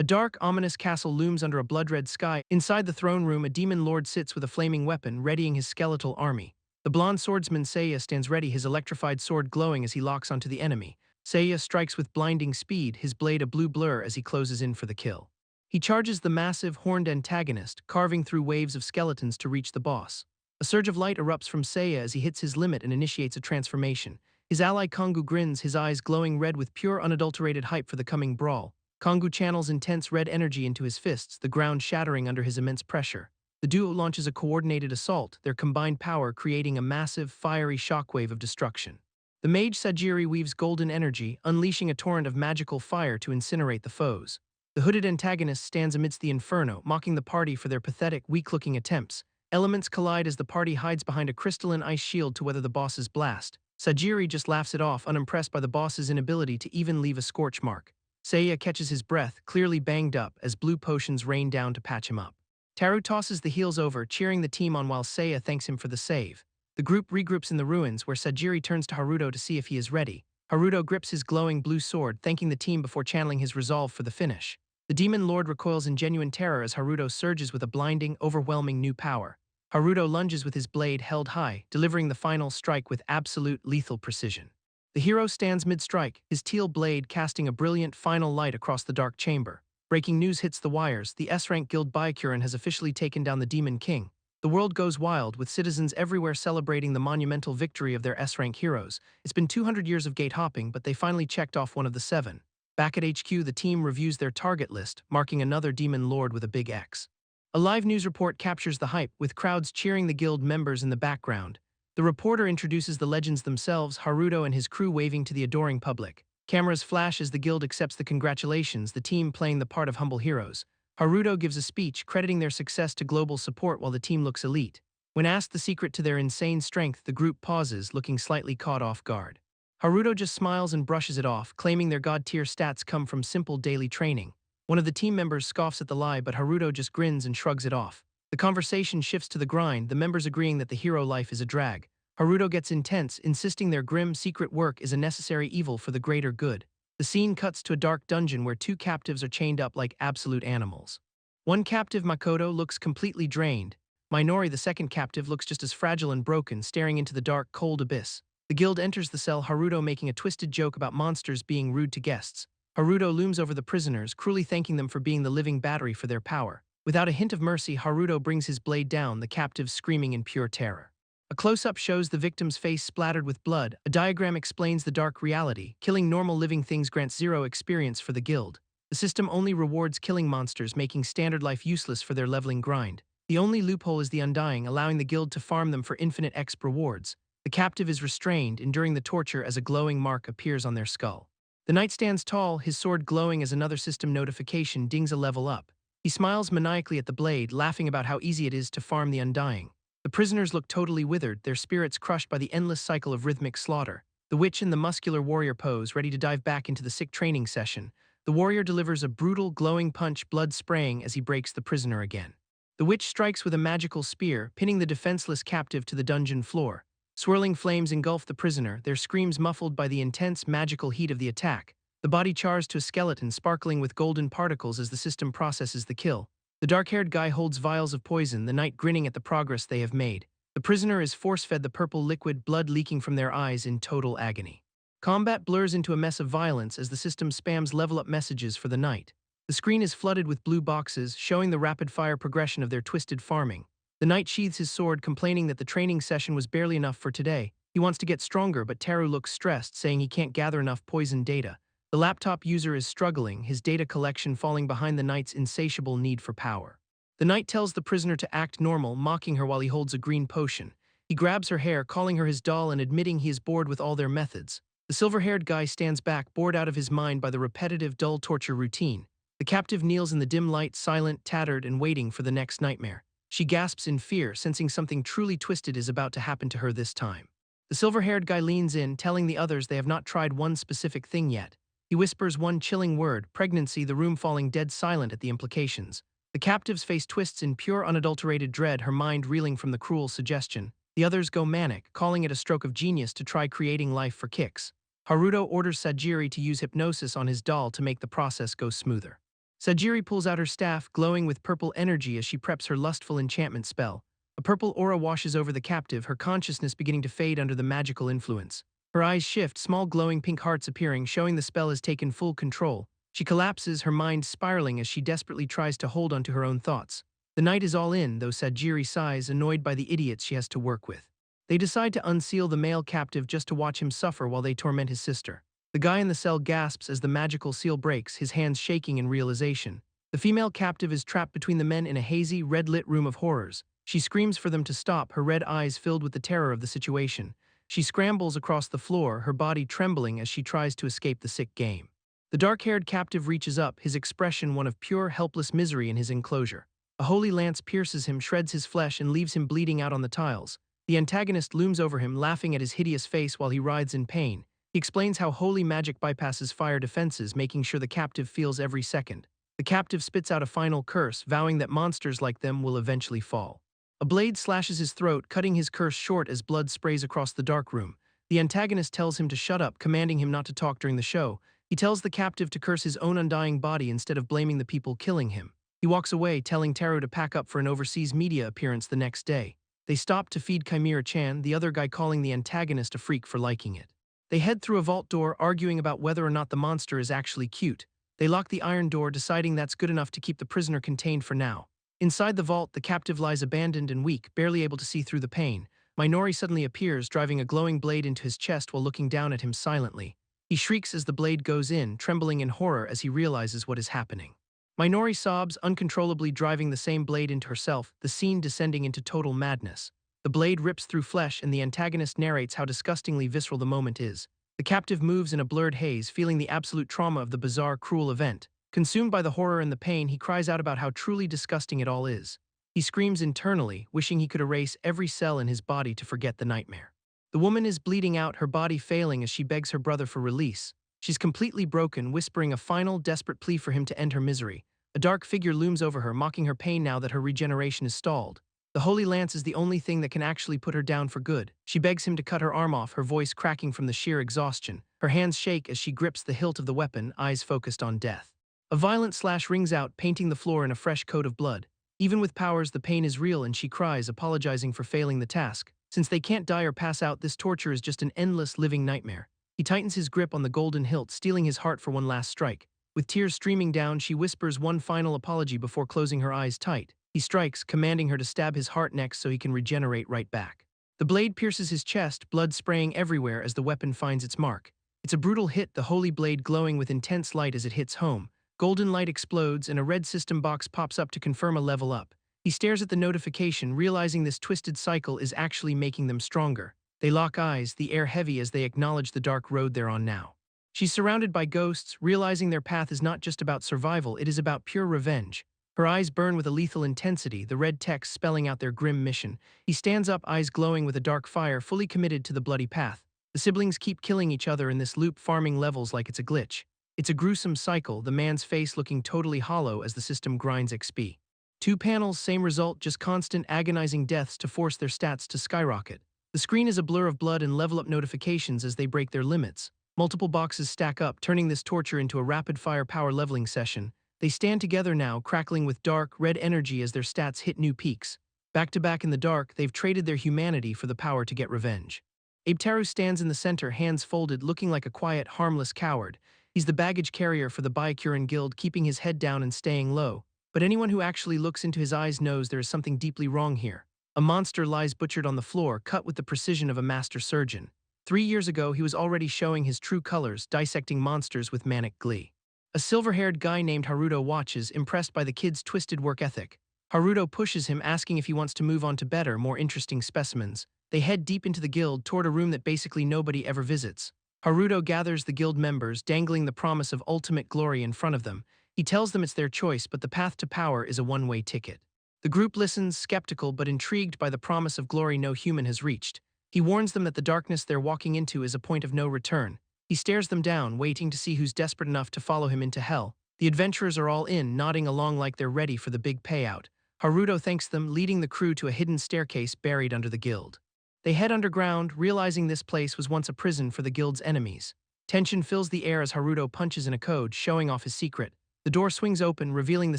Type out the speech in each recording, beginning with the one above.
A dark, ominous castle looms under a blood-red sky. Inside the throne room, a demon lord sits with a flaming weapon, readying his skeletal army. The blonde swordsman Seiya stands ready, his electrified sword glowing as he locks onto the enemy. Seiya strikes with blinding speed, his blade a blue blur as he closes in for the kill. He charges the massive, horned antagonist, carving through waves of skeletons to reach the boss. A surge of light erupts from Seiya as he hits his limit and initiates a transformation. His ally Kongu grins, his eyes glowing red with pure unadulterated hype for the coming brawl. Kongu channels intense red energy into his fists, the ground shattering under his immense pressure. The duo launches a coordinated assault, their combined power creating a massive, fiery shockwave of destruction. The mage Sajiri weaves golden energy, unleashing a torrent of magical fire to incinerate the foes. The hooded antagonist stands amidst the inferno, mocking the party for their pathetic, weak-looking attempts. Elements collide as the party hides behind a crystalline ice shield to weather the boss's blast. Sajiri just laughs it off, unimpressed by the boss's inability to even leave a scorch mark. Seiya catches his breath, clearly banged up, as blue potions rain down to patch him up. Taru tosses the heels over, cheering the team on while Seiya thanks him for the save. The group regroups in the ruins, where Sajiri turns to Haruto to see if he is ready. Haruto grips his glowing blue sword, thanking the team before channeling his resolve for the finish. The demon lord recoils in genuine terror as Haruto surges with a blinding, overwhelming new power. Haruto lunges with his blade held high, delivering the final strike with absolute lethal precision. The hero stands mid-strike, his teal blade casting a brilliant final light across the dark chamber. Breaking news hits the wires, the S-rank guild Byakuran has officially taken down the Demon King. The world goes wild, with citizens everywhere celebrating the monumental victory of their S-rank heroes. It's been 200 years of gate hopping, but they finally checked off one of the 7. Back at HQ, the team reviews their target list, marking another Demon Lord with a big X. A live news report captures the hype, with crowds cheering the guild members in the background. The reporter introduces the legends themselves, Haruto and his crew waving to the adoring public. Cameras flash as the guild accepts the congratulations, the team playing the part of humble heroes. Haruto gives a speech crediting their success to global support while the team looks elite. When asked the secret to their insane strength, the group pauses, looking slightly caught off guard. Haruto just smiles and brushes it off, claiming their god-tier stats come from simple daily training. One of the team members scoffs at the lie, but Haruto just grins and shrugs it off. The conversation shifts to the grind, the members agreeing that the hero life is a drag. Haruto gets intense, insisting their grim, secret work is a necessary evil for the greater good. The scene cuts to a dark dungeon where 2 captives are chained up like absolute animals. One captive, Makoto, looks completely drained. Minori, the second captive, looks just as fragile and broken, staring into the dark, cold abyss. The guild enters the cell, Haruto making a twisted joke about monsters being rude to guests. Haruto looms over the prisoners, cruelly thanking them for being the living battery for their power. Without a hint of mercy, Haruto brings his blade down, the captives screaming in pure terror. A close-up shows the victim's face splattered with blood. A diagram explains the dark reality. Killing normal living things grants 0 experience for the guild. The system only rewards killing monsters, making standard life useless for their leveling grind. The only loophole is the Undying, allowing the guild to farm them for infinite exp rewards. The captive is restrained, enduring the torture as a glowing mark appears on their skull. The knight stands tall, his sword glowing as another system notification dings a level up. He smiles maniacally at the blade, laughing about how easy it is to farm the Undying. The prisoners look totally withered, their spirits crushed by the endless cycle of rhythmic slaughter. The witch in the muscular warrior pose, ready to dive back into the sick training session. The warrior delivers a brutal, glowing punch, blood spraying as he breaks the prisoner again. The witch strikes with a magical spear, pinning the defenseless captive to the dungeon floor. Swirling flames engulf the prisoner, their screams muffled by the intense, magical heat of the attack. The body chars to a skeleton, sparkling with golden particles as the system processes the kill. The dark-haired guy holds vials of poison, the knight grinning at the progress they have made. The prisoner is force-fed the purple liquid, blood leaking from their eyes in total agony. Combat blurs into a mess of violence as the system spams level-up messages for the knight. The screen is flooded with blue boxes, showing the rapid-fire progression of their twisted farming. The knight sheathes his sword, complaining that the training session was barely enough for today. He wants to get stronger, but Taru looks stressed, saying he can't gather enough poison data. The laptop user is struggling, his data collection falling behind the knight's insatiable need for power. The knight tells the prisoner to act normal, mocking her while he holds a green potion. He grabs her hair, calling her his doll and admitting he is bored with all their methods. The silver-haired guy stands back, bored out of his mind by the repetitive, dull torture routine. The captive kneels in the dim light, silent, tattered, and waiting for the next nightmare. She gasps in fear, sensing something truly twisted is about to happen to her this time. The silver-haired guy leans in, telling the others they have not tried one specific thing yet. He whispers one chilling word, pregnancy, the room falling dead silent at the implications. The captive's face twists in pure unadulterated dread, her mind reeling from the cruel suggestion. The others go manic, calling it a stroke of genius to try creating life for kicks. Haruto orders Sajiri to use hypnosis on his doll to make the process go smoother. Sajiri pulls out her staff, glowing with purple energy as she preps her lustful enchantment spell. A purple aura washes over the captive, her consciousness beginning to fade under the magical influence. Her eyes shift, small glowing pink hearts appearing, showing the spell has taken full control. She collapses, her mind spiraling as she desperately tries to hold onto her own thoughts. The night is all in, though Sajiri sighs, annoyed by the idiots she has to work with. They decide to unseal the male captive just to watch him suffer while they torment his sister. The guy in the cell gasps as the magical seal breaks, his hands shaking in realization. The female captive is trapped between the men in a hazy, red-lit room of horrors. She screams for them to stop, her red eyes filled with the terror of the situation. She scrambles across the floor, her body trembling as she tries to escape the sick game. The dark-haired captive reaches up, his expression one of pure, helpless misery in his enclosure. A holy lance pierces him, shreds his flesh, and leaves him bleeding out on the tiles. The antagonist looms over him, laughing at his hideous face while he writhes in pain. He explains how holy magic bypasses fire defenses, making sure the captive feels every second. The captive spits out a final curse, vowing that monsters like them will eventually fall. A blade slashes his throat, cutting his curse short as blood sprays across the dark room. The antagonist tells him to shut up, commanding him not to talk during the show. He tells the captive to curse his own undying body instead of blaming the people killing him. He walks away, telling Teru to pack up for an overseas media appearance the next day. They stop to feed Chimera-chan, the other guy calling the antagonist a freak for liking it. They head through a vault door, arguing about whether or not the monster is actually cute. They lock the iron door, deciding that's good enough to keep the prisoner contained for now. Inside the vault, the captive lies abandoned and weak, barely able to see through the pain. Minori suddenly appears, driving a glowing blade into his chest while looking down at him silently. He shrieks as the blade goes in, trembling in horror as he realizes what is happening. Minori sobs, uncontrollably driving the same blade into herself, the scene descending into total madness. The blade rips through flesh and the antagonist narrates how disgustingly visceral the moment is. The captive moves in a blurred haze, feeling the absolute trauma of the bizarre, cruel event. Consumed by the horror and the pain, he cries out about how truly disgusting it all is. He screams internally, wishing he could erase every cell in his body to forget the nightmare. The woman is bleeding out, her body failing as she begs her brother for release. She's completely broken, whispering a final, desperate plea for him to end her misery. A dark figure looms over her, mocking her pain now that her regeneration is stalled. The holy lance is the only thing that can actually put her down for good. She begs him to cut her arm off, her voice cracking from the sheer exhaustion. Her hands shake as she grips the hilt of the weapon, eyes focused on death. A violent slash rings out, painting the floor in a fresh coat of blood. Even with powers, the pain is real and she cries, apologizing for failing the task. Since they can't die or pass out, this torture is just an endless living nightmare. He tightens his grip on the golden hilt, steeling his heart for one last strike. With tears streaming down, she whispers one final apology before closing her eyes tight. He strikes, commanding her to stab his heart next so he can regenerate right back. The blade pierces his chest, blood spraying everywhere as the weapon finds its mark. It's a brutal hit, the holy blade glowing with intense light as it hits home. Golden light explodes and a red system box pops up to confirm a level up. He stares at the notification, realizing this twisted cycle is actually making them stronger. They lock eyes, the air heavy as they acknowledge the dark road they're on now. She's surrounded by ghosts, realizing their path is not just about survival, it is about pure revenge. Her eyes burn with a lethal intensity, the red text spelling out their grim mission. He stands up, eyes glowing with a dark fire, fully committed to the bloody path. The siblings keep killing each other in this loop, farming levels like it's a glitch. It's a gruesome cycle, the man's face looking totally hollow as the system grinds XP. 2 panels, same result, just constant agonizing deaths to force their stats to skyrocket. The screen is a blur of blood and level up notifications as they break their limits. Multiple boxes stack up, turning this torture into a rapid-fire power leveling session. They stand together now, crackling with dark, red energy as their stats hit new peaks. Back to back in the dark, they've traded their humanity for the power to get revenge. Teru stands in the center, hands folded, looking like a quiet, harmless coward. He's the baggage carrier for the Byakuran Guild, keeping his head down and staying low. But anyone who actually looks into his eyes knows there is something deeply wrong here. A monster lies butchered on the floor, cut with the precision of a master surgeon. 3 years ago, he was already showing his true colors, dissecting monsters with manic glee. A silver-haired guy named Haruto watches, impressed by the kid's twisted work ethic. Haruto pushes him, asking if he wants to move on to better, more interesting specimens. They head deep into the guild, toward a room that basically nobody ever visits. Haruto gathers the guild members, dangling the promise of ultimate glory in front of them. He tells them it's their choice, but the path to power is a one-way ticket. The group listens, skeptical but intrigued by the promise of glory no human has reached. He warns them that the darkness they're walking into is a point of no return. He stares them down, waiting to see who's desperate enough to follow him into hell. The adventurers are all in, nodding along like they're ready for the big payout. Haruto thanks them, leading the crew to a hidden staircase buried under the guild. They head underground, realizing this place was once a prison for the guild's enemies. Tension fills the air as Haruto punches in a code, showing off his secret. The door swings open, revealing the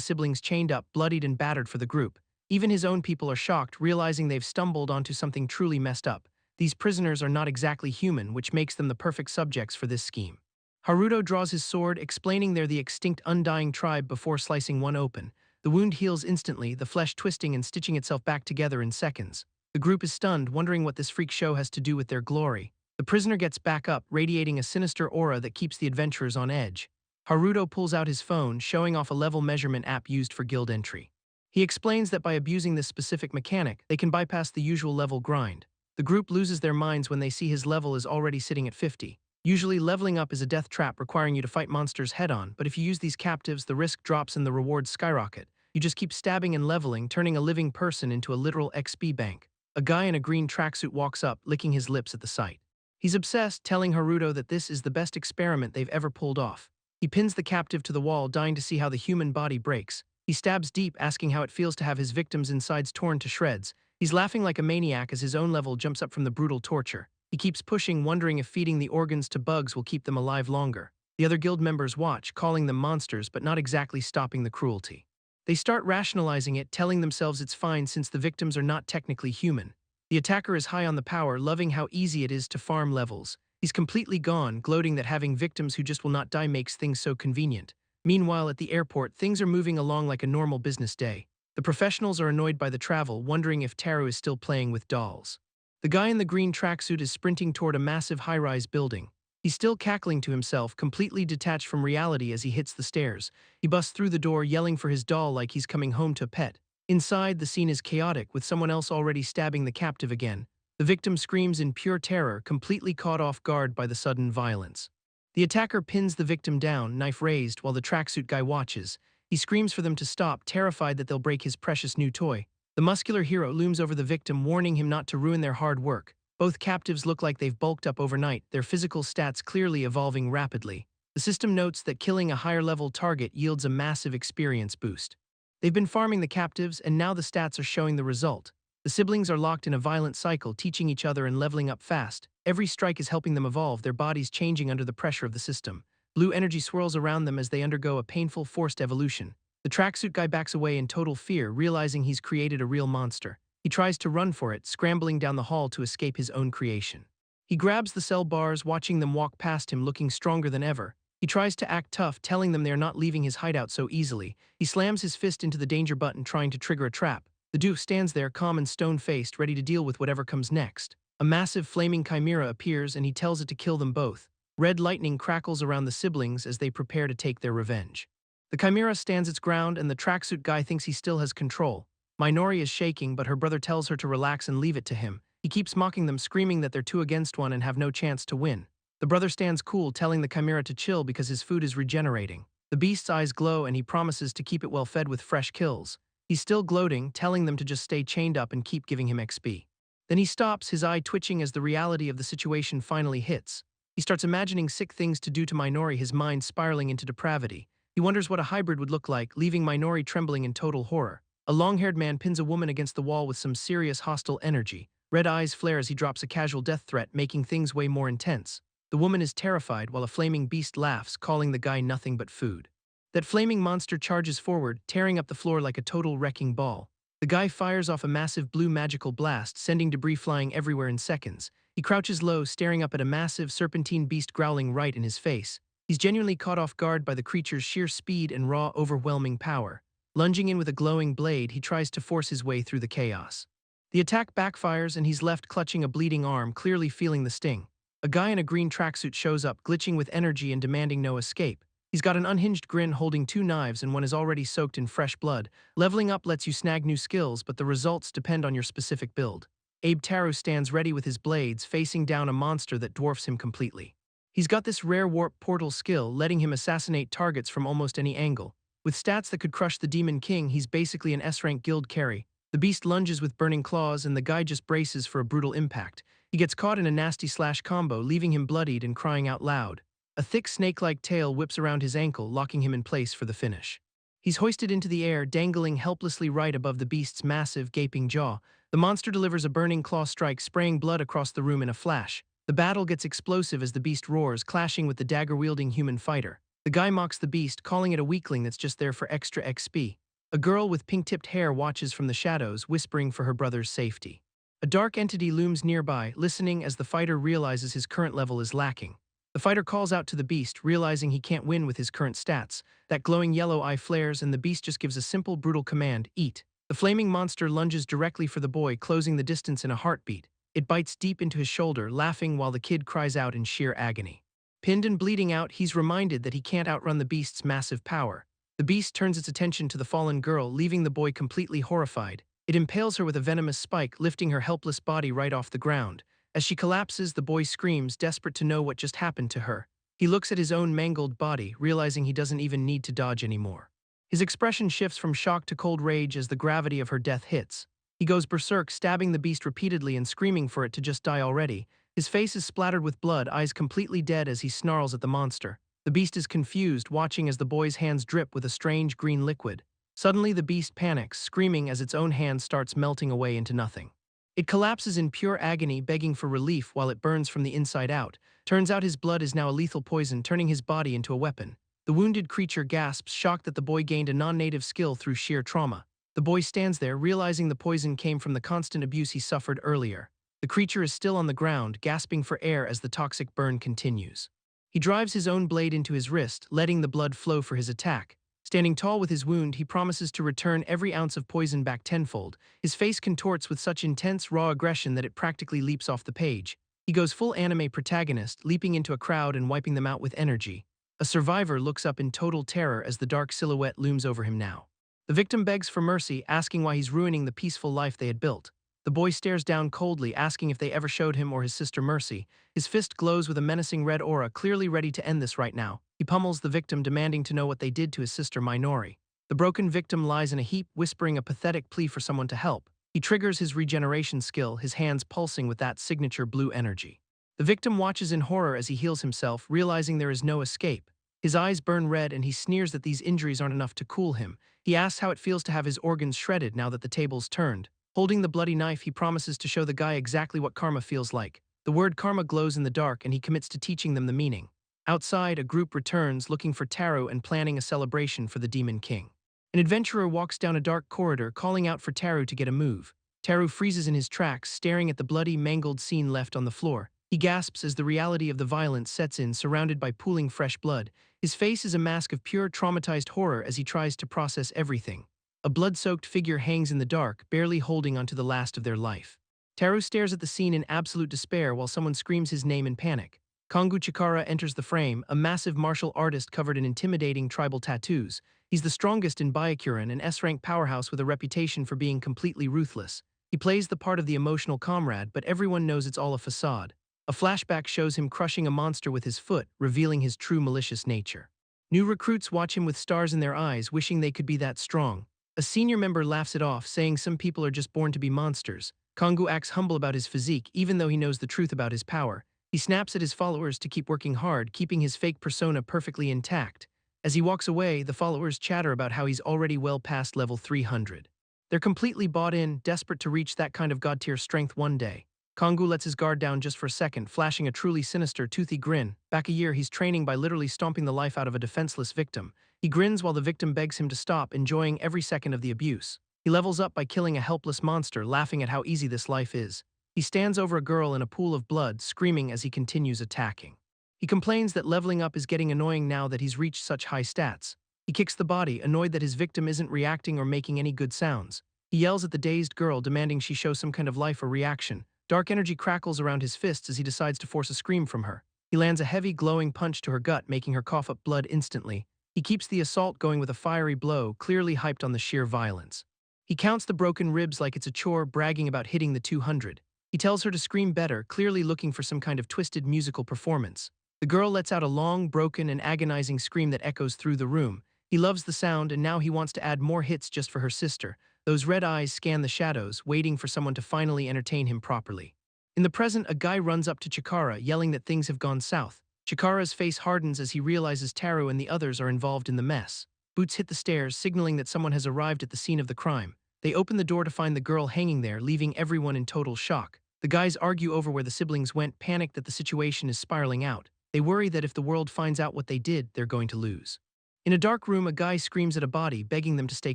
siblings chained up, bloodied and battered for the group. Even his own people are shocked, realizing they've stumbled onto something truly messed up. These prisoners are not exactly human, which makes them the perfect subjects for this scheme. Haruto draws his sword, explaining they're the extinct undying tribe before slicing one open. The wound heals instantly, the flesh twisting and stitching itself back together in seconds. The group is stunned, wondering what this freak show has to do with their glory. The prisoner gets back up, radiating a sinister aura that keeps the adventurers on edge. Haruto pulls out his phone, showing off a level measurement app used for guild entry. He explains that by abusing this specific mechanic, they can bypass the usual level grind. The group loses their minds when they see his level is already sitting at 50. Usually, leveling up is a death trap requiring you to fight monsters head-on, but if you use these captives, the risk drops and the rewards skyrocket. You just keep stabbing and leveling, turning a living person into a literal XP bank. A guy in a green tracksuit walks up, licking his lips at the sight. He's obsessed, telling Haruto that this is the best experiment they've ever pulled off. He pins the captive to the wall, dying to see how the human body breaks. He stabs deep, asking how it feels to have his victim's insides torn to shreds. He's laughing like a maniac as his own level jumps up from the brutal torture. He keeps pushing, wondering if feeding the organs to bugs will keep them alive longer. The other guild members watch, calling them monsters but not exactly stopping the cruelty. They start rationalizing it, telling themselves it's fine since the victims are not technically human. The attacker is high on the power, loving how easy it is to farm levels. He's completely gone, gloating that having victims who just will not die makes things so convenient. Meanwhile, at the airport, things are moving along like a normal business day. The professionals are annoyed by the travel, wondering if Taro is still playing with dolls. The guy in the green tracksuit is sprinting toward a massive high-rise building. He's still cackling to himself, completely detached from reality as he hits the stairs. He busts through the door, yelling for his doll like he's coming home to a pet. Inside, the scene is chaotic, with someone else already stabbing the captive again. The victim screams in pure terror, completely caught off guard by the sudden violence. The attacker pins the victim down, knife raised, while the tracksuit guy watches. He screams for them to stop, terrified that they'll break his precious new toy. The muscular hero looms over the victim, warning him not to ruin their hard work. Both captives look like they've bulked up overnight, their physical stats clearly evolving rapidly. The system notes that killing a higher-level target yields a massive experience boost. They've been farming the captives, and now the stats are showing the result. The siblings are locked in a violent cycle, teaching each other and leveling up fast. Every strike is helping them evolve, their bodies changing under the pressure of the system. Blue energy swirls around them as they undergo a painful, forced evolution. The tracksuit guy backs away in total fear, realizing he's created a real monster. He tries to run for it, scrambling down the hall to escape his own creation. He grabs the cell bars, watching them walk past him, looking stronger than ever. He tries to act tough, telling them they are not leaving his hideout so easily. He slams his fist into the danger button, trying to trigger a trap. The Duke stands there, calm and stone-faced, ready to deal with whatever comes next. A massive flaming chimera appears, and he tells it to kill them both. Red lightning crackles around the siblings as they prepare to take their revenge. The chimera stands its ground, and the tracksuit guy thinks he still has control. Minori is shaking, but her brother tells her to relax and leave it to him. He keeps mocking them, screaming that they're two against one and have no chance to win. The brother stands cool, telling the chimera to chill because his food is regenerating. The beast's eyes glow, and he promises to keep it well fed with fresh kills. He's still gloating, telling them to just stay chained up and keep giving him XP. Then he stops, his eye twitching as the reality of the situation finally hits. He starts imagining sick things to do to Minori, his mind spiraling into depravity. He wonders what a hybrid would look like, leaving Minori trembling in total horror. A long-haired man pins a woman against the wall with some serious hostile energy. Red eyes flare as he drops a casual death threat, making things way more intense. The woman is terrified while a flaming beast laughs, calling the guy nothing but food. That flaming monster charges forward, tearing up the floor like a total wrecking ball. The guy fires off a massive blue magical blast, sending debris flying everywhere in seconds. He crouches low, staring up at a massive serpentine beast growling right in his face. He's genuinely caught off guard by the creature's sheer speed and raw, overwhelming power. Lunging in with a glowing blade, he tries to force his way through the chaos. The attack backfires, and he's left clutching a bleeding arm, clearly feeling the sting. A guy in a green tracksuit shows up, glitching with energy and demanding no escape. He's got an unhinged grin, holding two knives, and one is already soaked in fresh blood. Leveling up lets you snag new skills, but the results depend on your specific build. Abe Taru stands ready with his blades, facing down a monster that dwarfs him completely. He's got this rare warp portal skill, letting him assassinate targets from almost any angle. With stats that could crush the Demon King, he's basically an S-rank guild carry. The beast lunges with burning claws, and the guy just braces for a brutal impact. He gets caught in a nasty slash combo, leaving him bloodied and crying out loud. A thick snake-like tail whips around his ankle, locking him in place for the finish. He's hoisted into the air, dangling helplessly right above the beast's massive, gaping jaw. The monster delivers a burning claw strike, spraying blood across the room in a flash. The battle gets explosive as the beast roars, clashing with the dagger-wielding human fighter. The guy mocks the beast, calling it a weakling that's just there for extra XP. A girl with pink-tipped hair watches from the shadows, whispering for her brother's safety. A dark entity looms nearby, listening as the fighter realizes his current level is lacking. The fighter calls out to the beast, realizing he can't win with his current stats. That glowing yellow eye flares and the beast just gives a simple, brutal command, eat. The flaming monster lunges directly for the boy, closing the distance in a heartbeat. It bites deep into his shoulder, laughing while the kid cries out in sheer agony. Pinned and bleeding out, he's reminded that he can't outrun the beast's massive power. The beast turns its attention to the fallen girl, leaving the boy completely horrified. It impales her with a venomous spike, lifting her helpless body right off the ground. As she collapses, the boy screams, desperate to know what just happened to her. He looks at his own mangled body, realizing he doesn't even need to dodge anymore. His expression shifts from shock to cold rage as the gravity of her death hits. He goes berserk, stabbing the beast repeatedly and screaming for it to just die already. His face is splattered with blood, eyes completely dead as he snarls at the monster. The beast is confused, watching as the boy's hands drip with a strange green liquid. Suddenly, the beast panics, screaming as its own hand starts melting away into nothing. It collapses in pure agony, begging for relief while it burns from the inside out. Turns out his blood is now a lethal poison, turning his body into a weapon. The wounded creature gasps, shocked that the boy gained a non-native skill through sheer trauma. The boy stands there, realizing the poison came from the constant abuse he suffered earlier. The creature is still on the ground, gasping for air as the toxic burn continues. He drives his own blade into his wrist, letting the blood flow for his attack. Standing tall with his wound, he promises to return every ounce of poison back tenfold. His face contorts with such intense, raw aggression that it practically leaps off the page. He goes full anime protagonist, leaping into a crowd and wiping them out with energy. A survivor looks up in total terror as the dark silhouette looms over him now. The victim begs for mercy, asking why he's ruining the peaceful life they had built. The boy stares down coldly, asking if they ever showed him or his sister mercy. His fist glows with a menacing red aura, clearly ready to end this right now. He pummels the victim, demanding to know what they did to his sister Minori. The broken victim lies in a heap, whispering a pathetic plea for someone to help. He triggers his regeneration skill, his hands pulsing with that signature blue energy. The victim watches in horror as he heals himself, realizing there is no escape. His eyes burn red and he sneers that these injuries aren't enough to cool him. He asks how it feels to have his organs shredded now that the table's turned. Holding the bloody knife, he promises to show the guy exactly what karma feels like. The word karma glows in the dark and he commits to teaching them the meaning. Outside, a group returns, looking for Taro and planning a celebration for the Demon King. An adventurer walks down a dark corridor, calling out for Taro to get a move. Taro freezes in his tracks, staring at the bloody, mangled scene left on the floor. He gasps as the reality of the violence sets in, surrounded by pooling fresh blood. His face is a mask of pure, traumatized horror as he tries to process everything. A blood-soaked figure hangs in the dark, barely holding onto the last of their life. Taro stares at the scene in absolute despair while someone screams his name in panic. Kongu Chikara enters the frame, a massive martial artist covered in intimidating tribal tattoos. He's the strongest in Byakuren, an S-rank powerhouse with a reputation for being completely ruthless. He plays the part of the emotional comrade, but everyone knows it's all a facade. A flashback shows him crushing a monster with his foot, revealing his true malicious nature. New recruits watch him with stars in their eyes, wishing they could be that strong. A senior member laughs it off, saying some people are just born to be monsters. Kongu acts humble about his physique, even though he knows the truth about his power. He snaps at his followers to keep working hard, keeping his fake persona perfectly intact. As he walks away, the followers chatter about how he's already well past level 300. They're completely bought in, desperate to reach that kind of god-tier strength one day. Kongu lets his guard down just for a second, flashing a truly sinister, toothy grin. Back a year, he's training by literally stomping the life out of a defenseless victim. He grins while the victim begs him to stop, enjoying every second of the abuse. He levels up by killing a helpless monster, laughing at how easy this life is. He stands over a girl in a pool of blood, screaming as he continues attacking. He complains that leveling up is getting annoying now that he's reached such high stats. He kicks the body, annoyed that his victim isn't reacting or making any good sounds. He yells at the dazed girl, demanding she show some kind of life or reaction. Dark energy crackles around his fists as he decides to force a scream from her. He lands a heavy, glowing punch to her gut, making her cough up blood instantly. He keeps the assault going with a fiery blow, clearly hyped on the sheer violence. He counts the broken ribs like it's a chore, bragging about hitting the 200. He tells her to scream better, clearly looking for some kind of twisted musical performance. The girl lets out a long, broken, and agonizing scream that echoes through the room. He loves the sound, and now he wants to add more hits just for her sister. Those red eyes scan the shadows, waiting for someone to finally entertain him properly. In the present, a guy runs up to Chikara, yelling that things have gone south. Chikara's face hardens as he realizes Taro and the others are involved in the mess. Boots hit the stairs, signaling that someone has arrived at the scene of the crime. They open the door to find the girl hanging there, leaving everyone in total shock. The guys argue over where the siblings went, panicked that the situation is spiraling out. They worry that if the world finds out what they did, they're going to lose. In a dark room, a guy screams at a body, begging them to stay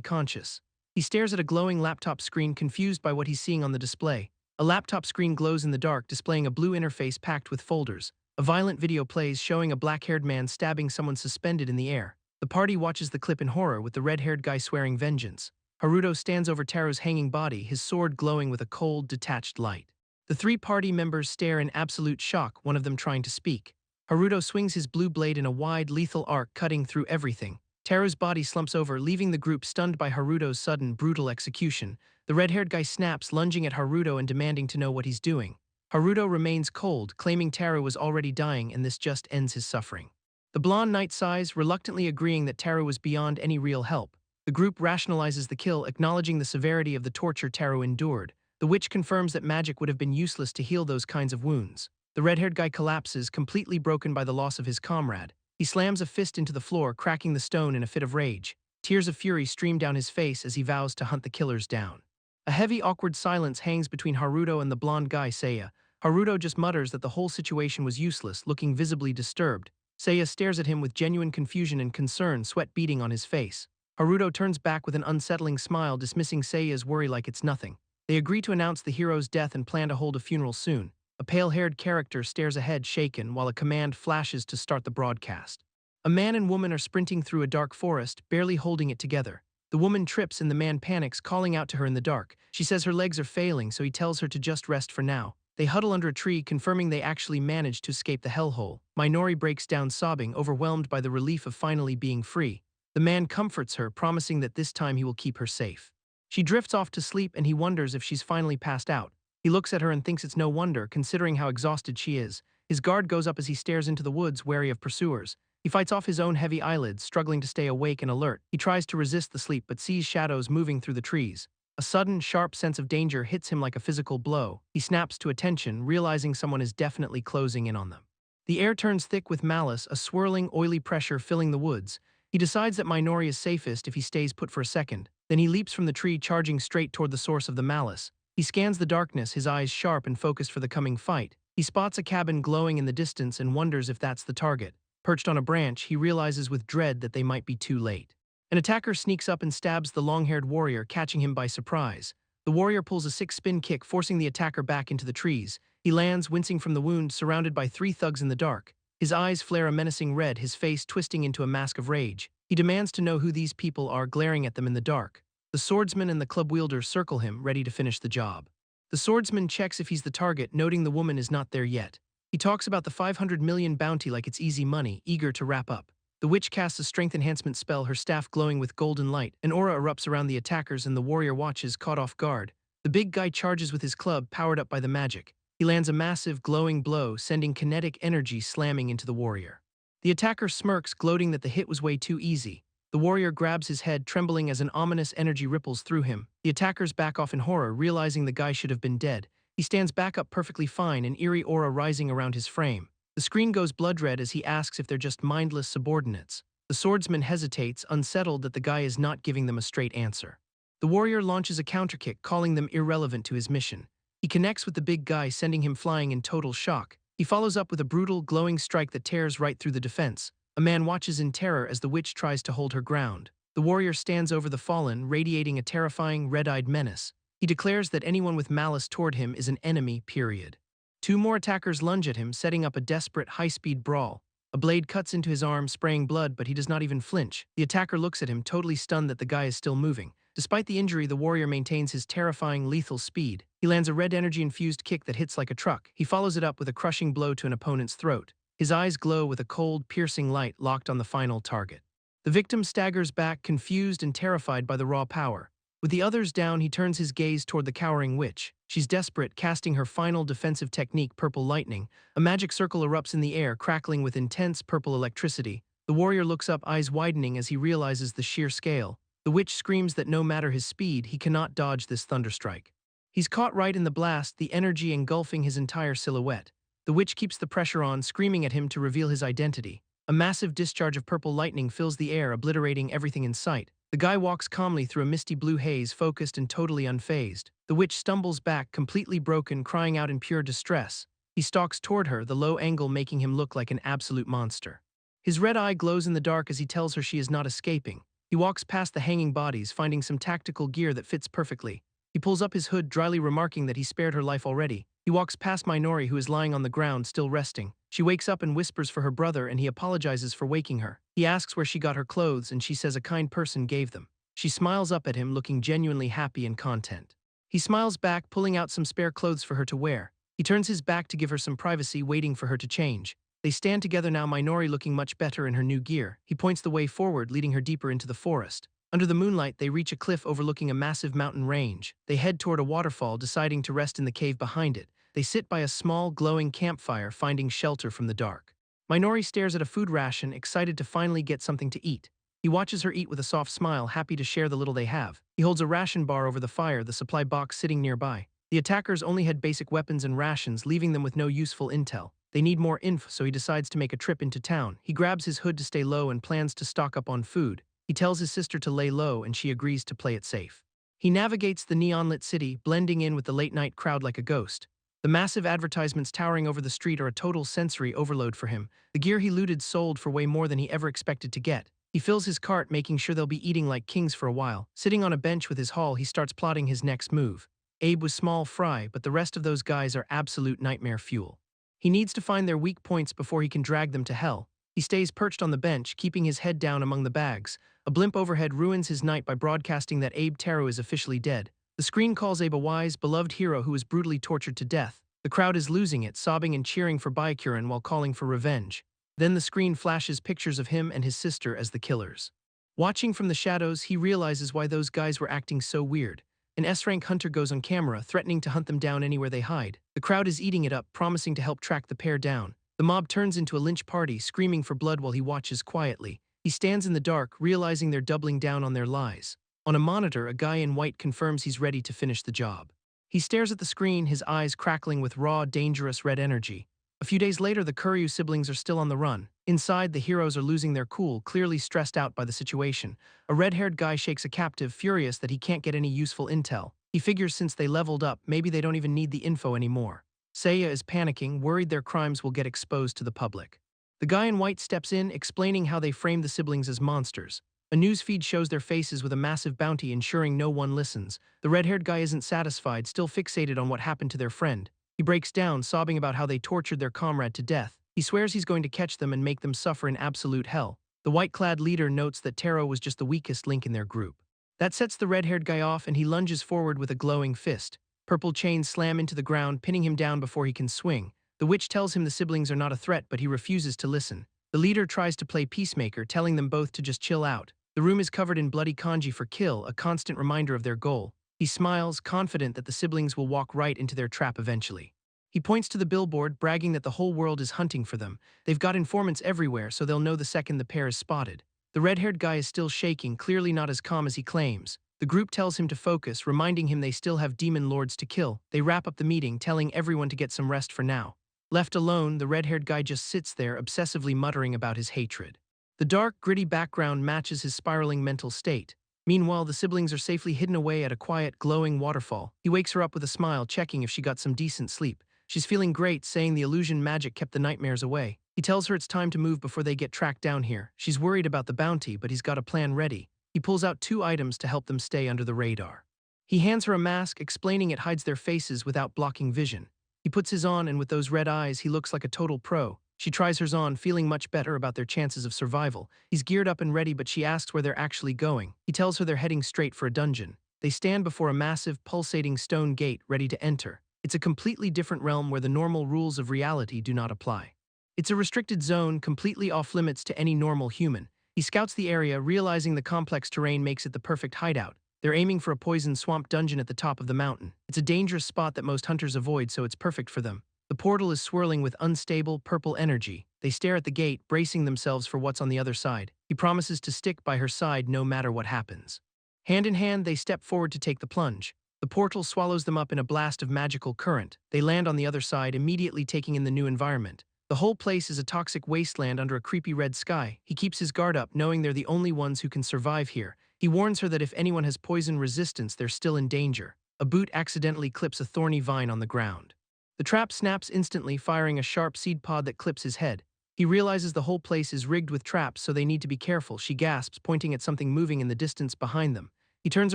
conscious. He stares at a glowing laptop screen, confused by what he's seeing on the display. A laptop screen glows in the dark, displaying a blue interface packed with folders. A violent video plays, showing a black-haired man stabbing someone suspended in the air. The party watches the clip in horror, with the red-haired guy swearing vengeance. Haruto stands over Taro's hanging body, his sword glowing with a cold, detached light. The three party members stare in absolute shock, one of them trying to speak. Haruto swings his blue blade in a wide, lethal arc, cutting through everything. Taro's body slumps over, leaving the group stunned by Haruto's sudden, brutal execution. The red-haired guy snaps, lunging at Haruto and demanding to know what he's doing. Haruto remains cold, claiming Taro was already dying and this just ends his suffering. The blonde knight sighs, reluctantly agreeing that Taro was beyond any real help. The group rationalizes the kill, acknowledging the severity of the torture Taro endured. The witch confirms that magic would have been useless to heal those kinds of wounds. The red-haired guy collapses, completely broken by the loss of his comrade. He slams a fist into the floor, cracking the stone in a fit of rage. Tears of fury stream down his face as he vows to hunt the killers down. A heavy, awkward silence hangs between Haruto and the blonde guy, Seiya. Haruto just mutters that the whole situation was useless, looking visibly disturbed. Seiya stares at him with genuine confusion and concern, sweat beading on his face. Haruto turns back with an unsettling smile, dismissing Seiya's worry like it's nothing. They agree to announce the hero's death and plan to hold a funeral soon. A pale-haired character stares ahead, shaken, while a command flashes to start the broadcast. A man and woman are sprinting through a dark forest, barely holding it together. The woman trips and the man panics, calling out to her in the dark. She says her legs are failing, so he tells her to just rest for now. They huddle under a tree, confirming they actually managed to escape the hellhole. Minori breaks down sobbing, overwhelmed by the relief of finally being free. The man comforts her, promising that this time he will keep her safe. She drifts off to sleep and he wonders if she's finally passed out. He looks at her and thinks it's no wonder, considering how exhausted she is. His guard goes up as he stares into the woods, wary of pursuers. He fights off his own heavy eyelids, struggling to stay awake and alert. He tries to resist the sleep but sees shadows moving through the trees. A sudden, sharp sense of danger hits him like a physical blow. He snaps to attention, realizing someone is definitely closing in on them. The air turns thick with malice, a swirling, oily pressure filling the woods. He decides that Minori is safest if he stays put for a second. Then he leaps from the tree, charging straight toward the source of the malice. He scans the darkness, his eyes sharp and focused for the coming fight. He spots a cabin glowing in the distance and wonders if that's the target. Perched on a branch, he realizes with dread that they might be too late. An attacker sneaks up and stabs the long-haired warrior, catching him by surprise. The warrior pulls a 6-spin kick, forcing the attacker back into the trees. He lands, wincing from the wound, surrounded by 3 thugs in the dark. His eyes flare a menacing red, his face twisting into a mask of rage. He demands to know who these people are, glaring at them in the dark. The swordsman and the club wielder circle him, ready to finish the job. The swordsman checks if he's the target, noting the woman is not there yet. He talks about the 500 million bounty like it's easy money, eager to wrap up. The witch casts a strength enhancement spell, her staff glowing with golden light. An aura erupts around the attackers and the warrior watches, caught off guard. The big guy charges with his club, powered up by the magic. He lands a massive, glowing blow, sending kinetic energy slamming into the warrior. The attacker smirks, gloating that the hit was way too easy. The warrior grabs his head, trembling as an ominous energy ripples through him. The attackers back off in horror, realizing the guy should have been dead. He stands back up perfectly fine, an eerie aura rising around his frame. The screen goes blood red as he asks if they're just mindless subordinates. The swordsman hesitates, unsettled that the guy is not giving them a straight answer. The warrior launches a counterkick, calling them irrelevant to his mission. He connects with the big guy, sending him flying in total shock. He follows up with a brutal, glowing strike that tears right through the defense. A man watches in terror as the witch tries to hold her ground. The warrior stands over the fallen, radiating a terrifying, red-eyed menace. He declares that anyone with malice toward him is an enemy, period. 2 more attackers lunge at him, setting up a desperate, high-speed brawl. A blade cuts into his arm, spraying blood, but he does not even flinch. The attacker looks at him, totally stunned that the guy is still moving. Despite the injury, the warrior maintains his terrifying, lethal speed. He lands a red energy-infused kick that hits like a truck. He follows it up with a crushing blow to an opponent's throat. His eyes glow with a cold, piercing light locked on the final target. The victim staggers back, confused and terrified by the raw power. With the others down, he turns his gaze toward the cowering witch. She's desperate, casting her final defensive technique, Purple Lightning. A magic circle erupts in the air, crackling with intense purple electricity. The warrior looks up, eyes widening as he realizes the sheer scale. The witch screams that no matter his speed, he cannot dodge this thunderstrike. He's caught right in the blast, the energy engulfing his entire silhouette. The witch keeps the pressure on, screaming at him to reveal his identity. A massive discharge of purple lightning fills the air, obliterating everything in sight. The guy walks calmly through a misty blue haze, focused and totally unfazed. The witch stumbles back, completely broken, crying out in pure distress. He stalks toward her, the low angle making him look like an absolute monster. His red eye glows in the dark as he tells her she is not escaping. He walks past the hanging bodies, finding some tactical gear that fits perfectly. He pulls up his hood, dryly remarking that he spared her life already. He walks past Minori, who is lying on the ground, still resting. She wakes up and whispers for her brother, and he apologizes for waking her. He asks where she got her clothes, and she says a kind person gave them. She smiles up at him, looking genuinely happy and content. He smiles back, pulling out some spare clothes for her to wear. He turns his back to give her some privacy, waiting for her to change. They stand together now, Minori looking much better in her new gear. He points the way forward, leading her deeper into the forest. Under the moonlight, they reach a cliff overlooking a massive mountain range. They head toward a waterfall, deciding to rest in the cave behind it. They sit by a small, glowing campfire, finding shelter from the dark. Minori stares at a food ration, excited to finally get something to eat. He watches her eat with a soft smile, happy to share the little they have. He holds a ration bar over the fire, the supply box sitting nearby. The attackers only had basic weapons and rations, leaving them with no useful intel. They need more info, so he decides to make a trip into town. He grabs his hood to stay low and plans to stock up on food. He tells his sister to lay low, and she agrees to play it safe. He navigates the neon-lit city, blending in with the late-night crowd like a ghost. The massive advertisements towering over the street are a total sensory overload for him. The gear he looted sold for way more than he ever expected to get. He fills his cart, making sure they'll be eating like kings for a while. Sitting on a bench with his haul, he starts plotting his next move. Abe was small fry, but the rest of those guys are absolute nightmare fuel. He needs to find their weak points before he can drag them to hell. He stays perched on the bench, keeping his head down among the bags. A blimp overhead ruins his night by broadcasting that Abe Taro is officially dead. The screen calls Abe a wise, beloved hero who was brutally tortured to death. The crowd is losing it, sobbing and cheering for Byakuran while calling for revenge. Then the screen flashes pictures of him and his sister as the killers. Watching from the shadows, he realizes why those guys were acting so weird. An S-rank hunter goes on camera, threatening to hunt them down anywhere they hide. The crowd is eating it up, promising to help track the pair down. The mob turns into a lynch party, screaming for blood while he watches quietly. He stands in the dark, realizing they're doubling down on their lies. On a monitor, a guy in white confirms he's ready to finish the job. He stares at the screen, his eyes crackling with raw, dangerous red energy. A few days later, the Kuryu siblings are still on the run. Inside, the heroes are losing their cool, clearly stressed out by the situation. A red-haired guy shakes a captive, furious that he can't get any useful intel. He figures since they leveled up, maybe they don't even need the info anymore. Seiya is panicking, worried their crimes will get exposed to the public. The guy in white steps in, explaining how they framed the siblings as monsters. A news feed shows their faces with a massive bounty, ensuring no one listens. The red-haired guy isn't satisfied, still fixated on what happened to their friend. He breaks down, sobbing about how they tortured their comrade to death. He swears he's going to catch them and make them suffer in absolute hell. The white-clad leader notes that Taro was just the weakest link in their group. That sets the red-haired guy off, and he lunges forward with a glowing fist. Purple chains slam into the ground, pinning him down before he can swing. The witch tells him the siblings are not a threat, but he refuses to listen. The leader tries to play peacemaker, telling them both to just chill out. The room is covered in bloody kanji for kill, a constant reminder of their goal. He smiles, confident that the siblings will walk right into their trap eventually. He points to the billboard, bragging that the whole world is hunting for them. They've got informants everywhere, so they'll know the second the pair is spotted. The red-haired guy is still shaking, clearly not as calm as he claims. The group tells him to focus, reminding him they still have demon lords to kill. They wrap up the meeting, telling everyone to get some rest for now. Left alone, the red-haired guy just sits there, obsessively muttering about his hatred. The dark, gritty background matches his spiraling mental state. Meanwhile, the siblings are safely hidden away at a quiet, glowing waterfall. He wakes her up with a smile, checking if she got some decent sleep. She's feeling great, saying the illusion magic kept the nightmares away. He tells her it's time to move before they get tracked down here. She's worried about the bounty, but he's got a plan ready. He pulls out 2 items to help them stay under the radar. He hands her a mask, explaining it hides their faces without blocking vision. He puts his on, and with those red eyes, he looks like a total pro. She tries hers on, feeling much better about their chances of survival. He's geared up and ready, but she asks where they're actually going. He tells her they're heading straight for a dungeon. They stand before a massive, pulsating stone gate, ready to enter. It's a completely different realm where the normal rules of reality do not apply. It's a restricted zone, completely off-limits to any normal human. He scouts the area, realizing the complex terrain makes it the perfect hideout. They're aiming for a poisoned swamp dungeon at the top of the mountain. It's a dangerous spot that most hunters avoid, so it's perfect for them. The portal is swirling with unstable, purple energy. They stare at the gate, bracing themselves for what's on the other side. He promises to stick by her side no matter what happens. Hand in hand, they step forward to take the plunge. The portal swallows them up in a blast of magical current. They land on the other side, immediately taking in the new environment. The whole place is a toxic wasteland under a creepy red sky. He keeps his guard up, knowing they're the only ones who can survive here. He warns her that if anyone has poison resistance, they're still in danger. A boot accidentally clips a thorny vine on the ground. The trap snaps instantly, firing a sharp seed pod that clips his head. He realizes the whole place is rigged with traps, so they need to be careful, she gasps, pointing at something moving in the distance behind them. He turns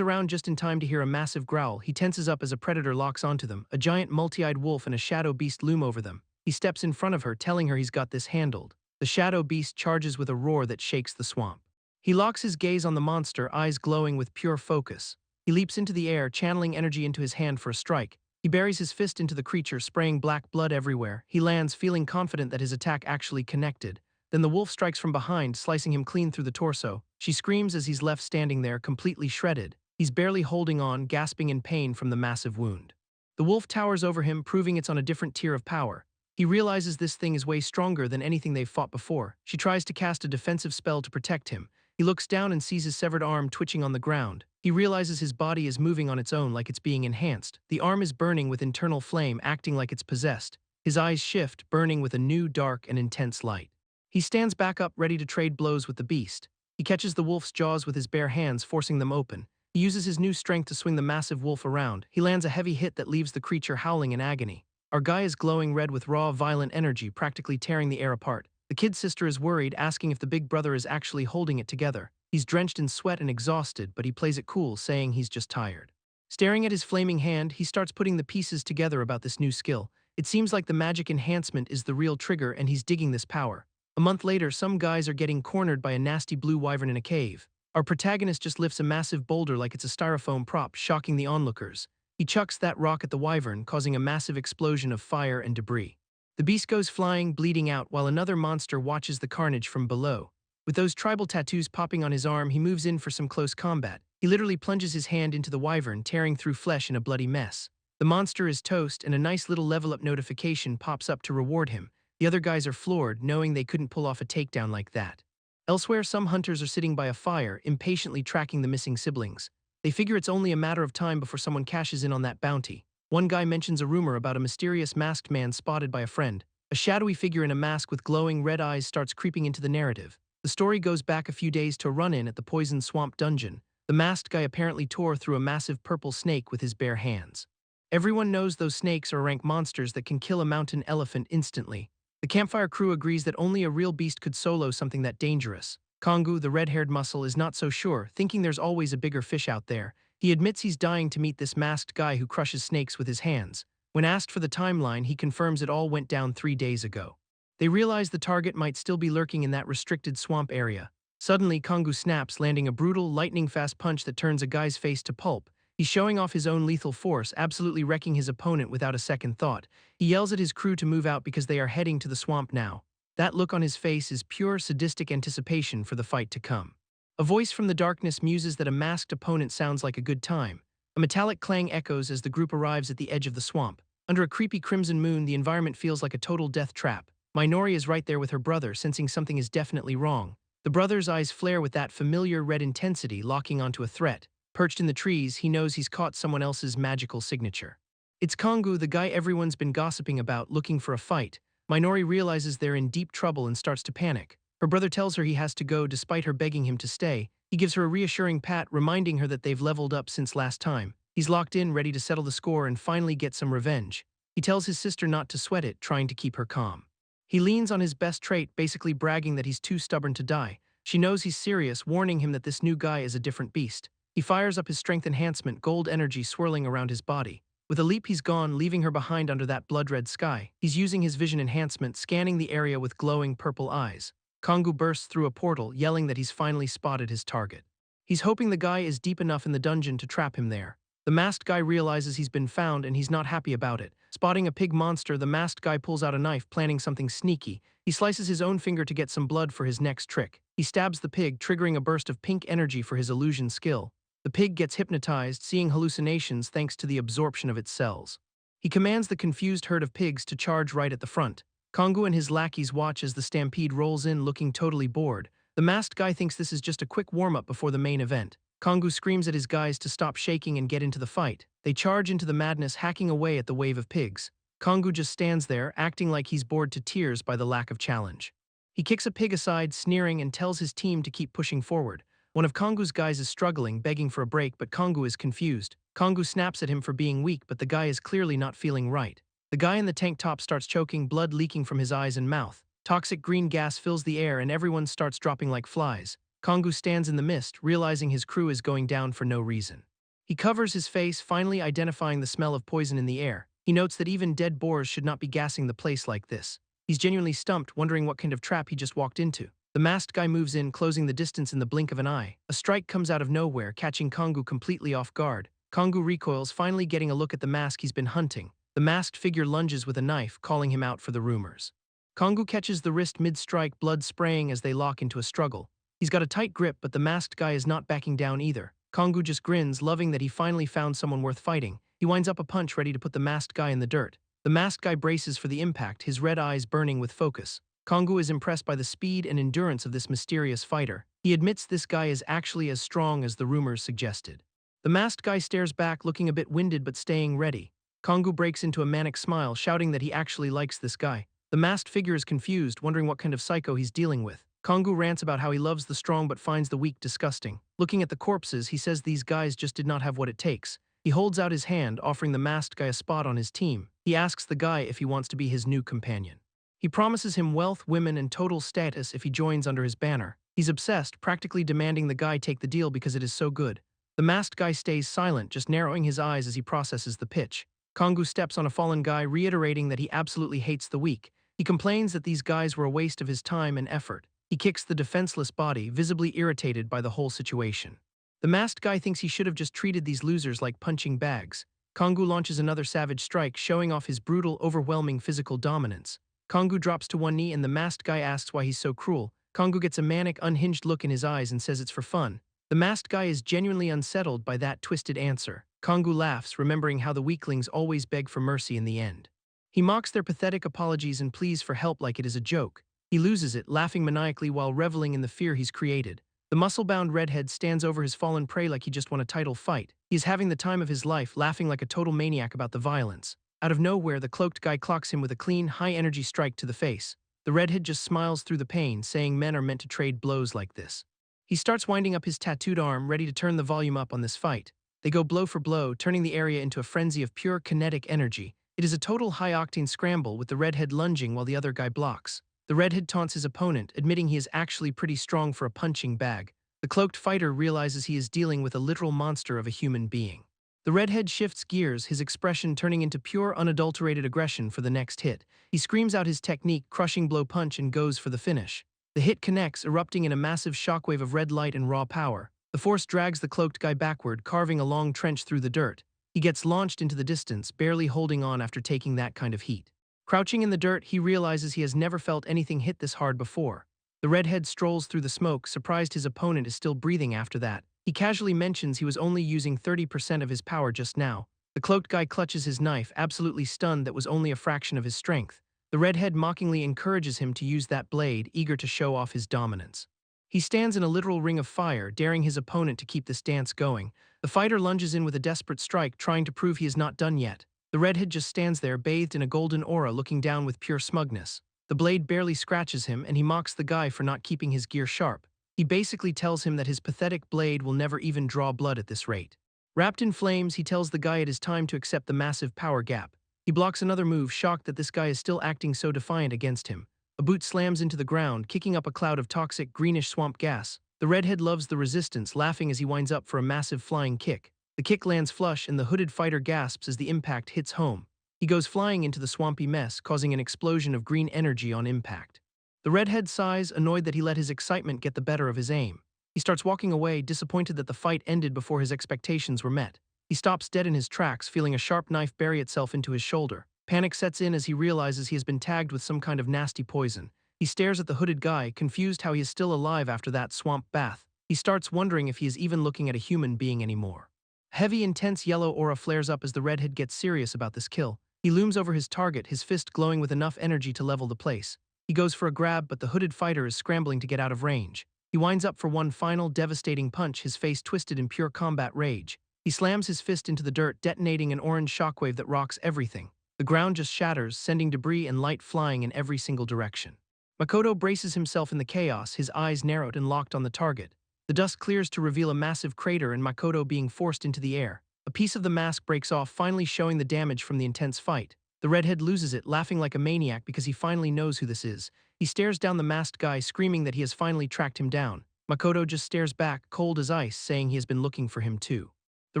around just in time to hear a massive growl. He tenses up as a predator locks onto them. A giant multi-eyed wolf and a shadow beast loom over them. He steps in front of her, telling her he's got this handled. The shadow beast charges with a roar that shakes the swamp. He locks his gaze on the monster, eyes glowing with pure focus. He leaps into the air, channeling energy into his hand for a strike. He buries his fist into the creature, spraying black blood everywhere. He lands, feeling confident that his attack actually connected. Then the wolf strikes from behind, slicing him clean through the torso. She screams as he's left standing there, completely shredded. He's barely holding on, gasping in pain from the massive wound. The wolf towers over him, proving it's on a different tier of power. He realizes this thing is way stronger than anything they've fought before. She tries to cast a defensive spell to protect him. He looks down and sees his severed arm twitching on the ground. He realizes his body is moving on its own, like it's being enhanced. The arm is burning with internal flame, acting like it's possessed. His eyes shift, burning with a new, dark, and intense light. He stands back up, ready to trade blows with the beast. He catches the wolf's jaws with his bare hands, forcing them open. He uses his new strength to swing the massive wolf around. He lands a heavy hit that leaves the creature howling in agony. Our guy is glowing red with raw, violent energy, practically tearing the air apart. The kid's sister is worried, asking if the big brother is actually holding it together. He's drenched in sweat and exhausted, but he plays it cool, saying he's just tired. Staring at his flaming hand, he starts putting the pieces together about this new skill. It seems like the magic enhancement is the real trigger, and he's digging this power. A month later, some guys are getting cornered by a nasty blue wyvern in a cave. Our protagonist just lifts a massive boulder like it's a styrofoam prop, shocking the onlookers. He chucks that rock at the wyvern, causing a massive explosion of fire and debris. The beast goes flying, bleeding out, while another monster watches the carnage from below. With those tribal tattoos popping on his arm, he moves in for some close combat. He literally plunges his hand into the wyvern, tearing through flesh in a bloody mess. The monster is toast, and a nice little level-up notification pops up to reward him. The other guys are floored, knowing they couldn't pull off a takedown like that. Elsewhere, some hunters are sitting by a fire, impatiently tracking the missing siblings. They figure it's only a matter of time before someone cashes in on that bounty. One guy mentions a rumor about a mysterious masked man spotted by a friend. A shadowy figure in a mask with glowing red eyes starts creeping into the narrative. The story goes back a few days to a run-in at the Poison Swamp dungeon. The masked guy apparently tore through a massive purple snake with his bare hands. Everyone knows those snakes are rank monsters that can kill a mountain elephant instantly. The campfire crew agrees that only a real beast could solo something that dangerous. Kongu, the red-haired muscle, is not so sure, thinking there's always a bigger fish out there. He admits he's dying to meet this masked guy who crushes snakes with his hands. When asked for the timeline, he confirms it all went down 3 days ago. They realize the target might still be lurking in that restricted swamp area. Suddenly, Kongu snaps, landing a brutal, lightning-fast punch that turns a guy's face to pulp. He's showing off his own lethal force, absolutely wrecking his opponent without a second thought. He yells at his crew to move out because they are heading to the swamp now. That look on his face is pure sadistic anticipation for the fight to come. A voice from the darkness muses that a masked opponent sounds like a good time. A metallic clang echoes as the group arrives at the edge of the swamp. Under a creepy crimson moon, the environment feels like a total death trap. Minori is right there with her brother, sensing something is definitely wrong. The brother's eyes flare with that familiar red intensity, locking onto a threat. Perched in the trees, he knows he's caught someone else's magical signature. It's Kongu, the guy everyone's been gossiping about, looking for a fight. Minori realizes they're in deep trouble and starts to panic. Her brother tells her he has to go despite her begging him to stay. He gives her a reassuring pat, reminding her that they've leveled up since last time. He's locked in, ready to settle the score and finally get some revenge. He tells his sister not to sweat it, trying to keep her calm. He leans on his best trait, basically bragging that he's too stubborn to die. She knows he's serious, warning him that this new guy is a different beast. He fires up his strength enhancement, gold energy swirling around his body. With a leap, he's gone, leaving her behind under that blood-red sky. He's using his vision enhancement, scanning the area with glowing purple eyes. Kongu bursts through a portal, yelling that he's finally spotted his target. He's hoping the guy is deep enough in the dungeon to trap him there. The masked guy realizes he's been found and he's not happy about it. Spotting a pig monster, the masked guy pulls out a knife, planning something sneaky. He slices his own finger to get some blood for his next trick. He stabs the pig, triggering a burst of pink energy for his illusion skill. The pig gets hypnotized, seeing hallucinations thanks to the absorption of its cells. He commands the confused herd of pigs to charge right at the front. Kongu and his lackeys watch as the stampede rolls in, looking totally bored. The masked guy thinks this is just a quick warm-up before the main event. Kongu screams at his guys to stop shaking and get into the fight. They charge into the madness, hacking away at the wave of pigs. Kongu just stands there, acting like he's bored to tears by the lack of challenge. He kicks a pig aside, sneering, and tells his team to keep pushing forward. One of Kongu's guys is struggling, begging for a break, but Kongu is confused. Kongu snaps at him for being weak, but the guy is clearly not feeling right. The guy in the tank top starts choking, blood leaking from his eyes and mouth. Toxic green gas fills the air and everyone starts dropping like flies. Kongu stands in the mist, realizing his crew is going down for no reason. He covers his face, finally identifying the smell of poison in the air. He notes that even dead boars should not be gassing the place like this. He's genuinely stumped, wondering what kind of trap he just walked into. The masked guy moves in, closing the distance in the blink of an eye. A strike comes out of nowhere, catching Kongu completely off guard. Kongu recoils, finally getting a look at the mask he's been hunting. The masked figure lunges with a knife, calling him out for the rumors. Kongu catches the wrist mid-strike, blood spraying as they lock into a struggle. He's got a tight grip, but the masked guy is not backing down either. Kongu just grins, loving that he finally found someone worth fighting. He winds up a punch ready to put the masked guy in the dirt. The masked guy braces for the impact, his red eyes burning with focus. Kongu is impressed by the speed and endurance of this mysterious fighter. He admits this guy is actually as strong as the rumors suggested. The masked guy stares back, looking a bit winded but staying ready. Kongu breaks into a manic smile, shouting that he actually likes this guy. The masked figure is confused, wondering what kind of psycho he's dealing with. Kongu rants about how he loves the strong but finds the weak disgusting. Looking at the corpses, he says these guys just did not have what it takes. He holds out his hand, offering the masked guy a spot on his team. He asks the guy if he wants to be his new companion. He promises him wealth, women, and total status if he joins under his banner. He's obsessed, practically demanding the guy take the deal because it is so good. The masked guy stays silent, just narrowing his eyes as he processes the pitch. Kongu steps on a fallen guy, reiterating that he absolutely hates the weak. He complains that these guys were a waste of his time and effort. He kicks the defenseless body, visibly irritated by the whole situation. The masked guy thinks he should have just treated these losers like punching bags. Kongu launches another savage strike, showing off his brutal, overwhelming physical dominance. Kongu drops to one knee and the masked guy asks why he's so cruel. Kongu gets a manic, unhinged look in his eyes and says it's for fun. The masked guy is genuinely unsettled by that twisted answer. Kongu laughs, remembering how the weaklings always beg for mercy in the end. He mocks their pathetic apologies and pleas for help like it is a joke. He loses it, laughing maniacally while reveling in the fear he's created. The muscle-bound redhead stands over his fallen prey like he just won a title fight. He is having the time of his life, laughing like a total maniac about the violence. Out of nowhere, the cloaked guy clocks him with a clean, high-energy strike to the face. The redhead just smiles through the pain, saying men are meant to trade blows like this. He starts winding up his tattooed arm, ready to turn the volume up on this fight. They go blow for blow, turning the area into a frenzy of pure kinetic energy. It is a total high-octane scramble, with the redhead lunging while the other guy blocks. The redhead taunts his opponent, admitting he is actually pretty strong for a punching bag. The cloaked fighter realizes he is dealing with a literal monster of a human being. The redhead shifts gears, his expression turning into pure, unadulterated aggression for the next hit. He screams out his technique, crushing blow punch, and goes for the finish. The hit connects, erupting in a massive shockwave of red light and raw power. The force drags the cloaked guy backward, carving a long trench through the dirt. He gets launched into the distance, barely holding on after taking that kind of heat. Crouching in the dirt, he realizes he has never felt anything hit this hard before. The redhead strolls through the smoke, surprised his opponent is still breathing after that. He casually mentions he was only using 30% of his power just now. The cloaked guy clutches his knife, absolutely stunned that was only a fraction of his strength. The redhead mockingly encourages him to use that blade, eager to show off his dominance. He stands in a literal ring of fire, daring his opponent to keep this dance going. The fighter lunges in with a desperate strike, trying to prove he is not done yet. The redhead just stands there, bathed in a golden aura, looking down with pure smugness. The blade barely scratches him, and he mocks the guy for not keeping his gear sharp. He basically tells him that his pathetic blade will never even draw blood at this rate. Wrapped in flames, he tells the guy it is time to accept the massive power gap. He blocks another move, shocked that this guy is still acting so defiant against him. A boot slams into the ground, kicking up a cloud of toxic, greenish swamp gas. The redhead loves the resistance, laughing as he winds up for a massive flying kick. The kick lands flush, and the hooded fighter gasps as the impact hits home. He goes flying into the swampy mess, causing an explosion of green energy on impact. The redhead sighs, annoyed that he let his excitement get the better of his aim. He starts walking away, disappointed that the fight ended before his expectations were met. He stops dead in his tracks, feeling a sharp knife bury itself into his shoulder. Panic sets in as he realizes he has been tagged with some kind of nasty poison. He stares at the hooded guy, confused how he is still alive after that swamp bath. He starts wondering if he is even looking at a human being anymore. Heavy, intense yellow aura flares up as the redhead gets serious about this kill. He looms over his target, his fist glowing with enough energy to level the place. He goes for a grab, but the hooded fighter is scrambling to get out of range. He winds up for one final, devastating punch, his face twisted in pure combat rage. He slams his fist into the dirt, detonating an orange shockwave that rocks everything. The ground just shatters, sending debris and light flying in every single direction. Makoto braces himself in the chaos, his eyes narrowed and locked on the target. The dust clears to reveal a massive crater and Makoto being forced into the air. A piece of the mask breaks off, finally showing the damage from the intense fight. The redhead loses it, laughing like a maniac because he finally knows who this is. He stares down the masked guy, screaming that he has finally tracked him down. Makoto just stares back, cold as ice, saying he has been looking for him too. The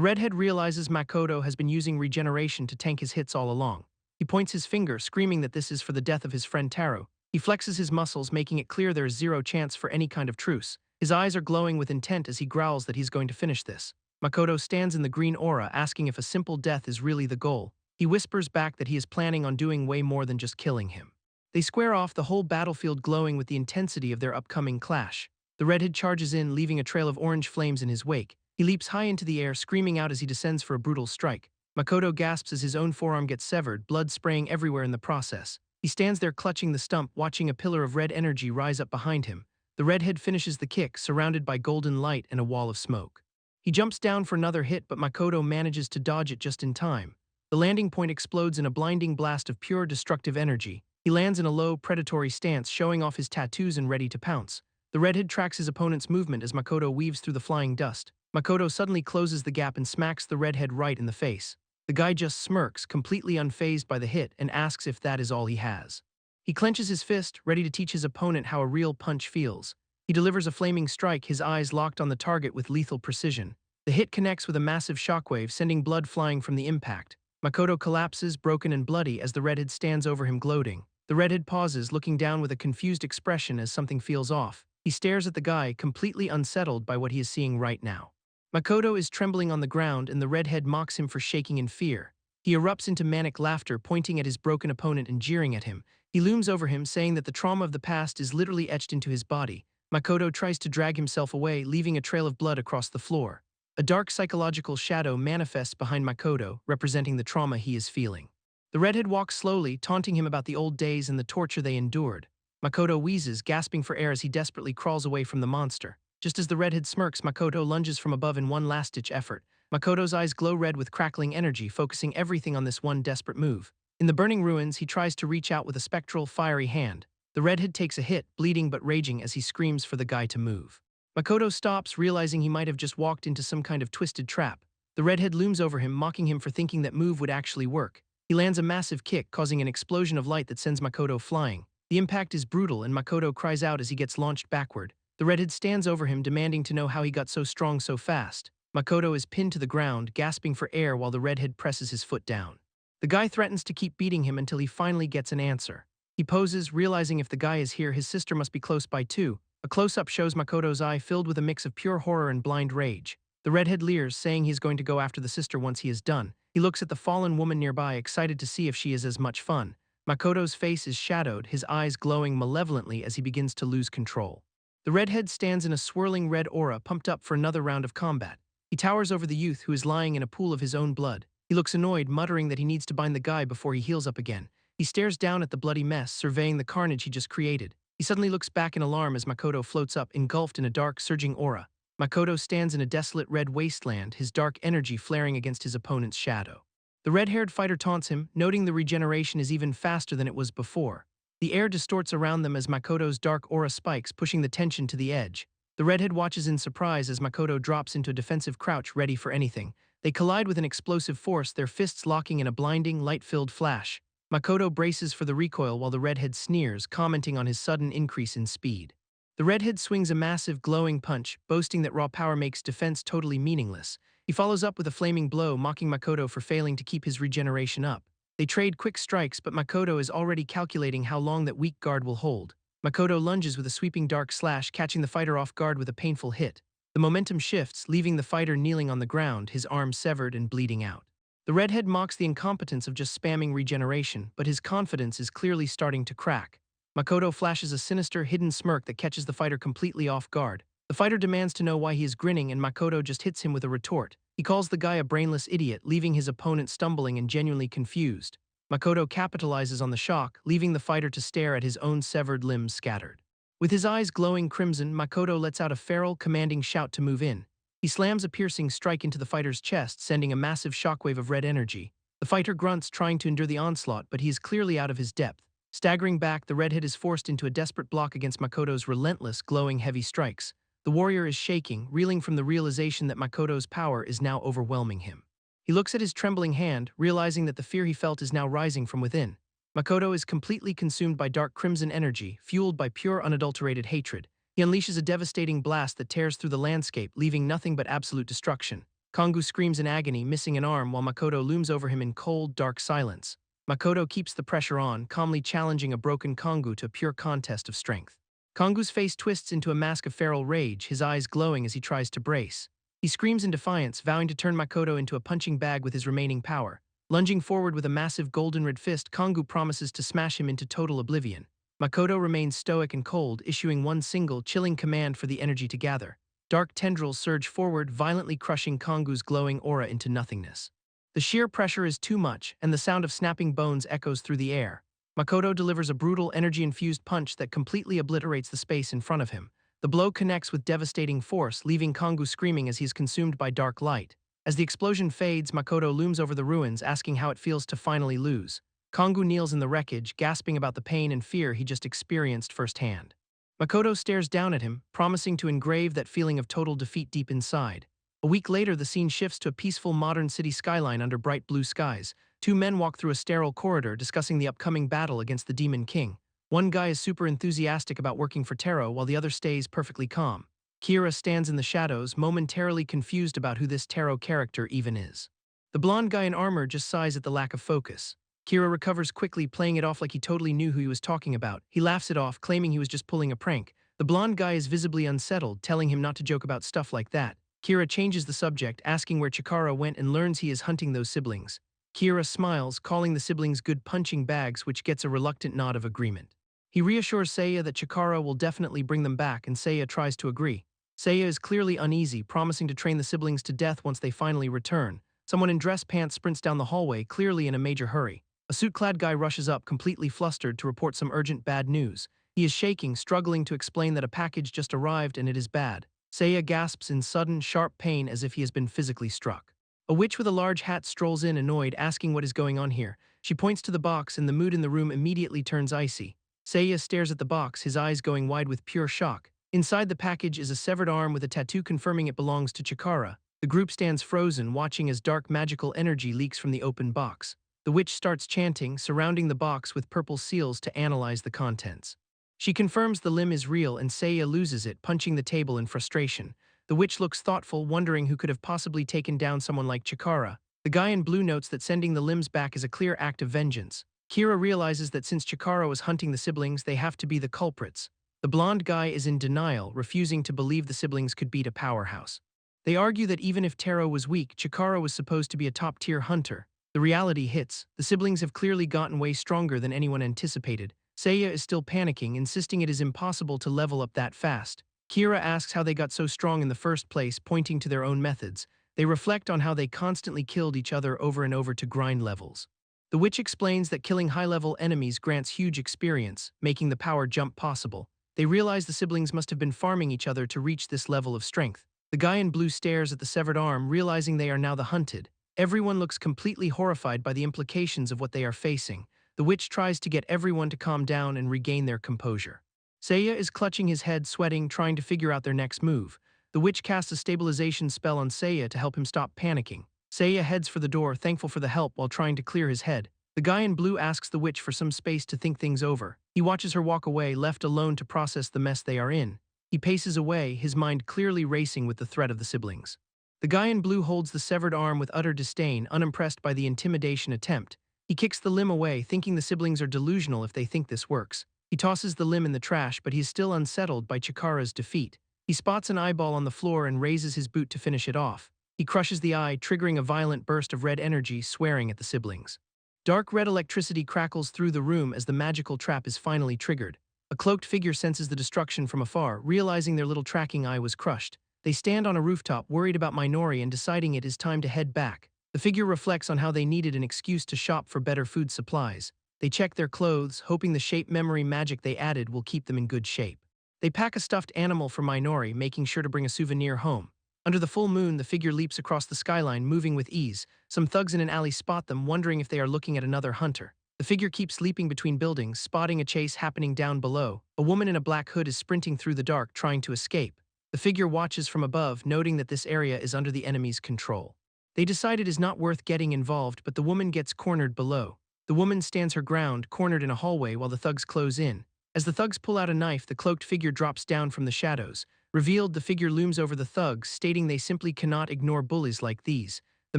redhead realizes Makoto has been using regeneration to tank his hits all along. He points his finger, screaming that this is for the death of his friend Taro. He flexes his muscles, making it clear there is zero chance for any kind of truce. His eyes are glowing with intent as he growls that he's going to finish this. Makoto stands in the green aura, asking if a simple death is really the goal. He whispers back that he is planning on doing way more than just killing him. They square off, the whole battlefield glowing with the intensity of their upcoming clash. The redhead charges in, leaving a trail of orange flames in his wake. He leaps high into the air, screaming out as he descends for a brutal strike. Makoto gasps as his own forearm gets severed, blood spraying everywhere in the process. He stands there clutching the stump, watching a pillar of red energy rise up behind him. The redhead finishes the kick, surrounded by golden light and a wall of smoke. He jumps down for another hit, but Makoto manages to dodge it just in time. The landing point explodes in a blinding blast of pure destructive energy. He lands in a low, predatory stance, showing off his tattoos and ready to pounce. The redhead tracks his opponent's movement as Makoto weaves through the flying dust. Makoto suddenly closes the gap and smacks the redhead right in the face. The guy just smirks, completely unfazed by the hit, and asks if that is all he has. He clenches his fist, ready to teach his opponent how a real punch feels. He delivers a flaming strike, his eyes locked on the target with lethal precision. The hit connects with a massive shockwave, sending blood flying from the impact. Makoto collapses, broken and bloody, as the redhead stands over him gloating. The redhead pauses, looking down with a confused expression as something feels off. He stares at the guy, completely unsettled by what he is seeing right now. Makoto is trembling on the ground, and the redhead mocks him for shaking in fear. He erupts into manic laughter, pointing at his broken opponent and jeering at him. He looms over him, saying that the trauma of the past is literally etched into his body. Makoto tries to drag himself away, leaving a trail of blood across the floor. A dark psychological shadow manifests behind Makoto, representing the trauma he is feeling. The redhead walks slowly, taunting him about the old days and the torture they endured. Makoto wheezes, gasping for air as he desperately crawls away from the monster. Just as the redhead smirks, Makoto lunges from above in one last-ditch effort. Makoto's eyes glow red with crackling energy, focusing everything on this one desperate move. In the burning ruins, he tries to reach out with a spectral, fiery hand. The redhead takes a hit, bleeding but raging as he screams for the guy to move. Makoto stops, realizing he might have just walked into some kind of twisted trap. The redhead looms over him, mocking him for thinking that move would actually work. He lands a massive kick, causing an explosion of light that sends Makoto flying. The impact is brutal, and Makoto cries out as he gets launched backward. The redhead stands over him, demanding to know how he got so strong so fast. Makoto is pinned to the ground, gasping for air while the redhead presses his foot down. The guy threatens to keep beating him until he finally gets an answer. He poses, realizing if the guy is here, his sister must be close by too. A close-up shows Makoto's eye filled with a mix of pure horror and blind rage. The redhead leers, saying he's going to go after the sister once he is done. He looks at the fallen woman nearby, excited to see if she is as much fun. Makoto's face is shadowed, his eyes glowing malevolently as he begins to lose control. The redhead stands in a swirling red aura, pumped up for another round of combat. He towers over the youth, who is lying in a pool of his own blood. He looks annoyed, muttering that he needs to bind the guy before he heals up again. He stares down at the bloody mess, surveying the carnage he just created. He suddenly looks back in alarm as Makoto floats up, engulfed in a dark, surging aura. Makoto stands in a desolate red wasteland, his dark energy flaring against his opponent's shadow. The red-haired fighter taunts him, noting the regeneration is even faster than it was before. The air distorts around them as Makoto's dark aura spikes, pushing the tension to the edge. The redhead watches in surprise as Makoto drops into a defensive crouch, ready for anything. They collide with an explosive force, their fists locking in a blinding, light-filled flash. Makoto braces for the recoil while the redhead sneers, commenting on his sudden increase in speed. The redhead swings a massive, glowing punch, boasting that raw power makes defense totally meaningless. He follows up with a flaming blow, mocking Makoto for failing to keep his regeneration up. They trade quick strikes, but Makoto is already calculating how long that weak guard will hold. Makoto lunges with a sweeping dark slash, catching the fighter off guard with a painful hit. The momentum shifts, leaving the fighter kneeling on the ground, his arm severed and bleeding out. The redhead mocks the incompetence of just spamming regeneration, but his confidence is clearly starting to crack. Makoto flashes a sinister, hidden smirk that catches the fighter completely off guard. The fighter demands to know why he is grinning, and Makoto just hits him with a retort. He calls the guy a brainless idiot, leaving his opponent stumbling and genuinely confused. Makoto capitalizes on the shock, leaving the fighter to stare at his own severed limbs scattered. With his eyes glowing crimson, Makoto lets out a feral, commanding shout to move in. He slams a piercing strike into the fighter's chest, sending a massive shockwave of red energy. The fighter grunts, trying to endure the onslaught, but he is clearly out of his depth. Staggering back, the redhead is forced into a desperate block against Makoto's relentless, glowing heavy strikes. The warrior is shaking, reeling from the realization that Makoto's power is now overwhelming him. He looks at his trembling hand, realizing that the fear he felt is now rising from within. Makoto is completely consumed by dark crimson energy, fueled by pure unadulterated hatred. He unleashes a devastating blast that tears through the landscape, leaving nothing but absolute destruction. Kongu screams in agony, missing an arm, while Makoto looms over him in cold, dark silence. Makoto keeps the pressure on, calmly challenging a broken Kongu to a pure contest of strength. Kongu's face twists into a mask of feral rage, his eyes glowing as he tries to brace. He screams in defiance, vowing to turn Makoto into a punching bag with his remaining power. Lunging forward with a massive golden red fist, Kongu promises to smash him into total oblivion. Makoto remains stoic and cold, issuing one single, chilling command for the energy to gather. Dark tendrils surge forward, violently crushing Kongu's glowing aura into nothingness. The sheer pressure is too much, and the sound of snapping bones echoes through the air. Makoto delivers a brutal, energy-infused punch that completely obliterates the space in front of him. The blow connects with devastating force, leaving Kongu screaming as he is consumed by dark light. As the explosion fades, Makoto looms over the ruins, asking how it feels to finally lose. Kongu kneels in the wreckage, gasping about the pain and fear he just experienced firsthand. Makoto stares down at him, promising to engrave that feeling of total defeat deep inside. A week later, the scene shifts to a peaceful modern city skyline under bright blue skies. Two men walk through a sterile corridor discussing the upcoming battle against the Demon King. One guy is super enthusiastic about working for Taro, while the other stays perfectly calm. Kira stands in the shadows, momentarily confused about who this Taro character even is. The blonde guy in armor just sighs at the lack of focus. Kira recovers quickly, playing it off like he totally knew who he was talking about. He laughs it off, claiming he was just pulling a prank. The blonde guy is visibly unsettled, telling him not to joke about stuff like that. Kira changes the subject, asking where Chikara went, and learns he is hunting those siblings. Kira smiles, calling the siblings good punching bags, which gets a reluctant nod of agreement. He reassures Seiya that Chikara will definitely bring them back, and Seiya tries to agree. Seiya is clearly uneasy, promising to train the siblings to death once they finally return. Someone in dress pants sprints down the hallway, clearly in a major hurry. A suit-clad guy rushes up, completely flustered, to report some urgent bad news. He is shaking, struggling to explain that a package just arrived and it is bad. Seiya gasps in sudden, sharp pain as if he has been physically struck. A witch with a large hat strolls in, annoyed, asking what is going on here. She points to the box, and the mood in the room immediately turns icy. Seiya stares at the box, his eyes going wide with pure shock. Inside the package is a severed arm with a tattoo confirming it belongs to Chikara. The group stands frozen, watching as dark magical energy leaks from the open box. The witch starts chanting, surrounding the box with purple seals to analyze the contents. She confirms the limb is real, and Seiya loses it, punching the table in frustration. The witch looks thoughtful, wondering who could have possibly taken down someone like Chikara. The guy in blue notes that sending the limbs back is a clear act of vengeance. Kira realizes that since Chikara was hunting the siblings, they have to be the culprits. The blonde guy is in denial, refusing to believe the siblings could beat a powerhouse. They argue that even if Taro was weak, Chikara was supposed to be a top-tier hunter. The reality hits. The siblings have clearly gotten way stronger than anyone anticipated. Seiya is still panicking, insisting it is impossible to level up that fast. Kira asks how they got so strong in the first place, pointing to their own methods. They reflect on how they constantly killed each other over and over to grind levels. The witch explains that killing high-level enemies grants huge experience, making the power jump possible. They realize the siblings must have been farming each other to reach this level of strength. The guy in blue stares at the severed arm, realizing they are now the hunted. Everyone looks completely horrified by the implications of what they are facing. The witch tries to get everyone to calm down and regain their composure. Seiya is clutching his head, sweating, trying to figure out their next move. The witch casts a stabilization spell on Seiya to help him stop panicking. Seiya heads for the door, thankful for the help while trying to clear his head. The guy in blue asks the witch for some space to think things over. He watches her walk away, left alone to process the mess they are in. He paces away, his mind clearly racing with the threat of the siblings. The guy in blue holds the severed arm with utter disdain, unimpressed by the intimidation attempt. He kicks the limb away, thinking the siblings are delusional if they think this works. He tosses the limb in the trash, but he is still unsettled by Chikara's defeat. He spots an eyeball on the floor and raises his boot to finish it off. He crushes the eye, triggering a violent burst of red energy, swearing at the siblings. Dark red electricity crackles through the room as the magical trap is finally triggered. A cloaked figure senses the destruction from afar, realizing their little tracking eye was crushed. They stand on a rooftop, worried about Minori and deciding it is time to head back. The figure reflects on how they needed an excuse to shop for better food supplies. They check their clothes, hoping the shape memory magic they added will keep them in good shape. They pack a stuffed animal for Minori, making sure to bring a souvenir home. Under the full moon, the figure leaps across the skyline, moving with ease. Some thugs in an alley spot them, wondering if they are looking at another hunter. The figure keeps leaping between buildings, spotting a chase happening down below. A woman in a black hood is sprinting through the dark, trying to escape. The figure watches from above, noting that this area is under the enemy's control. They decide it is not worth getting involved, but the woman gets cornered below. The woman stands her ground, cornered in a hallway while the thugs close in. As the thugs pull out a knife, the cloaked figure drops down from the shadows. Revealed, the figure looms over the thugs, stating they simply cannot ignore bullies like these. The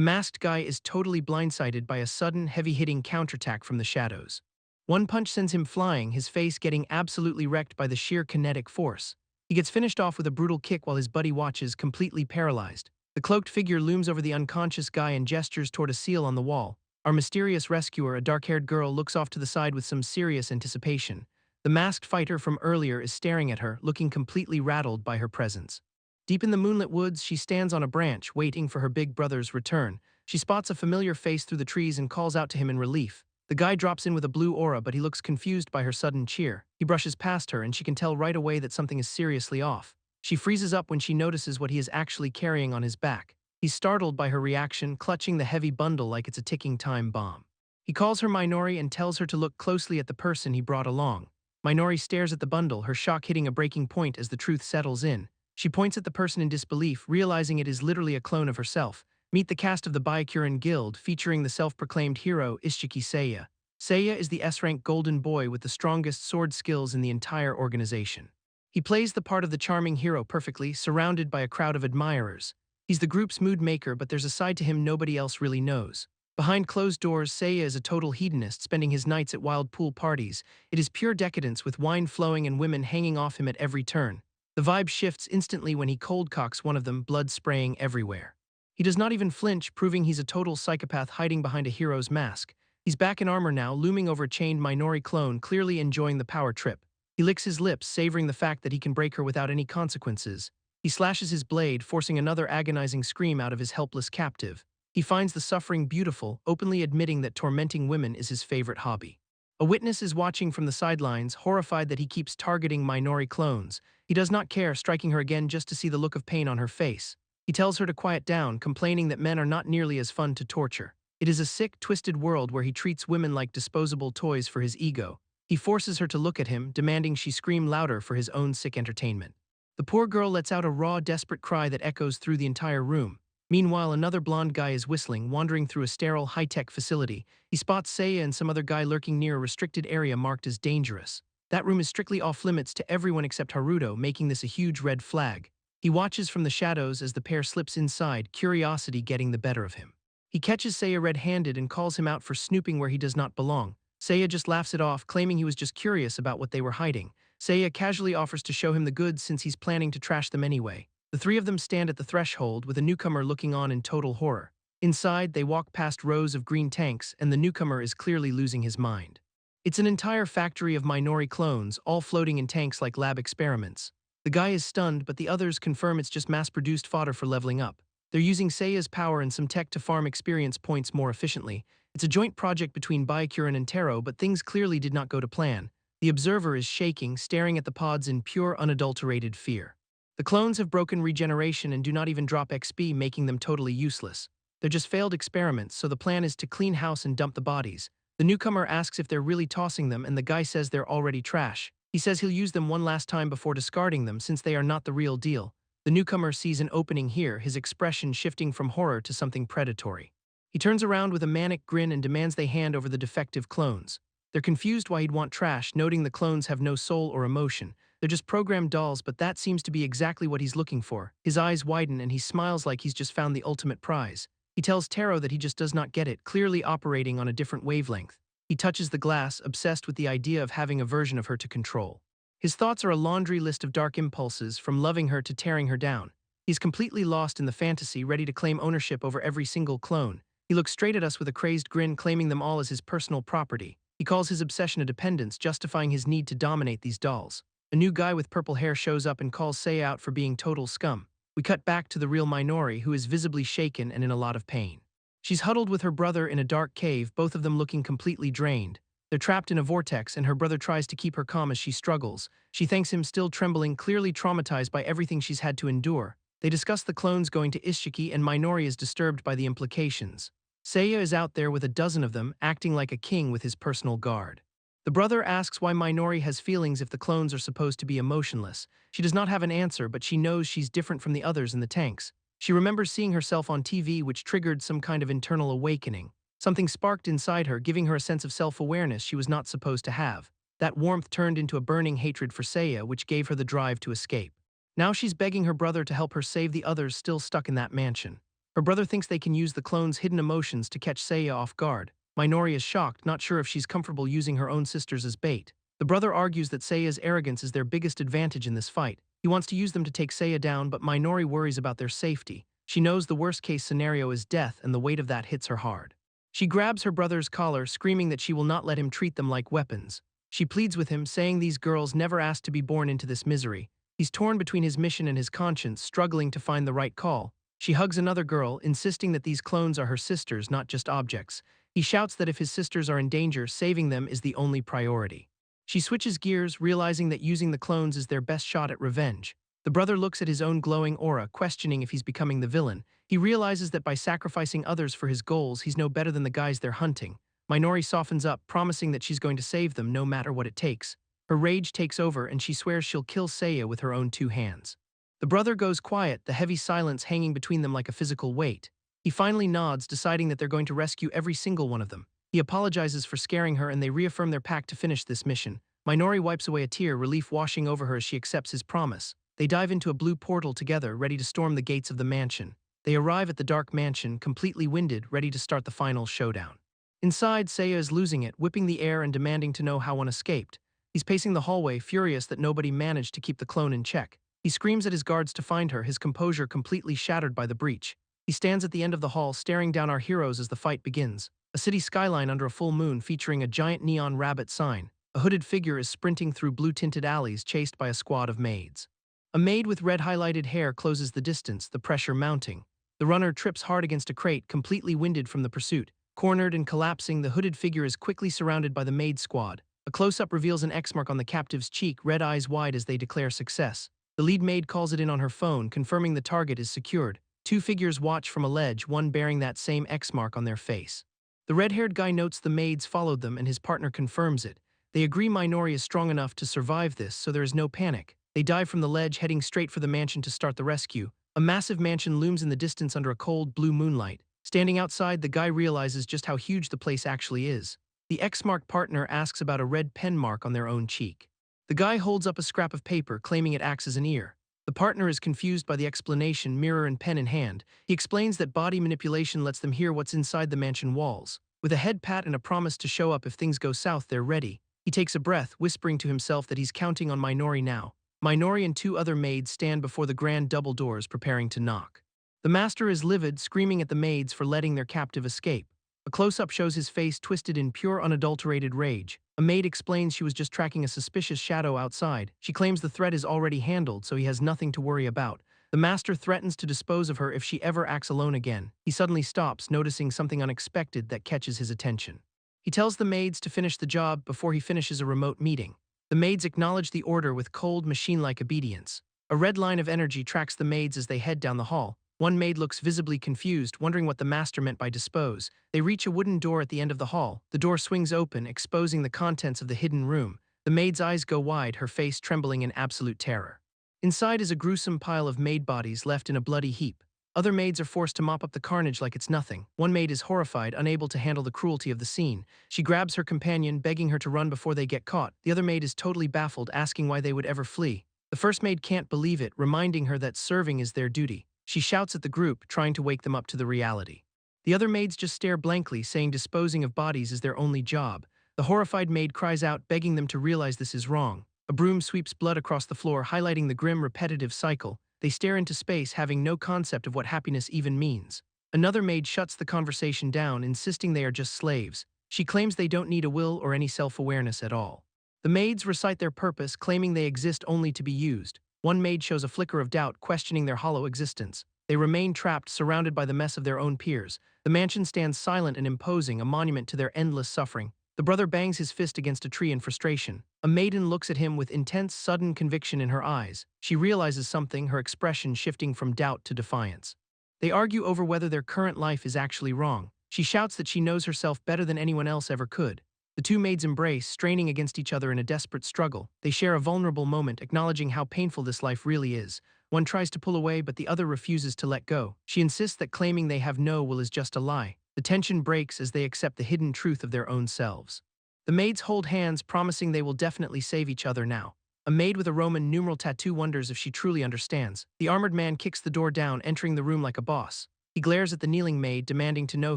masked guy is totally blindsided by a sudden, heavy-hitting counterattack from the shadows. One punch sends him flying, his face getting absolutely wrecked by the sheer kinetic force. He gets finished off with a brutal kick while his buddy watches, completely paralyzed. The cloaked figure looms over the unconscious guy and gestures toward a seal on the wall. Our mysterious rescuer, a dark-haired girl, looks off to the side with some serious anticipation. The masked fighter from earlier is staring at her, looking completely rattled by her presence. Deep in the moonlit woods, she stands on a branch, waiting for her big brother's return. She spots a familiar face through the trees and calls out to him in relief. The guy drops in with a blue aura, but he looks confused by her sudden cheer. He brushes past her, and she can tell right away that something is seriously off. She freezes up when she notices what he is actually carrying on his back. He's startled by her reaction, clutching the heavy bundle like it's a ticking time bomb. He calls her Minori and tells her to look closely at the person he brought along. Minori stares at the bundle, her shock hitting a breaking point as the truth settles in. She points at the person in disbelief, realizing it is literally a clone of herself. Meet the cast of the Byakuran Guild, featuring the self-proclaimed hero Ishiki Seiya. Seiya is the S-rank golden boy with the strongest sword skills in the entire organization. He plays the part of the charming hero perfectly, surrounded by a crowd of admirers. He's the group's mood maker, but there's a side to him nobody else really knows. Behind closed doors, Seiya is a total hedonist, spending his nights at wild pool parties. It is pure decadence, with wine flowing and women hanging off him at every turn. The vibe shifts instantly when he cold-cocks one of them, blood spraying everywhere. He does not even flinch, proving he's a total psychopath hiding behind a hero's mask. He's back in armor now, looming over a chained Minori clone, clearly enjoying the power trip. He licks his lips, savoring the fact that he can break her without any consequences. He slashes his blade, forcing another agonizing scream out of his helpless captive. He finds the suffering beautiful, openly admitting that tormenting women is his favorite hobby. A witness is watching from the sidelines, horrified that he keeps targeting Minori clones. He does not care, striking her again just to see the look of pain on her face. He tells her to quiet down, complaining that men are not nearly as fun to torture. It is a sick, twisted world where he treats women like disposable toys for his ego. He forces her to look at him, demanding she scream louder for his own sick entertainment. The poor girl lets out a raw, desperate cry that echoes through the entire room. Meanwhile, another blonde guy is whistling, wandering through a sterile, high-tech facility. He spots Seiya and some other guy lurking near a restricted area marked as dangerous. That room is strictly off-limits to everyone except Haruto, making this a huge red flag. He watches from the shadows as the pair slips inside, curiosity getting the better of him. He catches Seiya red-handed and calls him out for snooping where he does not belong. Seiya just laughs it off, claiming he was just curious about what they were hiding. Seiya casually offers to show him the goods since he's planning to trash them anyway. The three of them stand at the threshold, with a newcomer looking on in total horror. Inside, they walk past rows of green tanks, and the newcomer is clearly losing his mind. It's an entire factory of Minori clones, all floating in tanks like lab experiments. The guy is stunned, but the others confirm it's just mass-produced fodder for leveling up. They're using Seiya's power and some tech to farm experience points more efficiently. It's a joint project between Byakuran and Taro, but things clearly did not go to plan. The observer is shaking, staring at the pods in pure, unadulterated fear. The clones have broken regeneration and do not even drop XP, making them totally useless. They're just failed experiments, so the plan is to clean house and dump the bodies. The newcomer asks if they're really tossing them, and the guy says they're already trash. He says he'll use them one last time before discarding them since they are not the real deal. The newcomer sees an opening here, his expression shifting from horror to something predatory. He turns around with a manic grin and demands they hand over the defective clones. They're confused why he'd want trash, noting the clones have no soul or emotion. They're just programmed dolls, but that seems to be exactly what he's looking for. His eyes widen and he smiles like he's just found the ultimate prize. He tells Taro that he just does not get it, clearly operating on a different wavelength. He touches the glass, obsessed with the idea of having a version of her to control. His thoughts are a laundry list of dark impulses, from loving her to tearing her down. He's completely lost in the fantasy, ready to claim ownership over every single clone. He looks straight at us with a crazed grin, claiming them all as his personal property. He calls his obsession a dependence, justifying his need to dominate these dolls. A new guy with purple hair shows up and calls Seiya out for being total scum. We cut back to the real Minori, who is visibly shaken and in a lot of pain. She's huddled with her brother in a dark cave, both of them looking completely drained. They're trapped in a vortex, and her brother tries to keep her calm as she struggles. She thanks him, still trembling, clearly traumatized by everything she's had to endure. They discuss the clones going to Ishiki, and Minori is disturbed by the implications. Seiya is out there with a dozen of them, acting like a king with his personal guard. The brother asks why Minori has feelings if the clones are supposed to be emotionless. She does not have an answer, but she knows she's different from the others in the tanks. She remembers seeing herself on TV, which triggered some kind of internal awakening. Something sparked inside her, giving her a sense of self-awareness she was not supposed to have. That warmth turned into a burning hatred for Seiya, which gave her the drive to escape. Now she's begging her brother to help her save the others still stuck in that mansion. Her brother thinks they can use the clone's hidden emotions to catch Seiya off guard. Minori is shocked, not sure if she's comfortable using her own sisters as bait. The brother argues that Seiya's arrogance is their biggest advantage in this fight. He wants to use them to take Seiya down, but Minori worries about their safety. She knows the worst-case scenario is death, and the weight of that hits her hard. She grabs her brother's collar, screaming that she will not let him treat them like weapons. She pleads with him, saying these girls never asked to be born into this misery. He's torn between his mission and his conscience, struggling to find the right call. She hugs another girl, insisting that these clones are her sisters, not just objects. He shouts that if his sisters are in danger, saving them is the only priority. She switches gears, realizing that using the clones is their best shot at revenge. The brother looks at his own glowing aura, questioning if he's becoming the villain. He realizes that by sacrificing others for his goals, he's no better than the guys they're hunting. Minori softens up, promising that she's going to save them no matter what it takes. Her rage takes over, and she swears she'll kill Seiya with her own 2 hands. The brother goes quiet, the heavy silence hanging between them like a physical weight. He finally nods, deciding that they're going to rescue every single one of them. He apologizes for scaring her, and they reaffirm their pact to finish this mission. Minori wipes away a tear, relief washing over her as she accepts his promise. They dive into a blue portal together, ready to storm the gates of the mansion. They arrive at the dark mansion, completely winded, ready to start the final showdown. Inside, Seiya is losing it, whipping the air and demanding to know how one escaped. He's pacing the hallway, furious that nobody managed to keep the clone in check. He screams at his guards to find her, his composure completely shattered by the breach. He stands at the end of the hall, staring down our heroes as the fight begins. A city skyline under a full moon featuring a giant neon rabbit sign. A hooded figure is sprinting through blue-tinted alleys, chased by a squad of maids. A maid with red highlighted hair closes the distance, the pressure mounting. The runner trips hard against a crate, completely winded from the pursuit. Cornered and collapsing, the hooded figure is quickly surrounded by the maid squad. A close-up reveals an X mark on the captive's cheek, red eyes wide as they declare success. The lead maid calls it in on her phone, confirming the target is secured. 2 figures watch from a ledge, one bearing that same X mark on their face. The red-haired guy notes the maids followed them, and his partner confirms it. They agree Minori is strong enough to survive this, so there is no panic. They dive from the ledge, heading straight for the mansion to start the rescue. A massive mansion looms in the distance under a cold, blue moonlight. Standing outside, the guy realizes just how huge the place actually is. The X-marked partner asks about a red pen mark on their own cheek. The guy holds up a scrap of paper, claiming it acts as an ear. The partner is confused by the explanation, mirror and pen in hand. He explains that body manipulation lets them hear what's inside the mansion walls. With a head pat and a promise to show up if things go south, they're ready. He takes a breath, whispering to himself that he's counting on Minori now. Minori and 2 other maids stand before the grand double doors, preparing to knock. The master is livid, screaming at the maids for letting their captive escape. A close-up shows his face twisted in pure unadulterated rage. A maid explains she was just tracking a suspicious shadow outside. She claims the threat is already handled, so he has nothing to worry about. The master threatens to dispose of her if she ever acts alone again. He suddenly stops, noticing something unexpected that catches his attention. He tells the maids to finish the job before he finishes a remote meeting. The maids acknowledge the order with cold, machine-like obedience. A red line of energy tracks the maids as they head down the hall. One maid looks visibly confused, wondering what the master meant by dispose. They reach a wooden door at the end of the hall. The door swings open, exposing the contents of the hidden room. The maid's eyes go wide, her face trembling in absolute terror. Inside is a gruesome pile of maid bodies left in a bloody heap. Other maids are forced to mop up the carnage like it's nothing. One maid is horrified, unable to handle the cruelty of the scene. She grabs her companion, begging her to run before they get caught. The other maid is totally baffled, asking why they would ever flee. The first maid can't believe it, reminding her that serving is their duty. She shouts at the group, trying to wake them up to the reality. The other maids just stare blankly, saying disposing of bodies is their only job. The horrified maid cries out, begging them to realize this is wrong. A broom sweeps blood across the floor, highlighting the grim, repetitive cycle. They stare into space, having no concept of what happiness even means. Another maid shuts the conversation down, insisting they are just slaves. She claims they don't need a will or any self-awareness at all. The maids recite their purpose, claiming they exist only to be used. One maid shows a flicker of doubt, questioning their hollow existence. They remain trapped, surrounded by the mess of their own peers. The mansion stands silent and imposing, a monument to their endless suffering. The brother bangs his fist against a tree in frustration. A maiden looks at him with intense, sudden conviction in her eyes. She realizes something, her expression shifting from doubt to defiance. They argue over whether their current life is actually wrong. She shouts that she knows herself better than anyone else ever could. The 2 maids embrace, straining against each other in a desperate struggle. They share a vulnerable moment, acknowledging how painful this life really is. One tries to pull away, but the other refuses to let go. She insists that claiming they have no will is just a lie. The tension breaks as they accept the hidden truth of their own selves. The maids hold hands, promising they will definitely save each other now. A maid with a Roman numeral tattoo wonders if she truly understands. The armored man kicks the door down, entering the room like a boss. He glares at the kneeling maid, demanding to know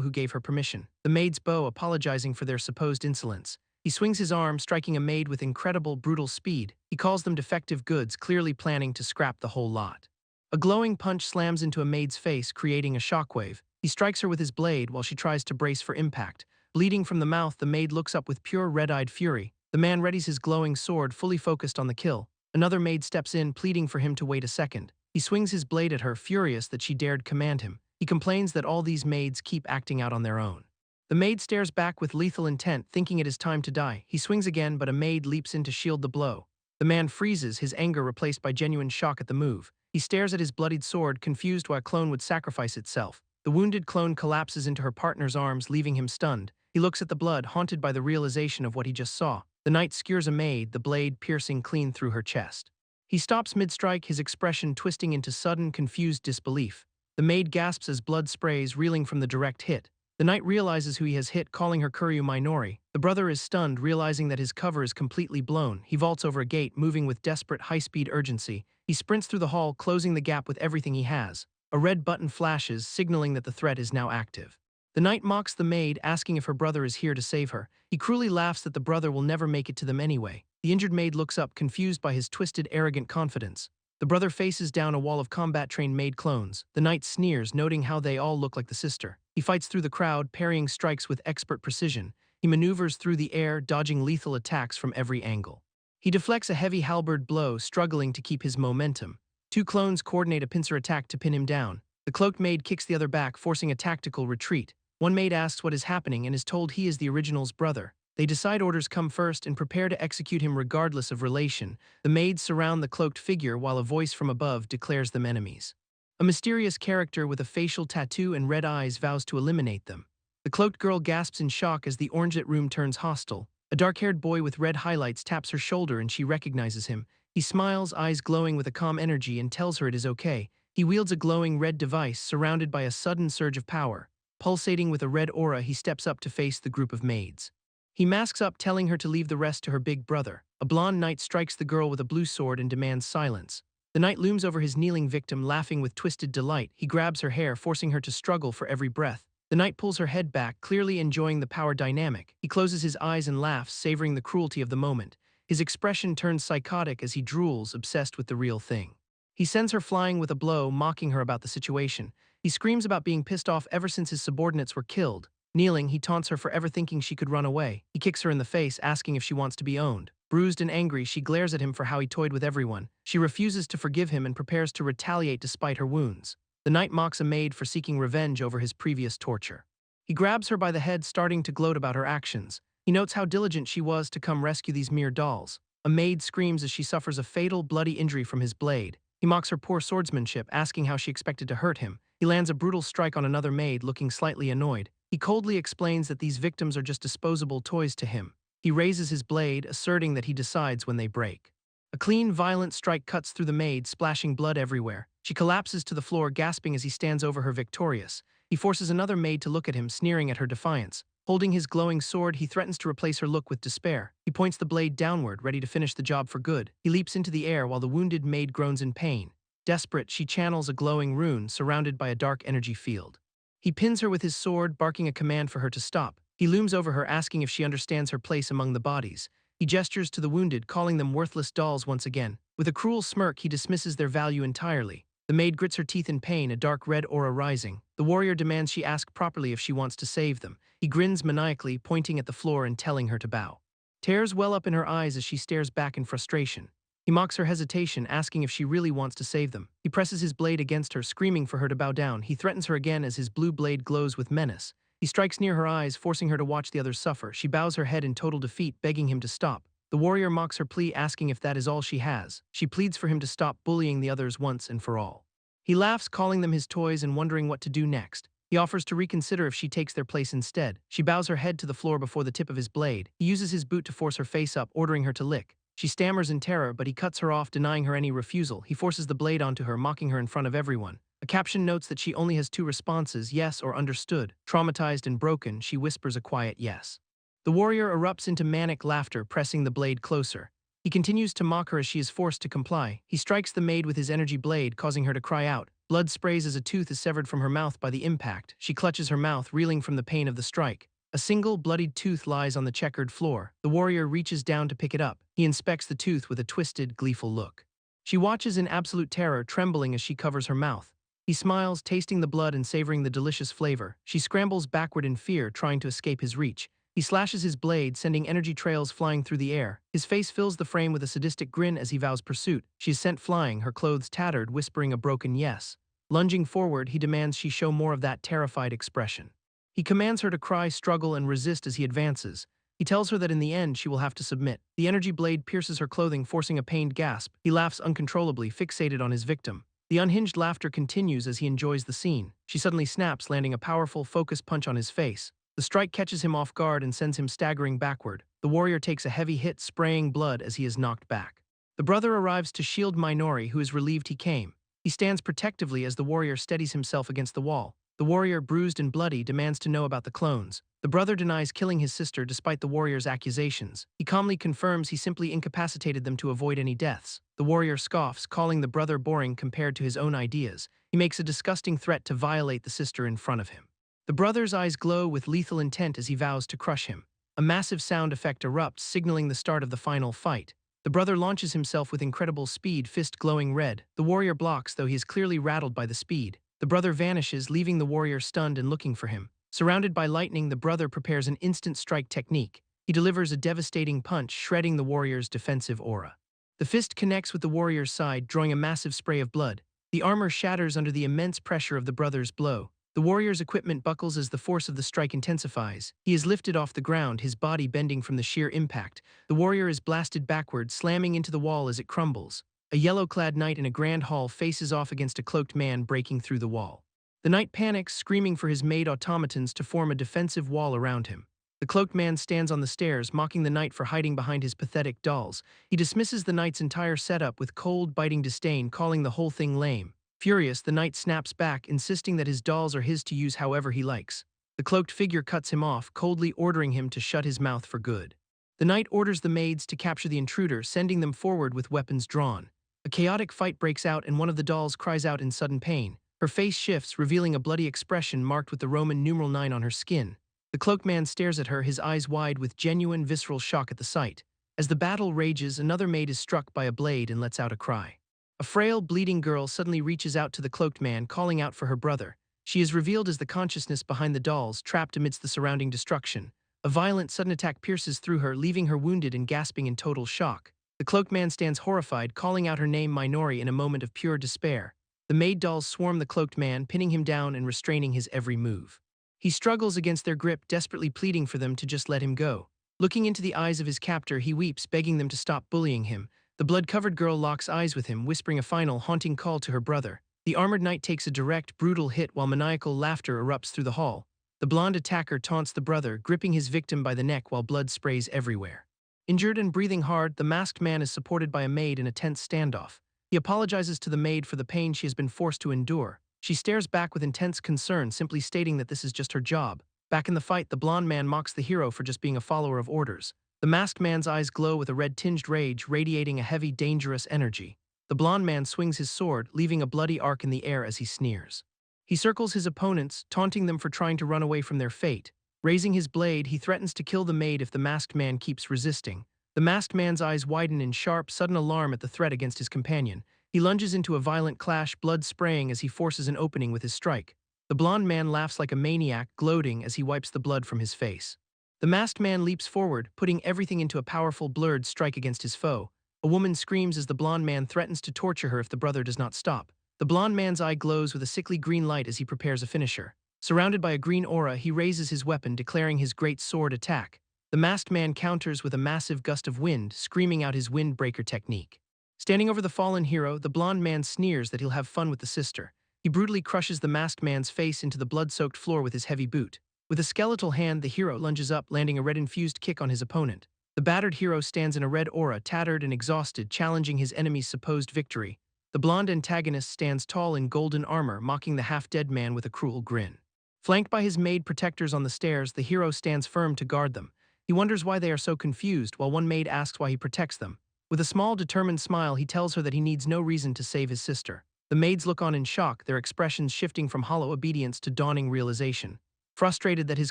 who gave her permission. The maids bow, apologizing for their supposed insolence. He swings his arm, striking a maid with incredible, brutal speed. He calls them defective goods, clearly planning to scrap the whole lot. A glowing punch slams into a maid's face, creating a shockwave. He strikes her with his blade while she tries to brace for impact. Bleeding from the mouth, the maid looks up with pure red-eyed fury. The man readies his glowing sword, fully focused on the kill. Another maid steps in, pleading for him to wait a second. He swings his blade at her, furious that she dared command him. He complains that all these maids keep acting out on their own. The maid stares back with lethal intent, thinking it is time to die. He swings again, but a maid leaps in to shield the blow. The man freezes, his anger replaced by genuine shock at the move. He stares at his bloodied sword, confused why a clone would sacrifice itself. The wounded clone collapses into her partner's arms, leaving him stunned. He looks at the blood, haunted by the realization of what he just saw. The knight skewers a maid, the blade piercing clean through her chest. He stops mid-strike, his expression twisting into sudden, confused disbelief. The maid gasps as blood sprays, reeling from the direct hit. The knight realizes who he has hit, calling her Kuryu Minori. The brother is stunned, realizing that his cover is completely blown. He vaults over a gate, moving with desperate, high-speed urgency. He sprints through the hall, closing the gap with everything he has. A red button flashes, signaling that the threat is now active. The knight mocks the maid, asking if her brother is here to save her. He cruelly laughs that the brother will never make it to them anyway. The injured maid looks up, confused by his twisted, arrogant confidence. The brother faces down a wall of combat-trained maid clones. The knight sneers, noting how they all look like the sister. He fights through the crowd, parrying strikes with expert precision. He maneuvers through the air, dodging lethal attacks from every angle. He deflects a heavy halberd blow, struggling to keep his momentum. Two clones coordinate a pincer attack to pin him down. The cloaked maid kicks the other back, forcing a tactical retreat. One maid asks what is happening and is told he is the original's brother. They decide orders come first and prepare to execute him regardless of relation. The maids surround the cloaked figure while a voice from above declares them enemies. A mysterious character with a facial tattoo and red eyes vows to eliminate them. The cloaked girl gasps in shock as the orange-lit room turns hostile. A dark-haired boy with red highlights taps her shoulder and she recognizes him. He smiles, eyes glowing with a calm energy, and tells her it is okay. He wields a glowing red device, surrounded by a sudden surge of power. Pulsating with a red aura, he steps up to face the group of maids. He masks up, telling her to leave the rest to her big brother. A blonde knight strikes the girl with a blue sword and demands silence. The knight looms over his kneeling victim, laughing with twisted delight. He grabs her hair, forcing her to struggle for every breath. The knight pulls her head back, clearly enjoying the power dynamic. He closes his eyes and laughs, savoring the cruelty of the moment. His expression turns psychotic as he drools, obsessed with the real thing. He sends her flying with a blow, mocking her about the situation. He screams about being pissed off ever since his subordinates were killed. Kneeling, he taunts her for ever thinking she could run away. He kicks her in the face, asking if she wants to be owned. Bruised and angry, she glares at him for how he toyed with everyone. She refuses to forgive him and prepares to retaliate despite her wounds. The knight mocks a maid for seeking revenge over his previous torture. He grabs her by the head, starting to gloat about her actions. He notes how diligent she was to come rescue these mere dolls. A maid screams as she suffers a fatal, bloody injury from his blade. He mocks her poor swordsmanship, asking how she expected to hurt him. He lands a brutal strike on another maid, looking slightly annoyed. He coldly explains that these victims are just disposable toys to him. He raises his blade, asserting that he decides when they break. A clean, violent strike cuts through the maid, splashing blood everywhere. She collapses to the floor, gasping as he stands over her victorious. He forces another maid to look at him, sneering at her defiance. Holding his glowing sword, he threatens to replace her look with despair. He points the blade downward, ready to finish the job for good. He leaps into the air while the wounded maid groans in pain. Desperate, she channels a glowing rune, surrounded by a dark energy field. He pins her with his sword, barking a command for her to stop. He looms over her, asking if she understands her place among the bodies. He gestures to the wounded, calling them worthless dolls once again. With a cruel smirk, he dismisses their value entirely. The maid grits her teeth in pain, a dark red aura rising. The warrior demands she ask properly if she wants to save them. He grins maniacally, pointing at the floor and telling her to bow. Tears well up in her eyes as she stares back in frustration. He mocks her hesitation, asking if she really wants to save them. He presses his blade against her, screaming for her to bow down. He threatens her again as his blue blade glows with menace. He strikes near her eyes, forcing her to watch the others suffer. She bows her head in total defeat, begging him to stop. The warrior mocks her plea, asking if that is all she has. She pleads for him to stop bullying the others once and for all. He laughs, calling them his toys and wondering what to do next. He offers to reconsider if she takes their place instead. She bows her head to the floor before the tip of his blade. He uses his boot to force her face up, ordering her to lick. She stammers in terror, but he cuts her off, denying her any refusal. He forces the blade onto her, mocking her in front of everyone. A caption notes that she only has two responses, yes or understood. Traumatized and broken, she whispers a quiet yes. The warrior erupts into manic laughter, pressing the blade closer. He continues to mock her as she is forced to comply. He strikes the maid with his energy blade, causing her to cry out. Blood sprays as a tooth is severed from her mouth by the impact. She clutches her mouth, reeling from the pain of the strike. A single, bloodied tooth lies on the checkered floor. The warrior reaches down to pick it up. He inspects the tooth with a twisted, gleeful look. She watches in absolute terror, trembling as she covers her mouth. He smiles, tasting the blood and savoring the delicious flavor. She scrambles backward in fear, trying to escape his reach. He slashes his blade, sending energy trails flying through the air. His face fills the frame with a sadistic grin as he vows pursuit. She is sent flying, her clothes tattered, whispering a broken yes. Lunging forward, he demands she show more of that terrified expression. He commands her to cry, struggle, and resist as he advances. He tells her that in the end she will have to submit. The energy blade pierces her clothing, forcing a pained gasp. He laughs uncontrollably, fixated on his victim. The unhinged laughter continues as he enjoys the scene. She suddenly snaps, landing a powerful, focused punch on his face. The strike catches him off guard and sends him staggering backward. The warrior takes a heavy hit, spraying blood as he is knocked back. The brother arrives to shield Minori, who is relieved he came. He stands protectively as the warrior steadies himself against the wall. The warrior, bruised and bloody, demands to know about the clones. The brother denies killing his sister despite the warrior's accusations. He calmly confirms he simply incapacitated them to avoid any deaths. The warrior scoffs, calling the brother boring compared to his own ideas. He makes a disgusting threat to violate the sister in front of him. The brother's eyes glow with lethal intent as he vows to crush him. A massive sound effect erupts, signaling the start of the final fight. The brother launches himself with incredible speed, fist glowing red. The warrior blocks, though he is clearly rattled by the speed. The brother vanishes, leaving the warrior stunned and looking for him. Surrounded by lightning, the brother prepares an instant strike technique. He delivers a devastating punch, shredding the warrior's defensive aura. The fist connects with the warrior's side, drawing a massive spray of blood. The armor shatters under the immense pressure of the brother's blow. The warrior's equipment buckles as the force of the strike intensifies. He is lifted off the ground, his body bending from the sheer impact. The warrior is blasted backward, slamming into the wall as it crumbles. A yellow-clad knight in a grand hall faces off against a cloaked man breaking through the wall. The knight panics, screaming for his maid automatons to form a defensive wall around him. The cloaked man stands on the stairs, mocking the knight for hiding behind his pathetic dolls. He dismisses the knight's entire setup with cold, biting disdain, calling the whole thing lame. Furious, the knight snaps back, insisting that his dolls are his to use however he likes. The cloaked figure cuts him off, coldly ordering him to shut his mouth for good. The knight orders the maids to capture the intruder, sending them forward with weapons drawn. A chaotic fight breaks out and one of the dolls cries out in sudden pain. Her face shifts, revealing a bloody expression marked with the Roman numeral 9 on her skin. The cloaked man stares at her, his eyes wide with genuine visceral shock at the sight. As the battle rages, another maid is struck by a blade and lets out a cry. A frail, bleeding girl suddenly reaches out to the cloaked man, calling out for her brother. She is revealed as the consciousness behind the dolls, trapped amidst the surrounding destruction. A violent, sudden attack pierces through her, leaving her wounded and gasping in total shock. The cloaked man stands horrified, calling out her name Minori in a moment of pure despair. The maid dolls swarm the cloaked man, pinning him down and restraining his every move. He struggles against their grip, desperately pleading for them to just let him go. Looking into the eyes of his captor, he weeps, begging them to stop bullying him. The blood-covered girl locks eyes with him, whispering a final, haunting call to her brother. The armored knight takes a direct, brutal hit while maniacal laughter erupts through the hall. The blonde attacker taunts the brother, gripping his victim by the neck while blood sprays everywhere. Injured and breathing hard, the masked man is supported by a maid in a tense standoff. He apologizes to the maid for the pain she has been forced to endure. She stares back with intense concern, simply stating that this is just her job. Back in the fight, the blonde man mocks the hero for just being a follower of orders. The masked man's eyes glow with a red-tinged rage, radiating a heavy, dangerous energy. The blonde man swings his sword, leaving a bloody arc in the air as he sneers. He circles his opponents, taunting them for trying to run away from their fate. Raising his blade, he threatens to kill the maid if the masked man keeps resisting. The masked man's eyes widen in sharp, sudden alarm at the threat against his companion. He lunges into a violent clash, blood spraying as he forces an opening with his strike. The blonde man laughs like a maniac, gloating as he wipes the blood from his face. The masked man leaps forward, putting everything into a powerful, blurred strike against his foe. A woman screams as the blonde man threatens to torture her if the brother does not stop. The blonde man's eye glows with a sickly green light as he prepares a finisher. Surrounded by a green aura, he raises his weapon, declaring his great sword attack. The masked man counters with a massive gust of wind, screaming out his windbreaker technique. Standing over the fallen hero, the blonde man sneers that he'll have fun with the sister. He brutally crushes the masked man's face into the blood-soaked floor with his heavy boot. With a skeletal hand, the hero lunges up, landing a red-infused kick on his opponent. The battered hero stands in a red aura, tattered and exhausted, challenging his enemy's supposed victory. The blonde antagonist stands tall in golden armor, mocking the half-dead man with a cruel grin. Flanked by his maid protectors on the stairs, the hero stands firm to guard them. He wonders why they are so confused, while one maid asks why he protects them. With a small, determined smile, he tells her that he needs no reason to save his sister. The maids look on in shock, their expressions shifting from hollow obedience to dawning realization. Frustrated that his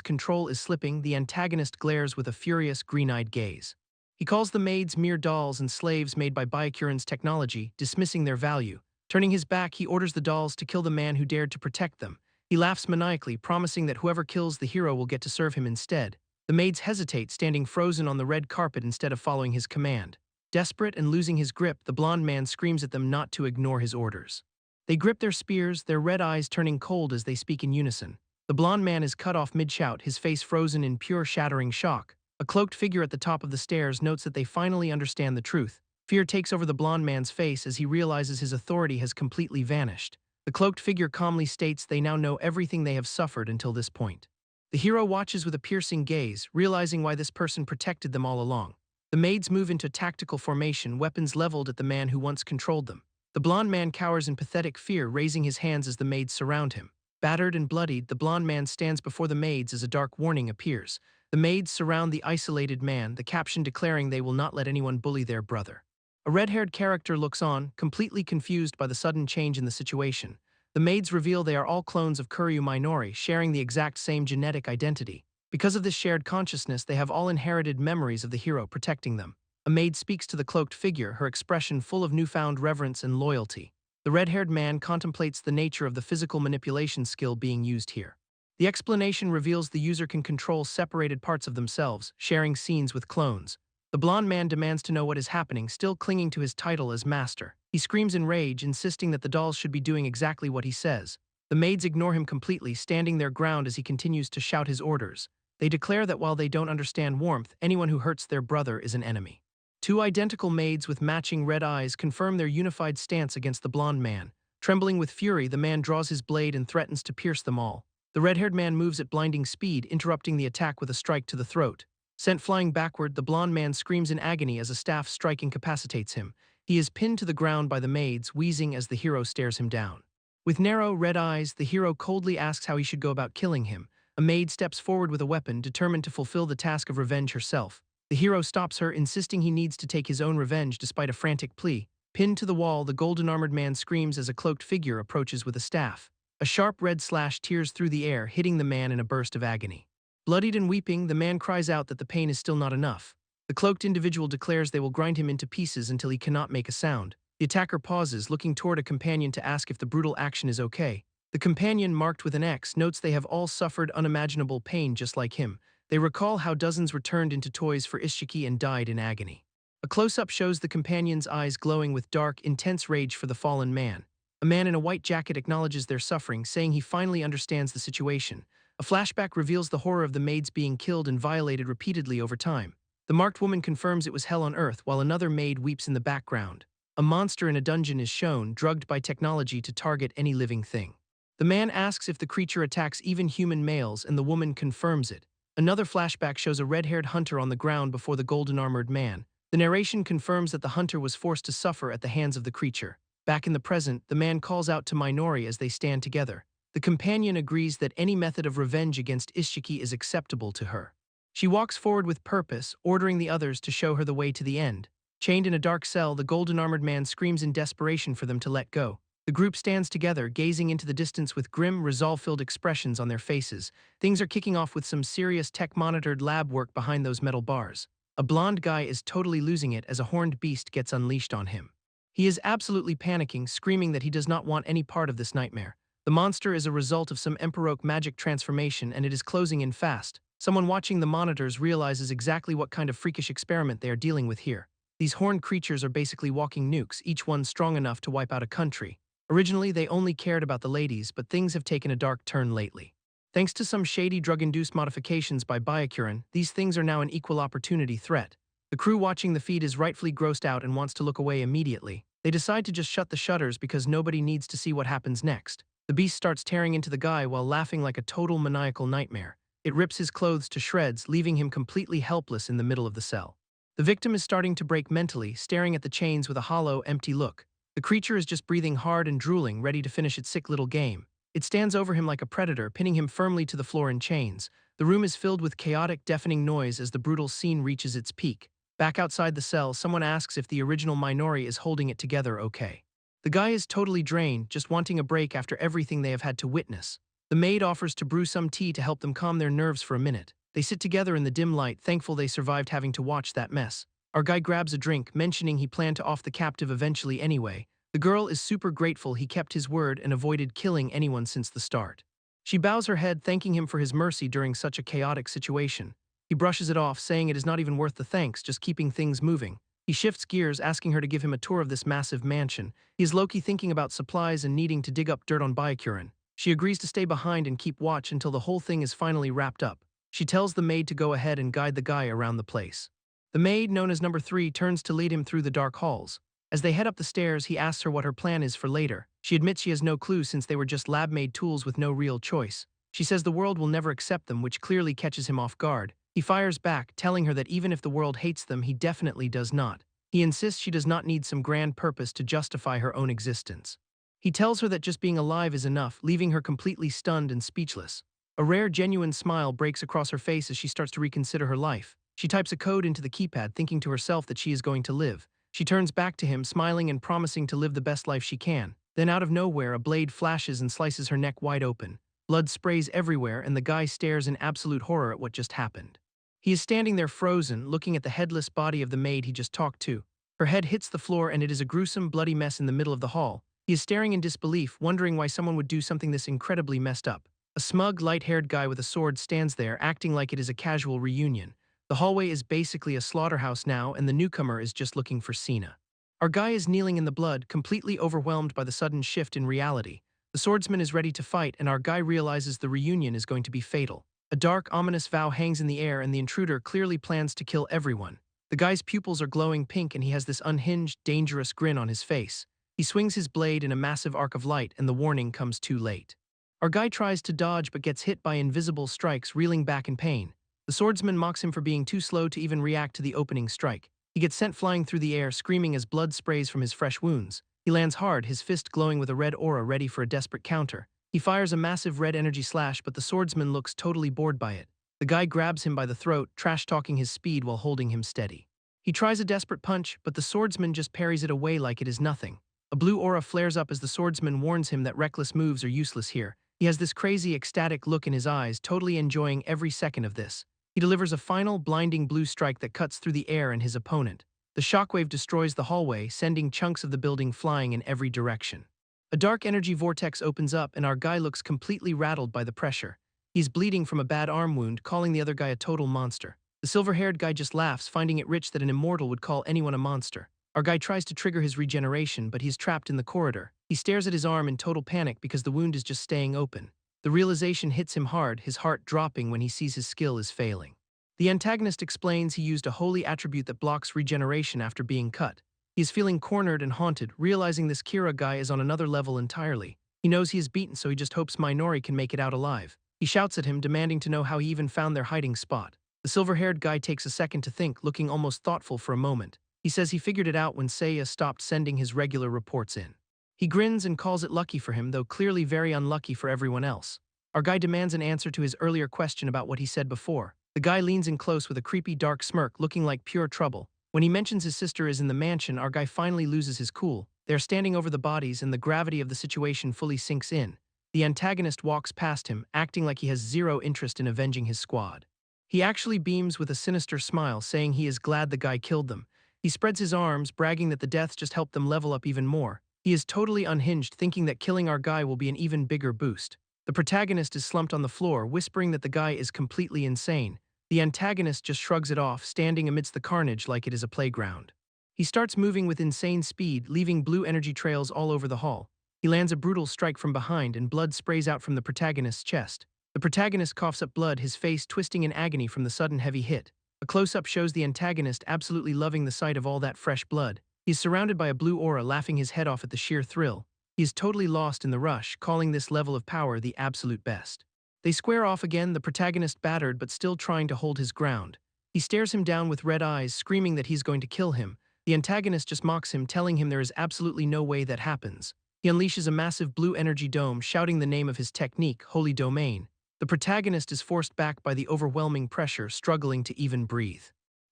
control is slipping, the antagonist glares with a furious, green-eyed gaze. He calls the maids mere dolls and slaves made by Byakuran's technology, dismissing their value. Turning his back, he orders the dolls to kill the man who dared to protect them. He laughs maniacally, promising that whoever kills the hero will get to serve him instead. The maids hesitate, standing frozen on the red carpet instead of following his command. Desperate and losing his grip, the blonde man screams at them not to ignore his orders. They grip their spears, their red eyes turning cold as they speak in unison. The blonde man is cut off mid-shout, his face frozen in pure shattering shock. A cloaked figure at the top of the stairs notes that they finally understand the truth. Fear takes over the blonde man's face as he realizes his authority has completely vanished. The cloaked figure calmly states they now know everything they have suffered until this point. The hero watches with a piercing gaze, realizing why this person protected them all along. The maids move into tactical formation, weapons leveled at the man who once controlled them. The blonde man cowers in pathetic fear, raising his hands as the maids surround him. Battered and bloodied, the blonde man stands before the maids as a dark warning appears. The maids surround the isolated man, the caption declaring they will not let anyone bully their brother. A red-haired character looks on, completely confused by the sudden change in the situation. The maids reveal they are all clones of Kuryu Minori, sharing the exact same genetic identity. Because of this shared consciousness, they have all inherited memories of the hero protecting them. A maid speaks to the cloaked figure, her expression full of newfound reverence and loyalty. The red-haired man contemplates the nature of the physical manipulation skill being used here. The explanation reveals the user can control separated parts of themselves, sharing scenes with clones. The blonde man demands to know what is happening, still clinging to his title as master. He screams in rage, insisting that the dolls should be doing exactly what he says. The maids ignore him completely, standing their ground as he continues to shout his orders. They declare that while they don't understand warmth, anyone who hurts their brother is an enemy. Two identical maids with matching red eyes confirm their unified stance against the blonde man. Trembling with fury, the man draws his blade and threatens to pierce them all. The red-haired man moves at blinding speed, interrupting the attack with a strike to the throat. Sent flying backward, the blonde man screams in agony as a staff strike incapacitates him. He is pinned to the ground by the maids, wheezing as the hero stares him down. With narrow, red eyes, the hero coldly asks how he should go about killing him. A maid steps forward with a weapon, determined to fulfill the task of revenge herself. The hero stops her, insisting he needs to take his own revenge despite a frantic plea. Pinned to the wall, the golden-armored man screams as a cloaked figure approaches with a staff. A sharp red slash tears through the air, hitting the man in a burst of agony. Bloodied and weeping, the man cries out that the pain is still not enough. The cloaked individual declares they will grind him into pieces until he cannot make a sound. The attacker pauses, looking toward a companion to ask if the brutal action is okay. The companion, marked with an X, notes they have all suffered unimaginable pain just like him. They recall how dozens were turned into toys for Ishiki and died in agony. A close-up shows the companion's eyes glowing with dark, intense rage for the fallen man. A man in a white jacket acknowledges their suffering, saying he finally understands the situation. A flashback reveals the horror of the maids being killed and violated repeatedly over time. The marked woman confirms it was hell on earth, while another maid weeps in the background. A monster in a dungeon is shown, drugged by technology to target any living thing. The man asks if the creature attacks even human males, and the woman confirms it. Another flashback shows a red-haired hunter on the ground before the golden-armored man. The narration confirms that the hunter was forced to suffer at the hands of the creature. Back in the present, the man calls out to Minori as they stand together. The companion agrees that any method of revenge against Ishiki is acceptable to her. She walks forward with purpose, ordering the others to show her the way to the end. Chained in a dark cell, the golden-armored man screams in desperation for them to let go. The group stands together, gazing into the distance with grim, resolve-filled expressions on their faces. Things are kicking off with some serious tech-monitored lab work behind those metal bars. A blonde guy is totally losing it as a horned beast gets unleashed on him. He is absolutely panicking, screaming that he does not want any part of this nightmare. The monster is a result of some Emperoque magic transformation, and it is closing in fast. Someone watching the monitors realizes exactly what kind of freakish experiment they are dealing with here. These horned creatures are basically walking nukes, each one strong enough to wipe out a country. Originally, they only cared about the ladies, but things have taken a dark turn lately. Thanks to some shady drug-induced modifications by Byakuran, these things are now an equal opportunity threat. The crew watching the feed is rightfully grossed out and wants to look away immediately. They decide to just shut the shutters because nobody needs to see what happens next. The beast starts tearing into the guy while laughing like a total maniacal nightmare. It rips his clothes to shreds, leaving him completely helpless in the middle of the cell. The victim is starting to break mentally, staring at the chains with a hollow, empty look. The creature is just breathing hard and drooling, ready to finish its sick little game. It stands over him like a predator, pinning him firmly to the floor in chains. The room is filled with chaotic, deafening noise as the brutal scene reaches its peak. Back outside the cell, someone asks if the original Minori is holding it together okay. The guy is totally drained, just wanting a break after everything they have had to witness. The maid offers to brew some tea to help them calm their nerves for a minute. They sit together in the dim light, thankful they survived having to watch that mess. Our guy grabs a drink, mentioning he planned to off the captive eventually anyway. The girl is super grateful he kept his word and avoided killing anyone since the start. She bows her head, thanking him for his mercy during such a chaotic situation. He brushes it off, saying it is not even worth the thanks, just keeping things moving. He shifts gears, asking her to give him a tour of this massive mansion. He is low-key thinking about supplies and needing to dig up dirt on Byakuren. She agrees to stay behind and keep watch until the whole thing is finally wrapped up. She tells the maid to go ahead and guide the guy around the place. The maid, known as Number 3, turns to lead him through the dark halls. As they head up the stairs, he asks her what her plan is for later. She admits she has no clue since they were just lab-made tools with no real choice. She says the world will never accept them, which clearly catches him off guard. He fires back, telling her that even if the world hates them, he definitely does not. He insists she does not need some grand purpose to justify her own existence. He tells her that just being alive is enough, leaving her completely stunned and speechless. A rare, genuine smile breaks across her face as she starts to reconsider her life. She types a code into the keypad, thinking to herself that she is going to live. She turns back to him, smiling and promising to live the best life she can. Then out of nowhere, a blade flashes and slices her neck wide open. Blood sprays everywhere, and the guy stares in absolute horror at what just happened. He is standing there frozen, looking at the headless body of the maid he just talked to. Her head hits the floor and it is a gruesome, bloody mess in the middle of the hall. He is staring in disbelief, wondering why someone would do something this incredibly messed up. A smug, light-haired guy with a sword stands there, acting like it is a casual reunion. The hallway is basically a slaughterhouse now, and the newcomer is just looking for Cena. Our guy is kneeling in the blood, completely overwhelmed by the sudden shift in reality. The swordsman is ready to fight, and our guy realizes the reunion is going to be fatal. A dark, ominous vow hangs in the air, and the intruder clearly plans to kill everyone. The guy's pupils are glowing pink, and he has this unhinged, dangerous grin on his face. He swings his blade in a massive arc of light, and the warning comes too late. Our guy tries to dodge but gets hit by invisible strikes, reeling back in pain. The swordsman mocks him for being too slow to even react to the opening strike. He gets sent flying through the air, screaming as blood sprays from his fresh wounds. He lands hard, his fist glowing with a red aura ready for a desperate counter. He fires a massive red energy slash, but the swordsman looks totally bored by it. The guy grabs him by the throat, trash-talking his speed while holding him steady. He tries a desperate punch, but the swordsman just parries it away like it is nothing. A blue aura flares up as the swordsman warns him that reckless moves are useless here. He has this crazy, ecstatic look in his eyes, totally enjoying every second of this. He delivers a final, blinding blue strike that cuts through the air and his opponent. The shockwave destroys the hallway, sending chunks of the building flying in every direction. A dark energy vortex opens up, and our guy looks completely rattled by the pressure. He's bleeding from a bad arm wound, calling the other guy a total monster. The silver-haired guy just laughs, finding it rich that an immortal would call anyone a monster. Our guy tries to trigger his regeneration, but he's trapped in the corridor. He stares at his arm in total panic because the wound is just staying open. The realization hits him hard, his heart dropping when he sees his skill is failing. The antagonist explains he used a holy attribute that blocks regeneration after being cut. He is feeling cornered and haunted, realizing this Kira guy is on another level entirely. He knows he is beaten, so he just hopes Minori can make it out alive. He shouts at him, demanding to know how he even found their hiding spot. The silver-haired guy takes a second to think, looking almost thoughtful for a moment. He says he figured it out when Seiya stopped sending his regular reports in. He grins and calls it lucky for him, though clearly very unlucky for everyone else. Our guy demands an answer to his earlier question about what he said before. The guy leans in close with a creepy dark smirk, looking like pure trouble. When he mentions his sister is in the mansion, our guy finally loses his cool. They are standing over the bodies, and the gravity of the situation fully sinks in. The antagonist walks past him, acting like he has zero interest in avenging his squad. He actually beams with a sinister smile, saying he is glad the guy killed them. He spreads his arms, bragging that the deaths just helped them level up even more. He is totally unhinged, thinking that killing our guy will be an even bigger boost. The protagonist is slumped on the floor, whispering that the guy is completely insane. The antagonist just shrugs it off, standing amidst the carnage like it is a playground. He starts moving with insane speed, leaving blue energy trails all over the hall. He lands a brutal strike from behind, and blood sprays out from the protagonist's chest. The protagonist coughs up blood, his face twisting in agony from the sudden heavy hit. A close-up shows the antagonist absolutely loving the sight of all that fresh blood. He is surrounded by a blue aura, laughing his head off at the sheer thrill. He is totally lost in the rush, calling this level of power the absolute best. They square off again, the protagonist battered but still trying to hold his ground. He stares him down with red eyes, screaming that he's going to kill him. The antagonist just mocks him, telling him there is absolutely no way that happens. He unleashes a massive blue energy dome, shouting the name of his technique, Holy Domain. The protagonist is forced back by the overwhelming pressure, struggling to even breathe.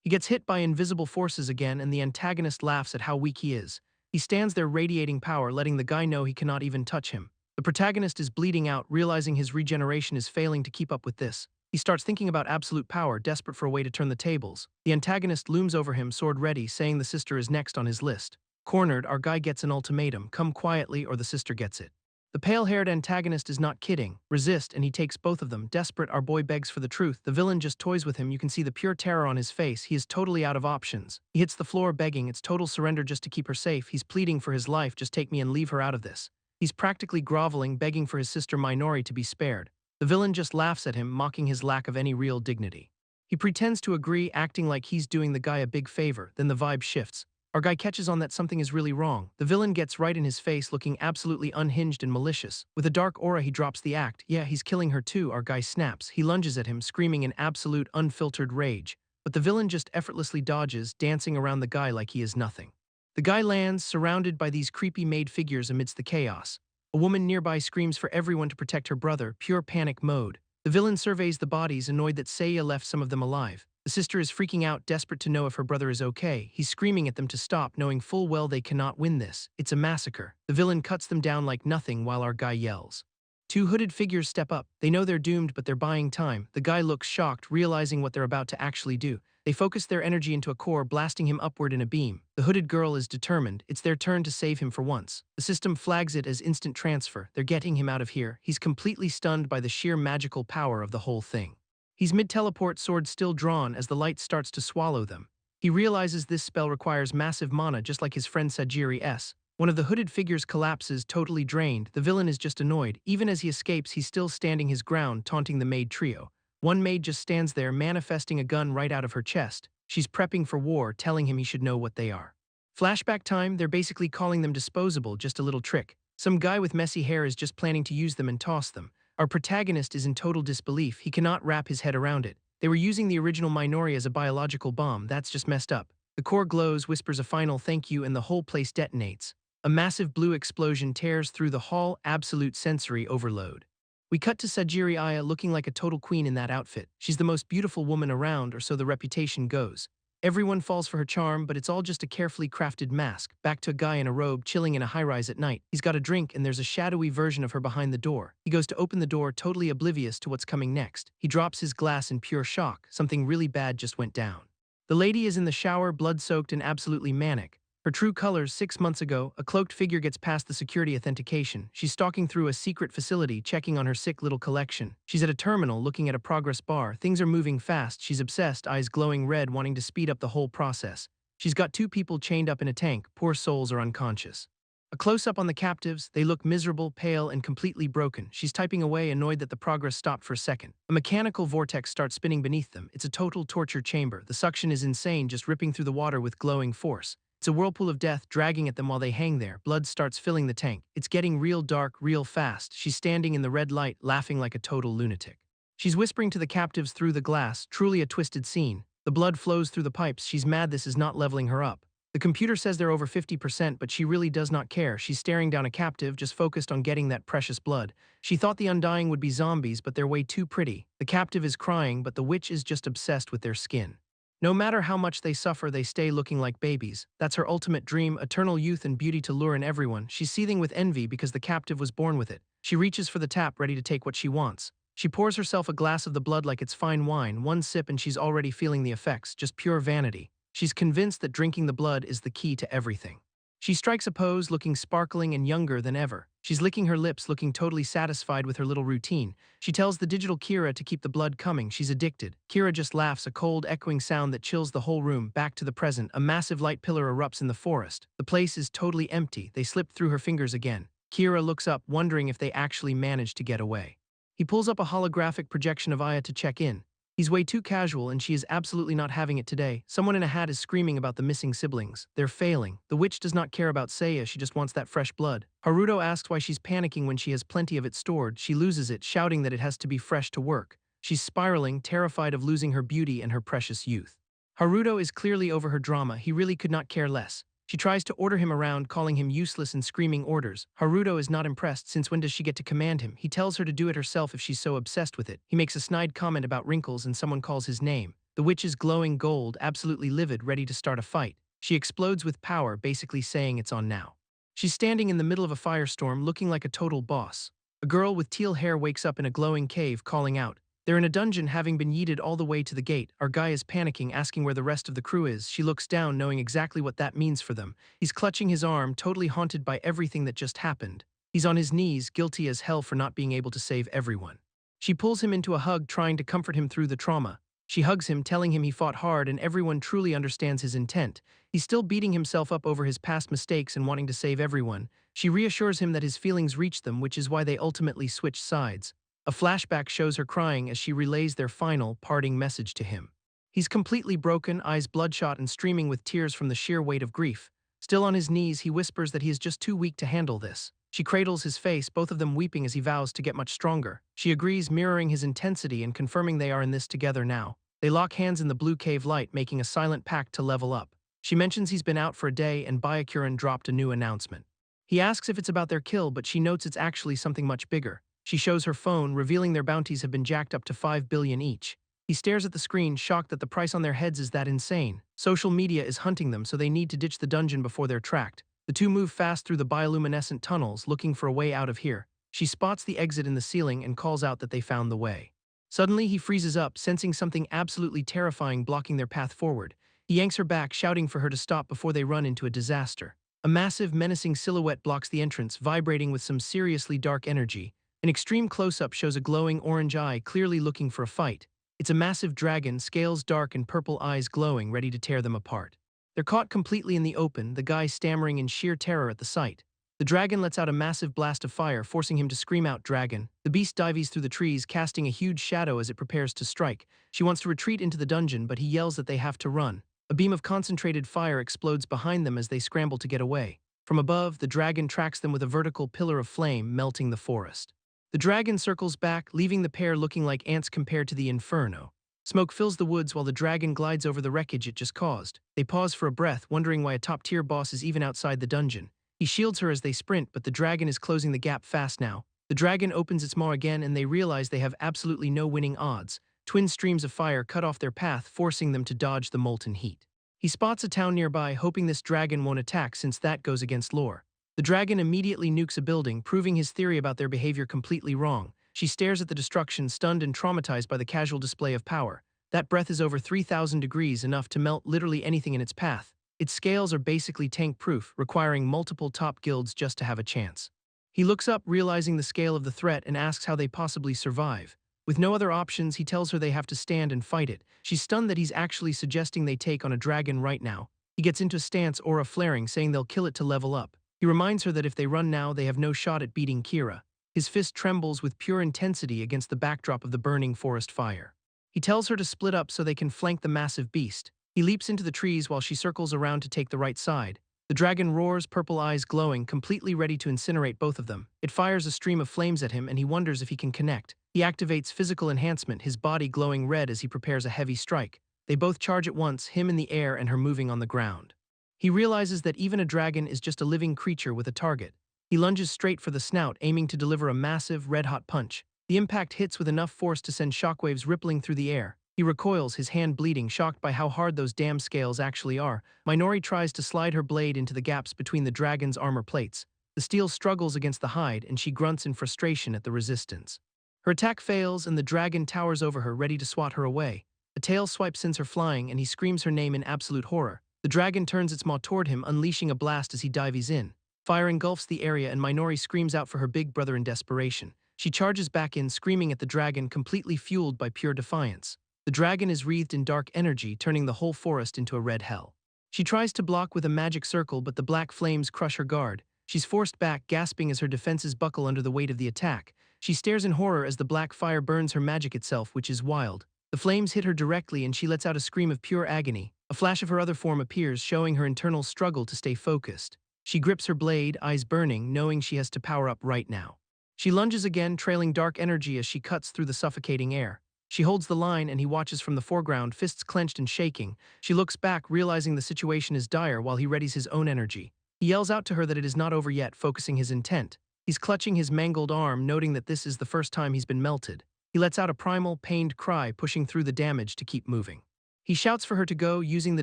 He gets hit by invisible forces again, and the antagonist laughs at how weak he is. He stands there radiating power, letting the guy know he cannot even touch him. The protagonist is bleeding out, realizing his regeneration is failing to keep up with this. He starts thinking about absolute power, desperate for a way to turn the tables. The antagonist looms over him, sword ready, saying the sister is next on his list. Cornered, our guy gets an ultimatum: come quietly or the sister gets it. The pale-haired antagonist is not kidding. Resist, and he takes both of them. Desperate, our boy begs for the truth. The villain just toys with him. You can see the pure terror on his face. He is totally out of options. He hits the floor begging. It's total surrender just to keep her safe. He's pleading for his life. Just take me and leave her out of this. He's practically groveling, begging for his sister Minori to be spared. The villain just laughs at him, mocking his lack of any real dignity. He pretends to agree, acting like he's doing the guy a big favor. Then the vibe shifts. Our guy catches on that something is really wrong. The villain gets right in his face, looking absolutely unhinged and malicious. With a dark aura, he drops the act. Yeah, he's killing her too. Our guy snaps. He lunges at him, screaming in absolute, unfiltered rage. But the villain just effortlessly dodges, dancing around the guy like he is nothing. The guy lands, surrounded by these creepy maid figures amidst the chaos. A woman nearby screams for everyone to protect her brother, pure panic mode. The villain surveys the bodies, annoyed that Seiya left some of them alive. The sister is freaking out, desperate to know if her brother is okay. He's screaming at them to stop, knowing full well they cannot win this. It's a massacre. The villain cuts them down like nothing while our guy yells. Two hooded figures step up. They know they're doomed, but they're buying time. The guy looks shocked, realizing what they're about to actually do. They focus their energy into a core, blasting him upward in a beam. The hooded girl is determined. It's their turn to save him for once. The system flags it as instant transfer. They're getting him out of here. He's completely stunned by the sheer magical power of the whole thing. He's mid-teleport, sword still drawn, as the light starts to swallow them. He realizes this spell requires massive mana, just like his friend Sajiri's. One of the hooded figures collapses, totally drained. The villain is just annoyed. Even as he escapes, he's still standing his ground, taunting the maid trio. One maid just stands there, manifesting a gun right out of her chest. She's prepping for war, telling him he should know what they are. Flashback time, they're basically calling them disposable, just a little trick. Some guy with messy hair is just planning to use them and toss them. Our protagonist is in total disbelief. He cannot wrap his head around it. They were using the original Minori as a biological bomb. That's just messed up. The core glows, whispers a final thank you, and the whole place detonates. A massive blue explosion tears through the hall, absolute sensory overload. We cut to Sajiri Aya looking like a total queen in that outfit. She's the most beautiful woman around, or so the reputation goes. Everyone falls for her charm, but it's all just a carefully crafted mask. Back to a guy in a robe chilling in a high-rise at night. He's got a drink, and there's a shadowy version of her behind the door. He goes to open the door, totally oblivious to what's coming next. He drops his glass in pure shock. Something really bad just went down. The lady is in the shower, blood-soaked and absolutely manic. Her true colors: 6 months ago, a cloaked figure gets past the security authentication. She's stalking through a secret facility, checking on her sick little collection. She's at a terminal, looking at a progress bar. Things are moving fast. She's obsessed, eyes glowing red, wanting to speed up the whole process. She's got 2 people chained up in a tank. Poor souls are unconscious. A close-up on the captives. They look miserable, pale, and completely broken. She's typing away, annoyed that the progress stopped for a second. A mechanical vortex starts spinning beneath them. It's a total torture chamber. The suction is insane, just ripping through the water with glowing force. It's a whirlpool of death, dragging at them while they hang there. Blood starts filling the tank. It's getting real dark, real fast. She's standing in the red light, laughing like a total lunatic. She's whispering to the captives through the glass, truly a twisted scene. The blood flows through the pipes. She's mad this is not leveling her up. The computer says they're over 50%, but she really does not care. She's staring down a captive, just focused on getting that precious blood. She thought the undying would be zombies, but they're way too pretty. The captive is crying, but the witch is just obsessed with their skin. No matter how much they suffer, they stay looking like babies. That's her ultimate dream, eternal youth and beauty to lure in everyone. She's seething with envy because the captive was born with it. She reaches for the tap, ready to take what she wants. She pours herself a glass of the blood like it's fine wine. One sip and she's already feeling the effects, just pure vanity. She's convinced that drinking the blood is the key to everything. She strikes a pose, looking sparkling and younger than ever. She's licking her lips, looking totally satisfied with her little routine. She tells the digital Kira to keep the blood coming. She's addicted. Kira just laughs, a cold, echoing sound that chills the whole room. Back to the present, a massive light pillar erupts in the forest. The place is totally empty. They slip through her fingers again. Kira looks up, wondering if they actually managed to get away. He pulls up a holographic projection of Aya to check in. He's way too casual, and she is absolutely not having it today. Someone in a hat is screaming about the missing siblings. They're failing. The witch does not care about Seiya, she just wants that fresh blood. Haruto asks why she's panicking when she has plenty of it stored. She loses it, shouting that it has to be fresh to work. She's spiraling, terrified of losing her beauty and her precious youth. Haruto is clearly over her drama, he really could not care less. She tries to order him around, calling him useless and screaming orders. Haruto is not impressed, since when does she get to command him? He tells her to do it herself if she's so obsessed with it. He makes a snide comment about wrinkles and someone calls his name. The witch is glowing gold, absolutely livid, ready to start a fight. She explodes with power, basically saying it's on now. She's standing in the middle of a firestorm, looking like a total boss. A girl with teal hair wakes up in a glowing cave, calling out. They're in a dungeon, having been yeeted all the way to the gate. Our guy is panicking, asking where the rest of the crew is. She looks down, knowing exactly what that means for them. He's clutching his arm, totally haunted by everything that just happened. He's on his knees, guilty as hell for not being able to save everyone. She pulls him into a hug, trying to comfort him through the trauma. She hugs him, telling him he fought hard and everyone truly understands his intent. He's still beating himself up over his past mistakes and wanting to save everyone. She reassures him that his feelings reach them, which is why they ultimately switch sides. A flashback shows her crying as she relays their final, parting message to him. He's completely broken, eyes bloodshot and streaming with tears from the sheer weight of grief. Still on his knees, he whispers that he is just too weak to handle this. She cradles his face, both of them weeping as he vows to get much stronger. She agrees, mirroring his intensity and confirming they are in this together now. They lock hands in the blue cave light, making a silent pact to level up. She mentions he's been out for a day and Byakuran dropped a new announcement. He asks if it's about their kill, but she notes it's actually something much bigger. She shows her phone, revealing their bounties have been jacked up to 5 billion each. He stares at the screen, shocked that the price on their heads is that insane. Social media is hunting them, so they need to ditch the dungeon before they're tracked. The two move fast through the bioluminescent tunnels, looking for a way out of here. She spots the exit in the ceiling and calls out that they found the way. Suddenly, he freezes up, sensing something absolutely terrifying blocking their path forward. He yanks her back, shouting for her to stop before they run into a disaster. A massive, menacing silhouette blocks the entrance, vibrating with some seriously dark energy. An extreme close-up shows a glowing orange eye, clearly looking for a fight. It's a massive dragon, scales dark and purple eyes glowing, ready to tear them apart. They're caught completely in the open, the guy stammering in sheer terror at the sight. The dragon lets out a massive blast of fire, forcing him to scream out, "Dragon!" The beast dives through the trees, casting a huge shadow as it prepares to strike. She wants to retreat into the dungeon, but he yells that they have to run. A beam of concentrated fire explodes behind them as they scramble to get away. From above, the dragon tracks them with a vertical pillar of flame, melting the forest. The dragon circles back, leaving the pair looking like ants compared to the inferno. Smoke fills the woods while the dragon glides over the wreckage it just caused. They pause for a breath, wondering why a top-tier boss is even outside the dungeon. He shields her as they sprint, but the dragon is closing the gap fast now. The dragon opens its maw again and they realize they have absolutely no winning odds. Twin streams of fire cut off their path, forcing them to dodge the molten heat. He spots a town nearby, hoping this dragon won't attack since that goes against lore. The dragon immediately nukes a building, proving his theory about their behavior completely wrong. She stares at the destruction, stunned and traumatized by the casual display of power. That breath is over 3,000 degrees, enough to melt literally anything in its path. Its scales are basically tank-proof, requiring multiple top guilds just to have a chance. He looks up, realizing the scale of the threat, and asks how they possibly survive. With no other options, he tells her they have to stand and fight it. She's stunned that he's actually suggesting they take on a dragon right now. He gets into a stance, aura flaring, saying they'll kill it to level up. He reminds her that if they run now, they have no shot at beating Kira. His fist trembles with pure intensity against the backdrop of the burning forest fire. He tells her to split up so they can flank the massive beast. He leaps into the trees while she circles around to take the right side. The dragon roars, purple eyes glowing, completely ready to incinerate both of them. It fires a stream of flames at him and he wonders if he can connect. He activates physical enhancement, his body glowing red as he prepares a heavy strike. They both charge at once, him in the air and her moving on the ground. He realizes that even a dragon is just a living creature with a target. He lunges straight for the snout, aiming to deliver a massive, red-hot punch. The impact hits with enough force to send shockwaves rippling through the air. He recoils, his hand bleeding, shocked by how hard those damn scales actually are. Minori tries to slide her blade into the gaps between the dragon's armor plates. The steel struggles against the hide, and she grunts in frustration at the resistance. Her attack fails, and the dragon towers over her, ready to swat her away. A tail swipe sends her flying, and he screams her name in absolute horror. The dragon turns its maw toward him, unleashing a blast as he dives in. Fire engulfs the area, and Minori screams out for her big brother in desperation. She charges back in, screaming at the dragon, completely fueled by pure defiance. The dragon is wreathed in dark energy, turning the whole forest into a red hell. She tries to block with a magic circle, but the black flames crush her guard. She's forced back, gasping as her defenses buckle under the weight of the attack. She stares in horror as the black fire burns her magic itself, which is wild. The flames hit her directly and she lets out a scream of pure agony. A flash of her other form appears, showing her internal struggle to stay focused. She grips her blade, eyes burning, knowing she has to power up right now. She lunges again, trailing dark energy as she cuts through the suffocating air. She holds the line and he watches from the foreground, fists clenched and shaking. She looks back, realizing the situation is dire while he readies his own energy. He yells out to her that it is not over yet, focusing his intent. He's clutching his mangled arm, noting that this is the first time he's been melted. He lets out a primal, pained cry, pushing through the damage to keep moving. He shouts for her to go, using the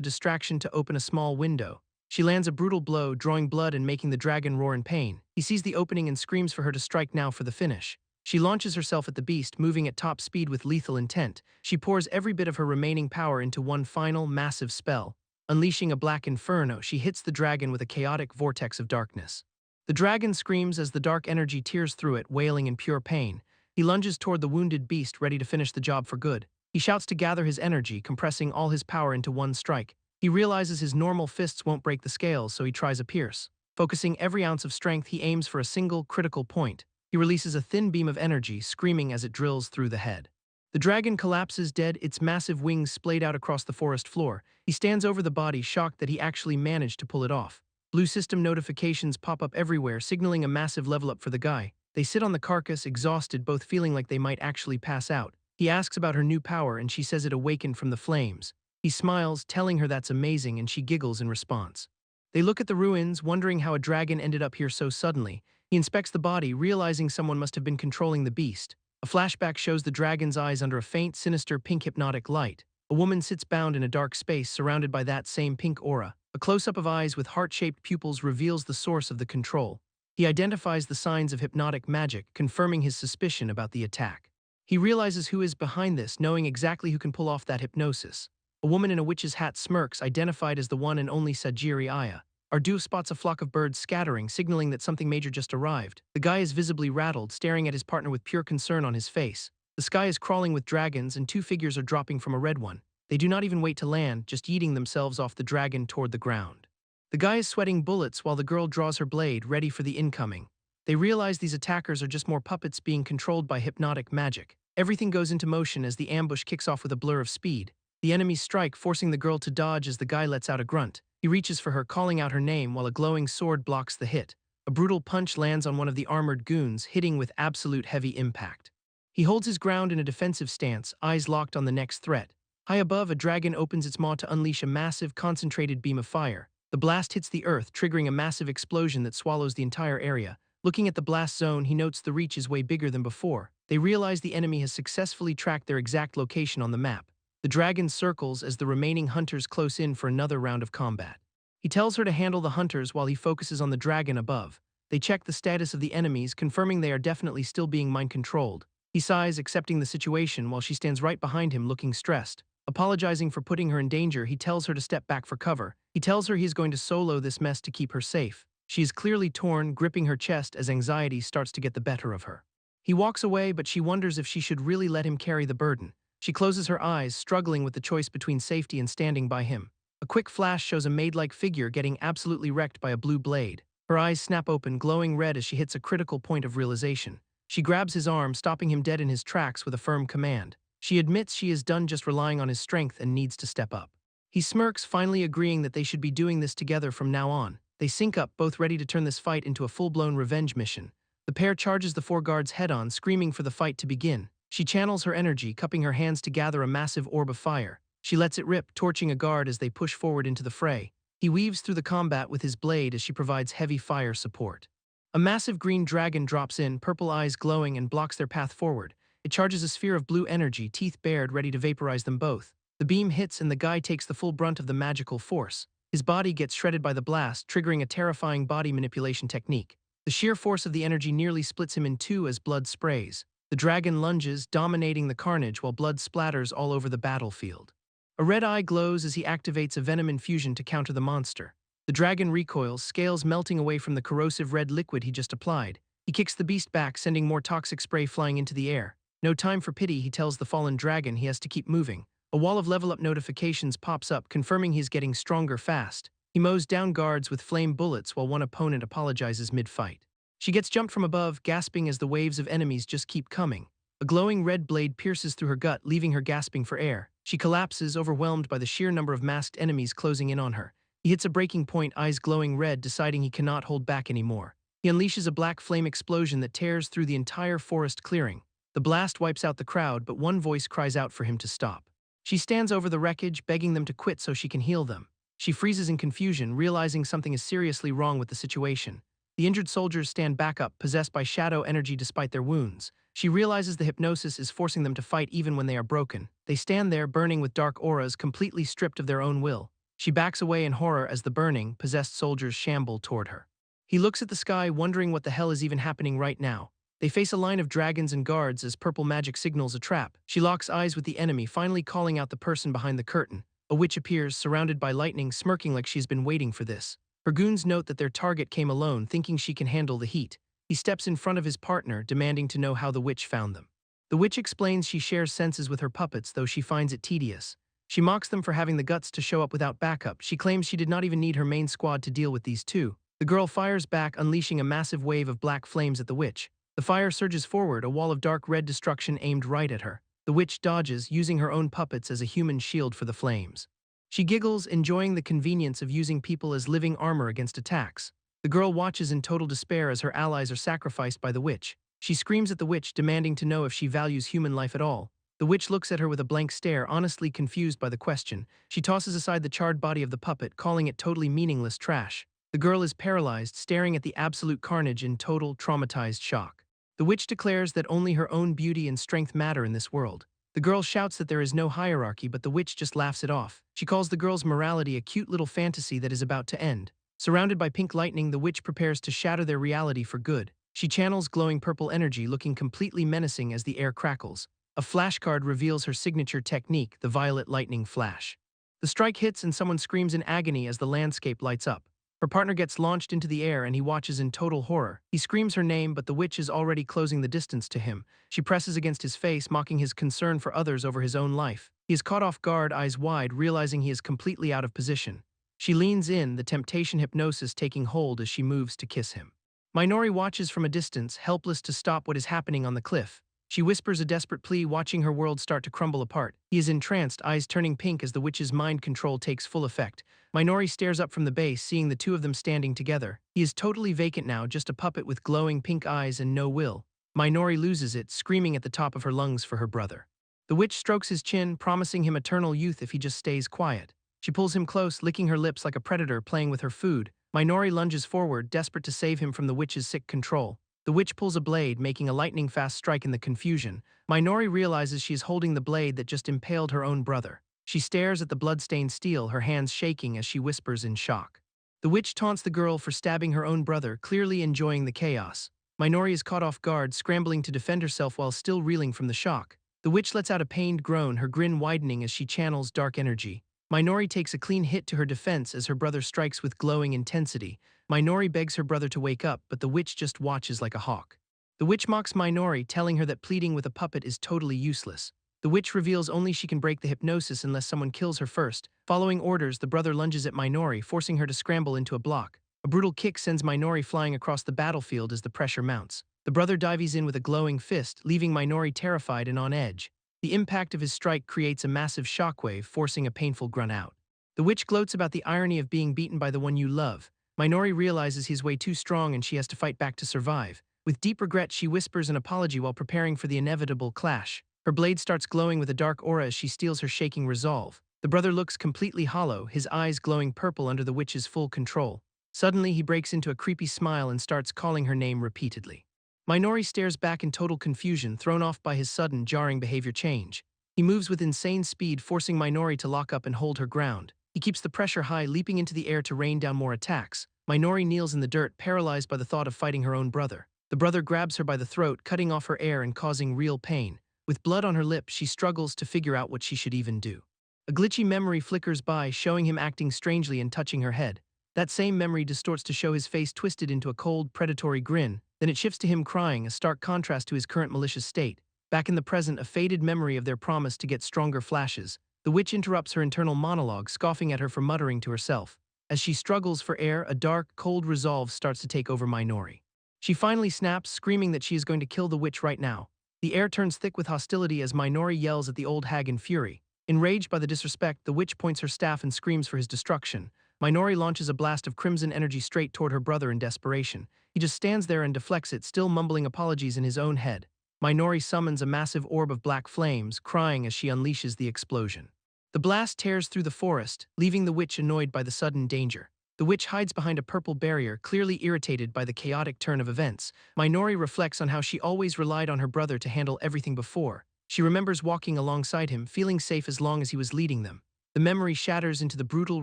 distraction to open a small window. She lands a brutal blow, drawing blood and making the dragon roar in pain. He sees the opening and screams for her to strike now for the finish. She launches herself at the beast, moving at top speed with lethal intent. She pours every bit of her remaining power into one final, massive spell. Unleashing a black inferno, she hits the dragon with a chaotic vortex of darkness. The dragon screams as the dark energy tears through it, wailing in pure pain. He lunges toward the wounded beast, ready to finish the job for good. He shouts to gather his energy, compressing all his power into one strike. He realizes his normal fists won't break the scales, so he tries a pierce. Focusing every ounce of strength, he aims for a single, critical point. He releases a thin beam of energy, screaming as it drills through the head. The dragon collapses dead, its massive wings splayed out across the forest floor. He stands over the body, shocked that he actually managed to pull it off. Blue system notifications pop up everywhere, signaling a massive level up for the guy. They sit on the carcass, exhausted, both feeling like they might actually pass out. He asks about her new power, and she says it awakened from the flames. He smiles, telling her that's amazing, and she giggles in response. They look at the ruins, wondering how a dragon ended up here so suddenly. He inspects the body, realizing someone must have been controlling the beast. A flashback shows the dragon's eyes under a faint, sinister pink hypnotic light. A woman sits bound in a dark space, surrounded by that same pink aura. A close-up of eyes with heart-shaped pupils reveals the source of the control. He identifies the signs of hypnotic magic, confirming his suspicion about the attack. He realizes who is behind this, knowing exactly who can pull off that hypnosis. A woman in a witch's hat smirks, identified as the one and only Sajiri Aya. Ardu spots a flock of birds scattering, signaling that something major just arrived. The guy is visibly rattled, staring at his partner with pure concern on his face. The sky is crawling with dragons, and two figures are dropping from a red one. They do not even wait to land, just yeeting themselves off the dragon toward the ground. The guy is sweating bullets while the girl draws her blade, ready for the incoming. They realize these attackers are just more puppets being controlled by hypnotic magic. Everything goes into motion as the ambush kicks off with a blur of speed. The enemies strike, forcing the girl to dodge as the guy lets out a grunt. He reaches for her, calling out her name while a glowing sword blocks the hit. A brutal punch lands on one of the armored goons, hitting with absolute heavy impact. He holds his ground in a defensive stance, eyes locked on the next threat. High above, a dragon opens its maw to unleash a massive, concentrated beam of fire. The blast hits the earth, triggering a massive explosion that swallows the entire area. Looking at the blast zone, he notes the reach is way bigger than before. They realize the enemy has successfully tracked their exact location on the map. The dragon circles as the remaining hunters close in for another round of combat. He tells her to handle the hunters while he focuses on the dragon above. They check the status of the enemies, confirming they are definitely still being mind-controlled. He sighs, accepting the situation while she stands right behind him, looking stressed. Apologizing for putting her in danger, he tells her to step back for cover. He tells her he is going to solo this mess to keep her safe. She is clearly torn, gripping her chest as anxiety starts to get the better of her. He walks away, but she wonders if she should really let him carry the burden. She closes her eyes, struggling with the choice between safety and standing by him. A quick flash shows a maid-like figure getting absolutely wrecked by a blue blade. Her eyes snap open, glowing red as she hits a critical point of realization. She grabs his arm, stopping him dead in his tracks with a firm command. She admits she is done just relying on his strength and needs to step up. He smirks, finally agreeing that they should be doing this together from now on. They sync up, both ready to turn this fight into a full-blown revenge mission. The pair charges the four guards head-on, screaming for the fight to begin. She channels her energy, cupping her hands to gather a massive orb of fire. She lets it rip, torching a guard as they push forward into the fray. He weaves through the combat with his blade as she provides heavy fire support. A massive green dragon drops in, purple eyes glowing, and blocks their path forward. It charges a sphere of blue energy, teeth bared, ready to vaporize them both. The beam hits and the guy takes the full brunt of the magical force. His body gets shredded by the blast, triggering a terrifying body manipulation technique. The sheer force of the energy nearly splits him in two as blood sprays. The dragon lunges, dominating the carnage while blood splatters all over the battlefield. A red eye glows as he activates a venom infusion to counter the monster. The dragon recoils, scales melting away from the corrosive red liquid he just applied. He kicks the beast back, sending more toxic spray flying into the air. No time for pity, he tells the fallen dragon he has to keep moving. A wall of level-up notifications pops up, confirming he's getting stronger fast. He mows down guards with flame bullets while one opponent apologizes mid-fight. She gets jumped from above, gasping as the waves of enemies just keep coming. A glowing red blade pierces through her gut, leaving her gasping for air. She collapses, overwhelmed by the sheer number of masked enemies closing in on her. He hits a breaking point, eyes glowing red, deciding he cannot hold back anymore. He unleashes a black flame explosion that tears through the entire forest clearing. The blast wipes out the crowd, but one voice cries out for him to stop. She stands over the wreckage, begging them to quit so she can heal them. She freezes in confusion, realizing something is seriously wrong with the situation. The injured soldiers stand back up, possessed by shadow energy despite their wounds. She realizes the hypnosis is forcing them to fight even when they are broken. They stand there, burning with dark auras, completely stripped of their own will. She backs away in horror as the burning, possessed soldiers shamble toward her. He looks at the sky, wondering what the hell is even happening right now. They face a line of dragons and guards as purple magic signals a trap. She locks eyes with the enemy, finally calling out the person behind the curtain. A witch appears, surrounded by lightning, smirking like she's been waiting for this. Her goons note that their target came alone, thinking she can handle the heat. He steps in front of his partner, demanding to know how the witch found them. The witch explains she shares senses with her puppets, though she finds it tedious. She mocks them for having the guts to show up without backup. She claims she did not even need her main squad to deal with these two. The girl fires back, unleashing a massive wave of black flames at the witch. The fire surges forward, a wall of dark red destruction aimed right at her. The witch dodges, using her own puppets as a human shield for the flames. She giggles, enjoying the convenience of using people as living armor against attacks. The girl watches in total despair as her allies are sacrificed by the witch. She screams at the witch, demanding to know if she values human life at all. The witch looks at her with a blank stare, honestly confused by the question. She tosses aside the charred body of the puppet, calling it totally meaningless trash. The girl is paralyzed, staring at the absolute carnage in total, traumatized shock. The witch declares that only her own beauty and strength matter in this world. The girl shouts that there is no hierarchy, but the witch just laughs it off. She calls the girl's morality a cute little fantasy that is about to end. Surrounded by pink lightning, the witch prepares to shatter their reality for good. She channels glowing purple energy, looking completely menacing as the air crackles. A flashcard reveals her signature technique, the violet lightning flash. The strike hits and someone screams in agony as the landscape lights up. Her partner gets launched into the air and he watches in total horror. He screams her name, but the witch is already closing the distance to him. She presses against his face, mocking his concern for others over his own life. He is caught off guard, eyes wide, realizing he is completely out of position. She leans in, the temptation hypnosis taking hold as she moves to kiss him. Minori watches from a distance, helpless to stop what is happening on the cliff. She whispers a desperate plea, watching her world start to crumble apart. He is entranced, eyes turning pink as the witch's mind control takes full effect. Minori stares up from the base, seeing the two of them standing together. He is totally vacant now, just a puppet with glowing pink eyes and no will. Minori loses it, screaming at the top of her lungs for her brother. The witch strokes his chin, promising him eternal youth if he just stays quiet. She pulls him close, licking her lips like a predator playing with her food. Minori lunges forward, desperate to save him from the witch's sick control. The witch pulls a blade, making a lightning-fast strike in the confusion. Minori realizes she is holding the blade that just impaled her own brother. She stares at the blood-stained steel, her hands shaking as she whispers in shock. The witch taunts the girl for stabbing her own brother, clearly enjoying the chaos. Minori is caught off guard, scrambling to defend herself while still reeling from the shock. The witch lets out a pained groan, her grin widening as she channels dark energy. Minori takes a clean hit to her defense as her brother strikes with glowing intensity. Minori begs her brother to wake up, but the witch just watches like a hawk. The witch mocks Minori, telling her that pleading with a puppet is totally useless. The witch reveals only she can break the hypnosis unless someone kills her first. Following orders, the brother lunges at Minori, forcing her to scramble into a block. A brutal kick sends Minori flying across the battlefield as the pressure mounts. The brother dives in with a glowing fist, leaving Minori terrified and on edge. The impact of his strike creates a massive shockwave, forcing a painful grunt out. The witch gloats about the irony of being beaten by the one you love. Minori realizes he's way too strong and she has to fight back to survive. With deep regret, she whispers an apology while preparing for the inevitable clash. Her blade starts glowing with a dark aura as she steals her shaking resolve. The brother looks completely hollow, his eyes glowing purple under the witch's full control. Suddenly, he breaks into a creepy smile and starts calling her name repeatedly. Minori stares back in total confusion, thrown off by his sudden, jarring behavior change. He moves with insane speed, forcing Minori to lock up and hold her ground. He keeps the pressure high, leaping into the air to rain down more attacks. Minori kneels in the dirt, paralyzed by the thought of fighting her own brother. The brother grabs her by the throat, cutting off her air and causing real pain. With blood on her lip, she struggles to figure out what she should even do. A glitchy memory flickers by, showing him acting strangely and touching her head. That same memory distorts to show his face twisted into a cold, predatory grin. Then it shifts to him crying, a stark contrast to his current malicious state. Back in the present, a faded memory of their promise to get stronger flashes. The witch interrupts her internal monologue, scoffing at her for muttering to herself. As she struggles for air, a dark, cold resolve starts to take over Minori. She finally snaps, screaming that she is going to kill the witch right now. The air turns thick with hostility as Minori yells at the old hag in fury. Enraged by the disrespect, the witch points her staff and screams for his destruction. Minori launches a blast of crimson energy straight toward her brother in desperation. He just stands there and deflects it, still mumbling apologies in his own head. Minori summons a massive orb of black flames, crying as she unleashes the explosion. The blast tears through the forest, leaving the witch annoyed by the sudden danger. The witch hides behind a purple barrier, clearly irritated by the chaotic turn of events. Minori reflects on how she always relied on her brother to handle everything before. She remembers walking alongside him, feeling safe as long as he was leading them. The memory shatters into the brutal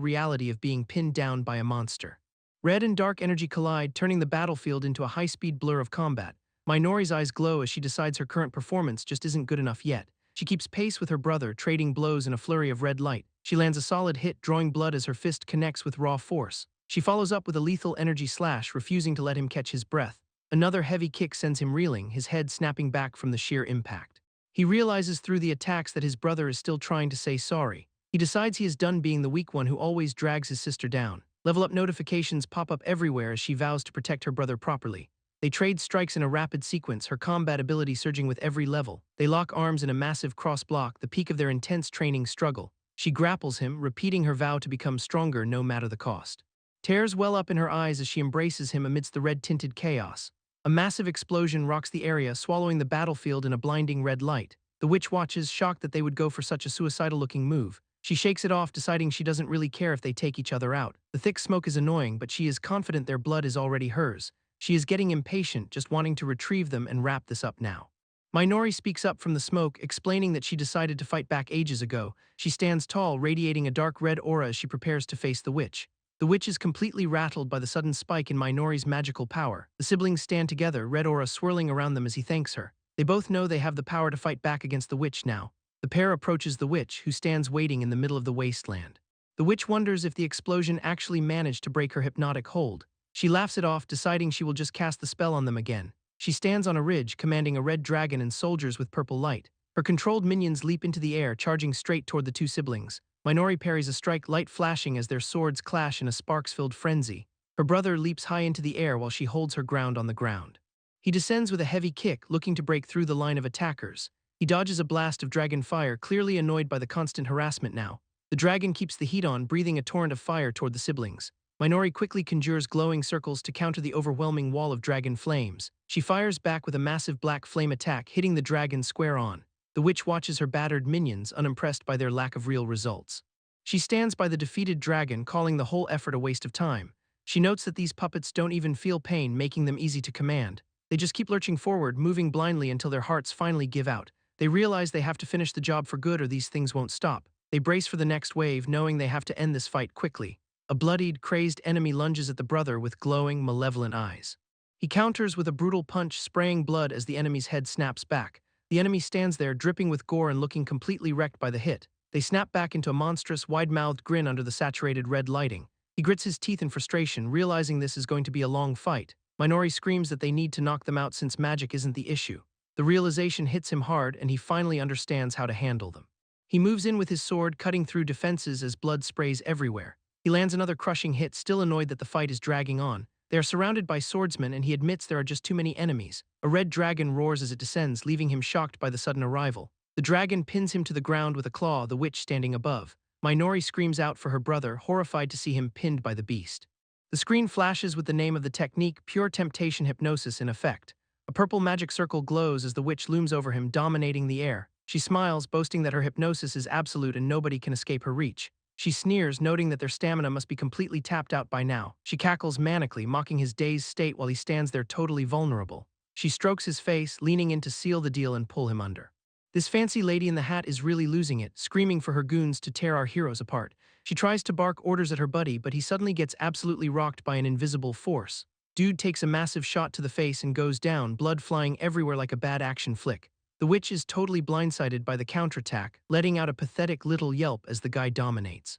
reality of being pinned down by a monster. Red and dark energy collide, turning the battlefield into a high-speed blur of combat. Minori's eyes glow as she decides her current performance just isn't good enough yet. She keeps pace with her brother, trading blows in a flurry of red light. She lands a solid hit, drawing blood as her fist connects with raw force. She follows up with a lethal energy slash, refusing to let him catch his breath. Another heavy kick sends him reeling, his head snapping back from the sheer impact. He realizes through the attacks that his brother is still trying to say sorry. He decides he is done being the weak one who always drags his sister down. Level up notifications pop up everywhere as she vows to protect her brother properly. They trade strikes in a rapid sequence, her combat ability surging with every level. They lock arms in a massive cross-block, the peak of their intense training struggle. She grapples him, repeating her vow to become stronger no matter the cost. Tears well up in her eyes as she embraces him amidst the red-tinted chaos. A massive explosion rocks the area, swallowing the battlefield in a blinding red light. The witch watches, shocked that they would go for such a suicidal-looking move. She shakes it off, deciding she doesn't really care if they take each other out. The thick smoke is annoying, but she is confident their blood is already hers. She is getting impatient, just wanting to retrieve them and wrap this up now. Minori speaks up from the smoke, explaining that she decided to fight back ages ago. She stands tall, radiating a dark red aura as she prepares to face the witch. The witch is completely rattled by the sudden spike in Minori's magical power. The siblings stand together, red aura swirling around them as he thanks her. They both know they have the power to fight back against the witch now. The pair approaches the witch, who stands waiting in the middle of the wasteland. The witch wonders if the explosion actually managed to break her hypnotic hold. She laughs it off, deciding she will just cast the spell on them again. She stands on a ridge, commanding a red dragon and soldiers with purple light. Her controlled minions leap into the air, charging straight toward the two siblings. Minori parries a strike, light flashing as their swords clash in a sparks-filled frenzy. Her brother leaps high into the air while she holds her ground on the ground. He descends with a heavy kick, looking to break through the line of attackers. He dodges a blast of dragon fire, clearly annoyed by the constant harassment now. The dragon keeps the heat on, breathing a torrent of fire toward the siblings. Minori quickly conjures glowing circles to counter the overwhelming wall of dragon flames. She fires back with a massive black flame attack, hitting the dragon square on. The witch watches her battered minions, unimpressed by their lack of real results. She stands by the defeated dragon, calling the whole effort a waste of time. She notes that these puppets don't even feel pain, making them easy to command. They just keep lurching forward, moving blindly until their hearts finally give out. They realize they have to finish the job for good or these things won't stop. They brace for the next wave, knowing they have to end this fight quickly. A bloodied, crazed enemy lunges at the brother with glowing, malevolent eyes. He counters with a brutal punch, spraying blood as the enemy's head snaps back. The enemy stands there, dripping with gore and looking completely wrecked by the hit. They snap back into a monstrous, wide-mouthed grin under the saturated red lighting. He grits his teeth in frustration, realizing this is going to be a long fight. Minori screams that they need to knock them out since magic isn't the issue. The realization hits him hard, and he finally understands how to handle them. He moves in with his sword, cutting through defenses as blood sprays everywhere. He lands another crushing hit, still annoyed that the fight is dragging on. They are surrounded by swordsmen, and he admits there are just too many enemies. A red dragon roars as it descends, leaving him shocked by the sudden arrival. The dragon pins him to the ground with a claw, the witch standing above. Minori screams out for her brother, horrified to see him pinned by the beast. The screen flashes with the name of the technique, Pure Temptation Hypnosis, in effect. A purple magic circle glows as the witch looms over him, dominating the air. She smiles, boasting that her hypnosis is absolute and nobody can escape her reach. She sneers, noting that their stamina must be completely tapped out by now. She cackles manically, mocking his dazed state while he stands there totally vulnerable. She strokes his face, leaning in to seal the deal and pull him under. This fancy lady in the hat is really losing it, screaming for her goons to tear our heroes apart. She tries to bark orders at her buddy, but he suddenly gets absolutely rocked by an invisible force. Dude takes a massive shot to the face and goes down, blood flying everywhere like a bad action flick. The witch is totally blindsided by the counterattack, letting out a pathetic little yelp as the guy dominates.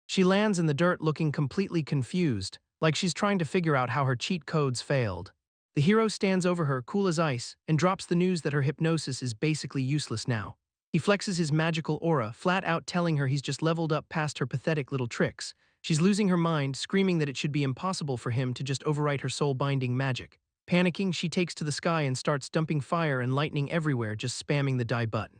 She lands in the dirt looking completely confused, like she's trying to figure out how her cheat codes failed. The hero stands over her, cool as ice, and drops the news that her hypnosis is basically useless now. He flexes his magical aura, flat out telling her he's just leveled up past her pathetic little tricks. She's losing her mind, screaming that it should be impossible for him to just overwrite her soul-binding magic. Panicking, she takes to the sky and starts dumping fire and lightning everywhere, just spamming the die button.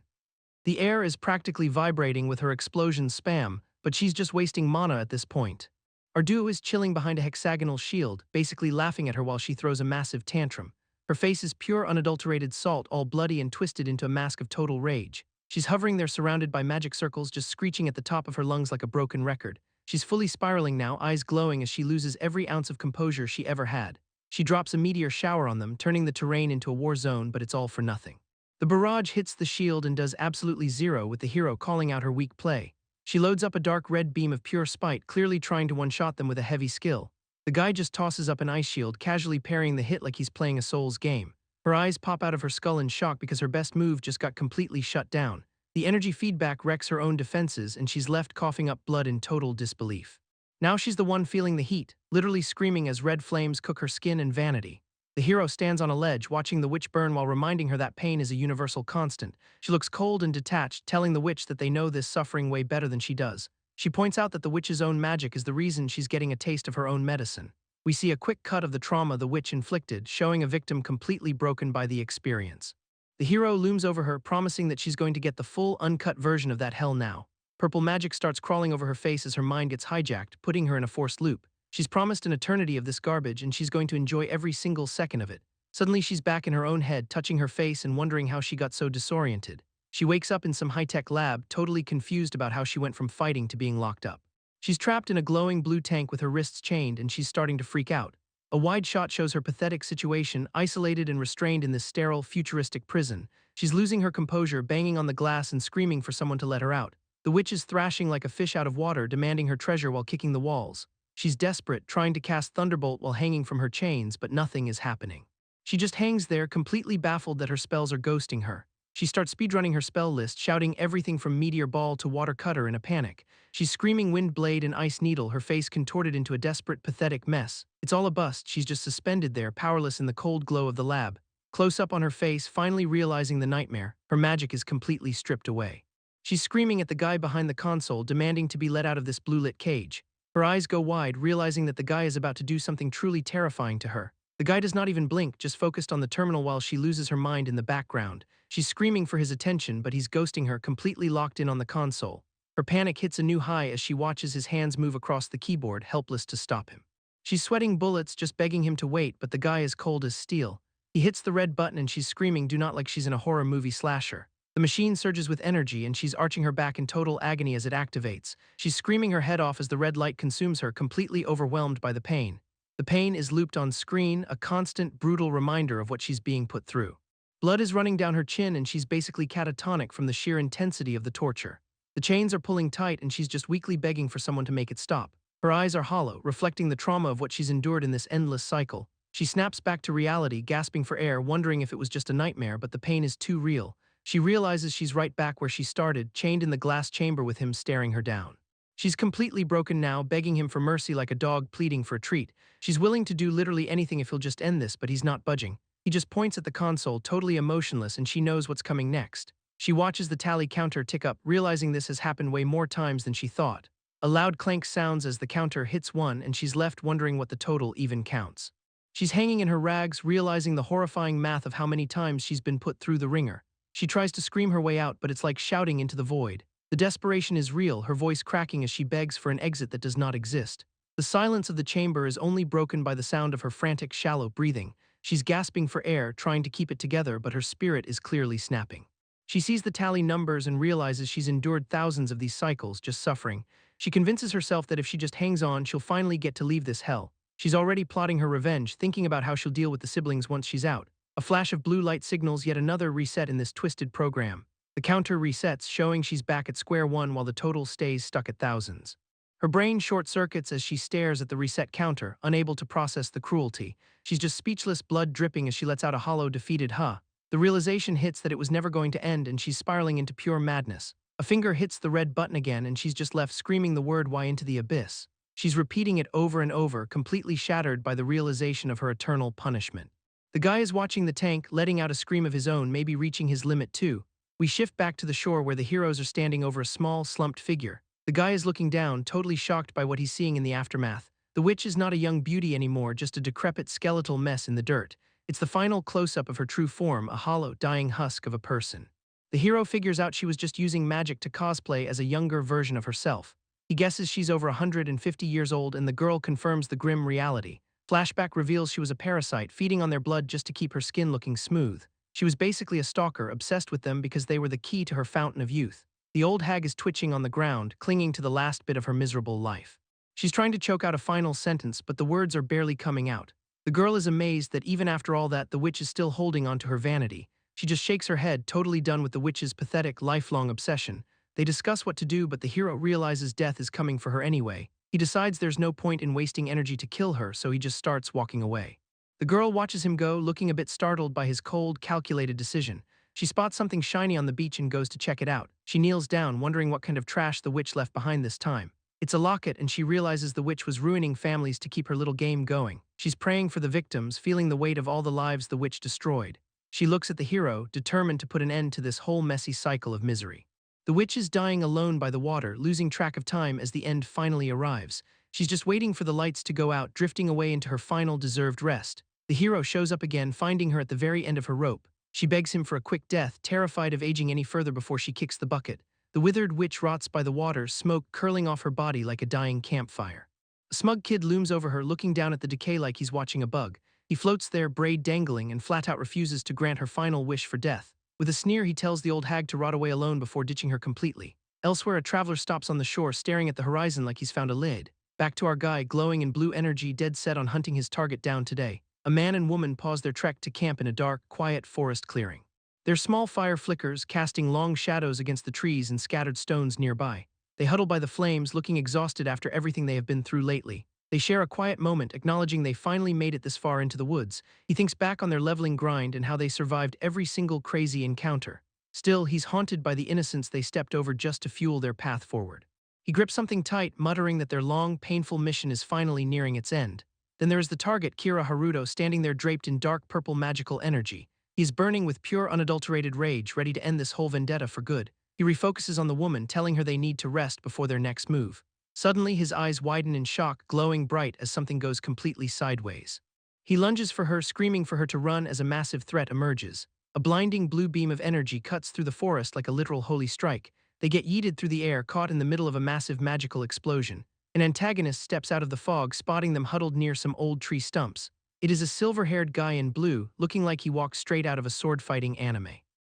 The air is practically vibrating with her explosion spam, but she's just wasting mana at this point. Our duo is chilling behind a hexagonal shield, basically laughing at her while she throws a massive tantrum. Her face is pure unadulterated salt, all bloody and twisted into a mask of total rage. She's hovering there surrounded by magic circles, just screeching at the top of her lungs like a broken record. She's fully spiraling now, eyes glowing as she loses every ounce of composure she ever had. She drops a meteor shower on them, turning the terrain into a war zone, but it's all for nothing. The barrage hits the shield and does absolutely zero, with the hero calling out her weak play. She loads up a dark red beam of pure spite, clearly trying to one-shot them with a heavy skill. The guy just tosses up an ice shield, casually parrying the hit like he's playing a Souls game. Her eyes pop out of her skull in shock because her best move just got completely shut down. The energy feedback wrecks her own defenses, and she's left coughing up blood in total disbelief. Now she's the one feeling the heat, literally screaming as red flames cook her skin and vanity. The hero stands on a ledge, watching the witch burn while reminding her that pain is a universal constant. She looks cold and detached, telling the witch that they know this suffering way better than she does. She points out that the witch's own magic is the reason she's getting a taste of her own medicine. We see a quick cut of the trauma the witch inflicted, showing a victim completely broken by the experience. The hero looms over her, promising that she's going to get the full, uncut version of that hell now. Purple magic starts crawling over her face as her mind gets hijacked, putting her in a forced loop. She's promised an eternity of this garbage, and she's going to enjoy every single second of it. Suddenly she's back in her own head, touching her face and wondering how she got so disoriented. She wakes up in some high-tech lab, totally confused about how she went from fighting to being locked up. She's trapped in a glowing blue tank with her wrists chained, and she's starting to freak out. A wide shot shows her pathetic situation, isolated and restrained in this sterile, futuristic prison. She's losing her composure, banging on the glass and screaming for someone to let her out. The witch is thrashing like a fish out of water, demanding her treasure while kicking the walls. She's desperate, trying to cast Thunderbolt while hanging from her chains, but nothing is happening. She just hangs there, completely baffled that her spells are ghosting her. She starts speedrunning her spell list, shouting everything from Meteor Ball to Water Cutter in a panic. She's screaming Wind Blade and Ice Needle, her face contorted into a desperate, pathetic mess. It's all a bust. She's just suspended there, powerless in the cold glow of the lab. Close up on her face, finally realizing the nightmare, her magic is completely stripped away. She's screaming at the guy behind the console, demanding to be let out of this blue-lit cage. Her eyes go wide, realizing that the guy is about to do something truly terrifying to her. The guy does not even blink, just focused on the terminal while she loses her mind in the background. She's screaming for his attention, but he's ghosting her, completely locked in on the console. Her panic hits a new high as she watches his hands move across the keyboard, helpless to stop him. She's sweating bullets, just begging him to wait, but the guy is cold as steel. He hits the red button and she's screaming, "Do not," like she's in a horror movie slasher. The machine surges with energy and she's arching her back in total agony as it activates. She's screaming her head off as the red light consumes her, completely overwhelmed by the pain. The pain is looped on screen, a constant, brutal reminder of what she's being put through. Blood is running down her chin and she's basically catatonic from the sheer intensity of the torture. The chains are pulling tight and she's just weakly begging for someone to make it stop. Her eyes are hollow, reflecting the trauma of what she's endured in this endless cycle. She snaps back to reality, gasping for air, wondering if it was just a nightmare, but the pain is too real. She realizes she's right back where she started, chained in the glass chamber with him staring her down. She's completely broken now, begging him for mercy like a dog pleading for a treat. She's willing to do literally anything if he'll just end this, but he's not budging. He just points at the console, totally emotionless, and she knows what's coming next. She watches the tally counter tick up, realizing this has happened way more times than she thought. A loud clank sounds as the counter hits 1, and she's left wondering what the total even counts. She's hanging in her rags, realizing the horrifying math of how many times she's been put through the ringer. She tries to scream her way out, but it's like shouting into the void. The desperation is real, her voice cracking as she begs for an exit that does not exist. The silence of the chamber is only broken by the sound of her frantic, shallow breathing. She's gasping for air, trying to keep it together, but her spirit is clearly snapping. She sees the tally numbers and realizes she's endured thousands of these cycles, just suffering. She convinces herself that if she just hangs on, she'll finally get to leave this hell. She's already plotting her revenge, thinking about how she'll deal with the siblings once she's out. A flash of blue light signals yet another reset in this twisted program. The counter resets, showing she's back at square one while the total stays stuck at thousands. Her brain short-circuits as she stares at the reset counter, unable to process the cruelty. She's just speechless, blood dripping as she lets out a hollow, defeated huh. The realization hits that it was never going to end and she's spiraling into pure madness. A finger hits the red button again and she's just left screaming the word "why" into the abyss. She's repeating it over and over, completely shattered by the realization of her eternal punishment. The guy is watching the tank, letting out a scream of his own, maybe reaching his limit too. We shift back to the shore where the heroes are standing over a small, slumped figure. The guy is looking down, totally shocked by what he's seeing in the aftermath. The witch is not a young beauty anymore, just a decrepit skeletal mess in the dirt. It's the final close-up of her true form, a hollow, dying husk of a person. The hero figures out she was just using magic to cosplay as a younger version of herself. He guesses she's over 150 years old, and the girl confirms the grim reality. Flashback reveals she was a parasite, feeding on their blood just to keep her skin looking smooth. She was basically a stalker, obsessed with them because they were the key to her fountain of youth. The old hag is twitching on the ground, clinging to the last bit of her miserable life. She's trying to choke out a final sentence, but the words are barely coming out. The girl is amazed that even after all that, the witch is still holding on to her vanity. She just shakes her head, totally done with the witch's pathetic, lifelong obsession. They discuss what to do, but the hero realizes death is coming for her anyway. He decides there's no point in wasting energy to kill her, so he just starts walking away. The girl watches him go, looking a bit startled by his cold, calculated decision. She spots something shiny on the beach and goes to check it out. She kneels down, wondering what kind of trash the witch left behind this time. It's a locket, and she realizes the witch was ruining families to keep her little game going. She's praying for the victims, feeling the weight of all the lives the witch destroyed. She looks at the hero, determined to put an end to this whole messy cycle of misery. The witch is dying alone by the water, losing track of time as the end finally arrives. She's just waiting for the lights to go out, drifting away into her final deserved rest. The hero shows up again, finding her at the very end of her rope. She begs him for a quick death, terrified of aging any further before she kicks the bucket. The withered witch rots by the water, smoke curling off her body like a dying campfire. A smug kid looms over her, looking down at the decay like he's watching a bug. He floats there, braid dangling, and flat out refuses to grant her final wish for death. With a sneer, he tells the old hag to rot away alone before ditching her completely. Elsewhere, a traveler stops on the shore, staring at the horizon like he's found a lid. Back to our guy, glowing in blue energy, dead set on hunting his target down today. A man and woman pause their trek to camp in a dark, quiet forest clearing. Their small fire flickers, casting long shadows against the trees and scattered stones nearby. They huddle by the flames, looking exhausted after everything they have been through lately. They share a quiet moment, acknowledging they finally made it this far into the woods. He thinks back on their leveling grind and how they survived every single crazy encounter. Still, he's haunted by the innocence they stepped over just to fuel their path forward. He grips something tight, muttering that their long, painful mission is finally nearing its end. Then there is the target, Kira Haruto, standing there draped in dark purple magical energy. He's burning with pure, unadulterated rage, ready to end this whole vendetta for good. He refocuses on the woman, telling her they need to rest before their next move. Suddenly, his eyes widen in shock, glowing bright as something goes completely sideways. He lunges for her, screaming for her to run as a massive threat emerges. A blinding blue beam of energy cuts through the forest like a literal holy strike. They get yeeted through the air, caught in the middle of a massive magical explosion. An antagonist steps out of the fog, spotting them huddled near some old tree stumps. It is a silver-haired guy in blue, looking like he walks straight out of a sword-fighting anime.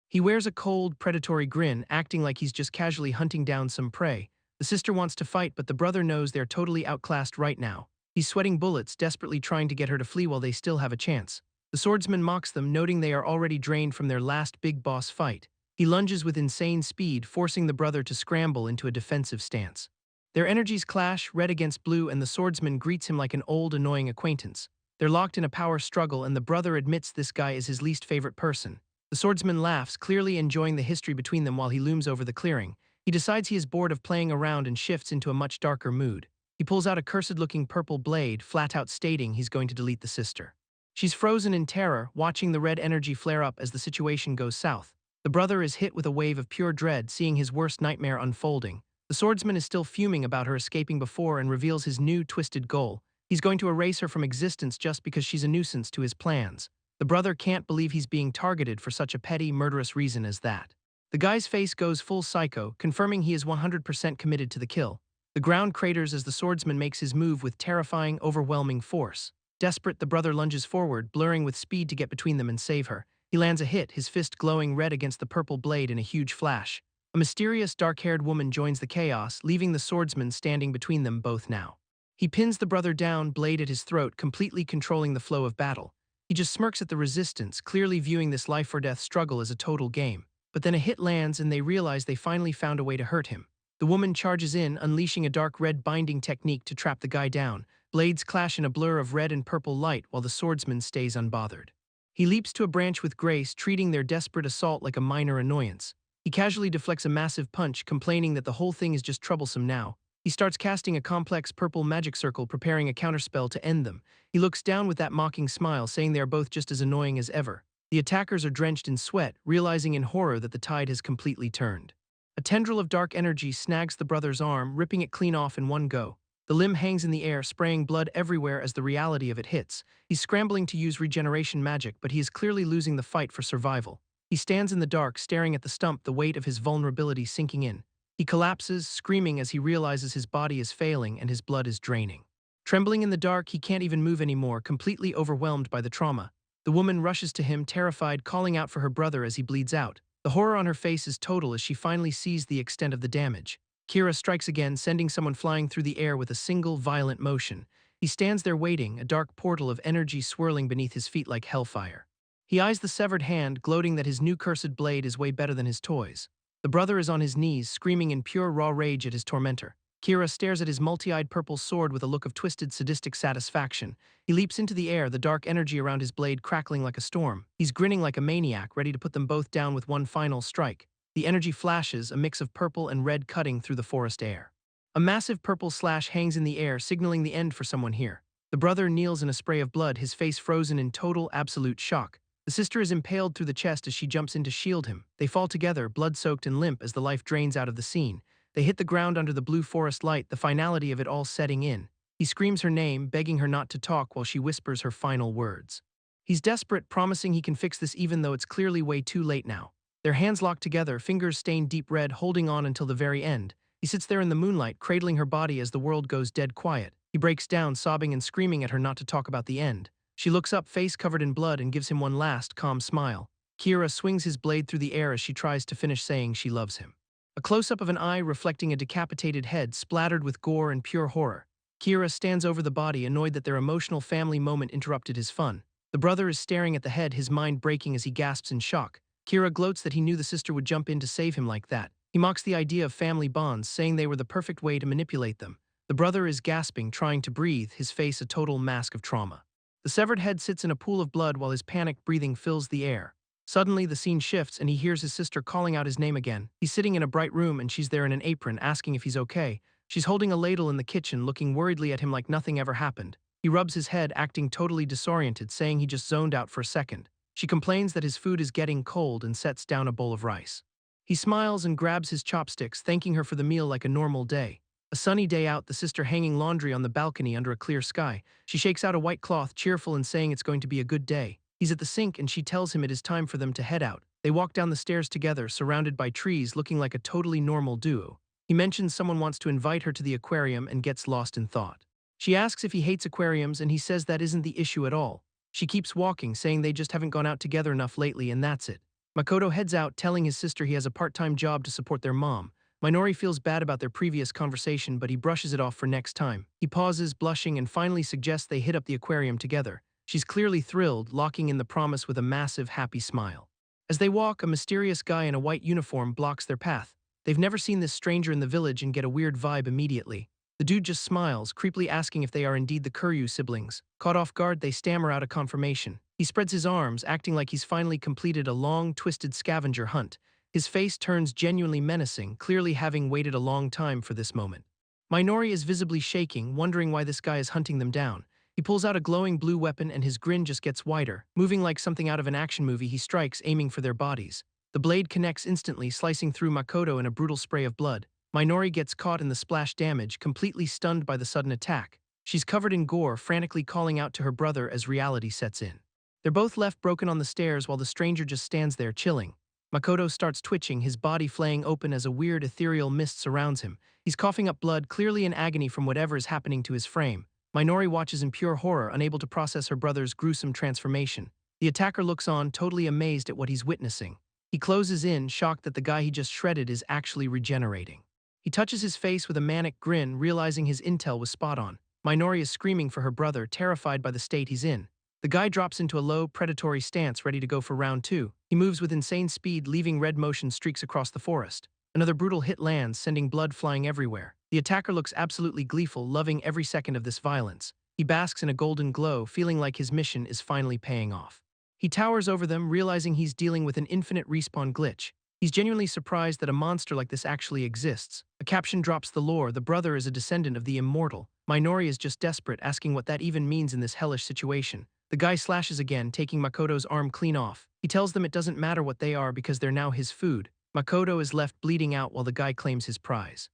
He wears a cold, predatory grin, acting like he's just casually hunting down some prey. The sister wants to fight, but the brother knows they're totally outclassed right now. He's sweating bullets, desperately trying to get her to flee while they still have a chance. The swordsman mocks them, noting they are already drained from their last big boss fight. He lunges with insane speed, forcing the brother to scramble into a defensive stance. Their energies clash, red against blue, and the swordsman greets him like an old, annoying acquaintance. They're locked in a power struggle, and the brother admits this guy is his least favorite person. The swordsman laughs, clearly enjoying the history between them while he looms over the clearing. He decides he is bored of playing around and shifts into a much darker mood. He pulls out a cursed-looking purple blade, flat out stating he's going to delete the sister. She's frozen in terror, watching the red energy flare up as the situation goes south. The brother is hit with a wave of pure dread, seeing his worst nightmare unfolding. The swordsman is still fuming about her escaping before and reveals his new twisted goal. He's going to erase her from existence just because she's a nuisance to his plans. The brother can't believe he's being targeted for such a petty, murderous reason as that. The guy's face goes full psycho, confirming he is 100% committed to the kill. The ground craters as the swordsman makes his move with terrifying, overwhelming force. Desperate, the brother lunges forward, blurring with speed to get between them and save her. He lands a hit, his fist glowing red against the purple blade in a huge flash. A mysterious, dark-haired woman joins the chaos, leaving the swordsman standing between them both now. He pins the brother down, blade at his throat, completely controlling the flow of battle. He just smirks at the resistance, clearly viewing this life-or-death struggle as a total game. But then a hit lands and they realize they finally found a way to hurt him. The woman charges in, unleashing a dark red binding technique to trap the guy down. Blades clash in a blur of red and purple light while the swordsman stays unbothered. He leaps to a branch with grace, treating their desperate assault like a minor annoyance. He casually deflects a massive punch, complaining that the whole thing is just troublesome now. He starts casting a complex purple magic circle, preparing a counterspell to end them. He looks down with that mocking smile, saying they are both just as annoying as ever. The attackers are drenched in sweat, realizing in horror that the tide has completely turned. A tendril of dark energy snags the brother's arm, ripping it clean off in one go. The limb hangs in the air, spraying blood everywhere as the reality of it hits. He's scrambling to use regeneration magic, but he is clearly losing the fight for survival. He stands in the dark, staring at the stump, the weight of his vulnerability sinking in. He collapses, screaming as he realizes his body is failing and his blood is draining. Trembling in the dark, he can't even move anymore, completely overwhelmed by the trauma. The woman rushes to him, terrified, calling out for her brother as he bleeds out. The horror on her face is total as she finally sees the extent of the damage. Kira strikes again, sending someone flying through the air with a single violent motion. He stands there waiting, a dark portal of energy swirling beneath his feet like hellfire. He eyes the severed hand, gloating that his new cursed blade is way better than his toys. The brother is on his knees, screaming in pure raw rage at his tormentor. Kira stares at his multi-eyed purple sword with a look of twisted, sadistic satisfaction. He leaps into the air, the dark energy around his blade crackling like a storm. He's grinning like a maniac, ready to put them both down with one final strike. The energy flashes, a mix of purple and red cutting through the forest air. A massive purple slash hangs in the air, signaling the end for someone here. The brother kneels in a spray of blood, his face frozen in total, absolute shock. The sister is impaled through the chest as she jumps in to shield him. They fall together, blood-soaked and limp as the life drains out of the scene. They hit the ground under the blue forest light, the finality of it all setting in. He screams her name, begging her not to talk while she whispers her final words. He's desperate, promising he can fix this even though it's clearly way too late now. Their hands lock together, fingers stained deep red, holding on until the very end. He sits there in the moonlight, cradling her body as the world goes dead quiet. He breaks down, sobbing and screaming at her not to talk about the end. She looks up, face covered in blood, and gives him one last, calm smile. Kira swings his blade through the air as she tries to finish saying she loves him. A close-up of an eye reflecting a decapitated head splattered with gore and pure horror. Kira stands over the body, annoyed that their emotional family moment interrupted his fun. The brother is staring at the head, his mind breaking as he gasps in shock. Kira gloats that he knew the sister would jump in to save him like that. He mocks the idea of family bonds, saying they were the perfect way to manipulate them. The brother is gasping, trying to breathe, his face a total mask of trauma. The severed head sits in a pool of blood while his panicked breathing fills the air. Suddenly, the scene shifts and he hears his sister calling out his name again. He's sitting in a bright room and she's there in an apron, asking if he's okay. She's holding a ladle in the kitchen, looking worriedly at him like nothing ever happened. He rubs his head, acting totally disoriented, saying he just zoned out for a second. She complains that his food is getting cold and sets down a bowl of rice. He smiles and grabs his chopsticks, thanking her for the meal like a normal day. A sunny day out, the sister hanging laundry on the balcony under a clear sky. She shakes out a white cloth, cheerful and saying it's going to be a good day. He's at the sink and she tells him it is time for them to head out. They walk down the stairs together, surrounded by trees, looking like a totally normal duo. He mentions someone wants to invite her to the aquarium and gets lost in thought. She asks if he hates aquariums and he says that isn't the issue at all. She keeps walking, saying they just haven't gone out together enough lately and that's it. Makoto heads out, telling his sister he has a part-time job to support their mom. Minori feels bad about their previous conversation, but he brushes it off for next time. He pauses, blushing, and finally suggests they hit up the aquarium together. She's clearly thrilled, locking in the promise with a massive, happy smile. As they walk, a mysterious guy in a white uniform blocks their path. They've never seen this stranger in the village and get a weird vibe immediately. The dude just smiles, creepily asking if they are indeed the Kuryu siblings. Caught off guard, they stammer out a confirmation. He spreads his arms, acting like he's finally completed a long, twisted scavenger hunt. His face turns genuinely menacing, clearly having waited a long time for this moment. Minori is visibly shaking, wondering why this guy is hunting them down. He pulls out a glowing blue weapon and his grin just gets wider. Moving like something out of an action movie, he strikes, aiming for their bodies. The blade connects instantly, slicing through Makoto in a brutal spray of blood. Minori gets caught in the splash damage, completely stunned by the sudden attack. She's covered in gore, frantically calling out to her brother as reality sets in. They're both left broken on the stairs while the stranger just stands there, chilling. Makoto starts twitching, his body flaying open as a weird ethereal mist surrounds him. He's coughing up blood, clearly in agony from whatever is happening to his frame. Minori watches in pure horror, unable to process her brother's gruesome transformation. The attacker looks on, totally amazed at what he's witnessing. He closes in, shocked that the guy he just shredded is actually regenerating. He touches his face with a manic grin, realizing his intel was spot on. Minori is screaming for her brother, terrified by the state he's in. The guy drops into a low, predatory stance, ready to go for round two. He moves with insane speed, leaving red motion streaks across the forest. Another brutal hit lands, sending blood flying everywhere. The attacker looks absolutely gleeful, loving every second of this violence. He basks in a golden glow, feeling like his mission is finally paying off. He towers over them, realizing he's dealing with an infinite respawn glitch. He's genuinely surprised that a monster like this actually exists. A caption drops the lore: the brother is a descendant of the Immortal. Minori is just desperate, asking what that even means in this hellish situation. The guy slashes again, taking Makoto's arm clean off. He tells them it doesn't matter what they are because they're now his food. Makoto is left bleeding out while the guy claims his prize.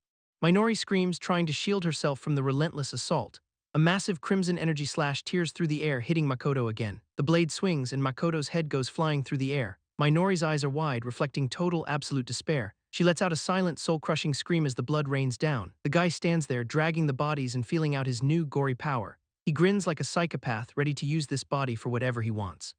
Minori screams, trying to shield herself from the relentless assault. A massive crimson energy slash tears through the air, hitting Makoto again. The blade swings and Makoto's head goes flying through the air. Minori's eyes are wide, reflecting total absolute despair. She lets out a silent, soul-crushing scream as the blood rains down. The guy stands there, dragging the bodies and feeling out his new, gory power. He grins like a psychopath, ready to use this body for whatever he wants.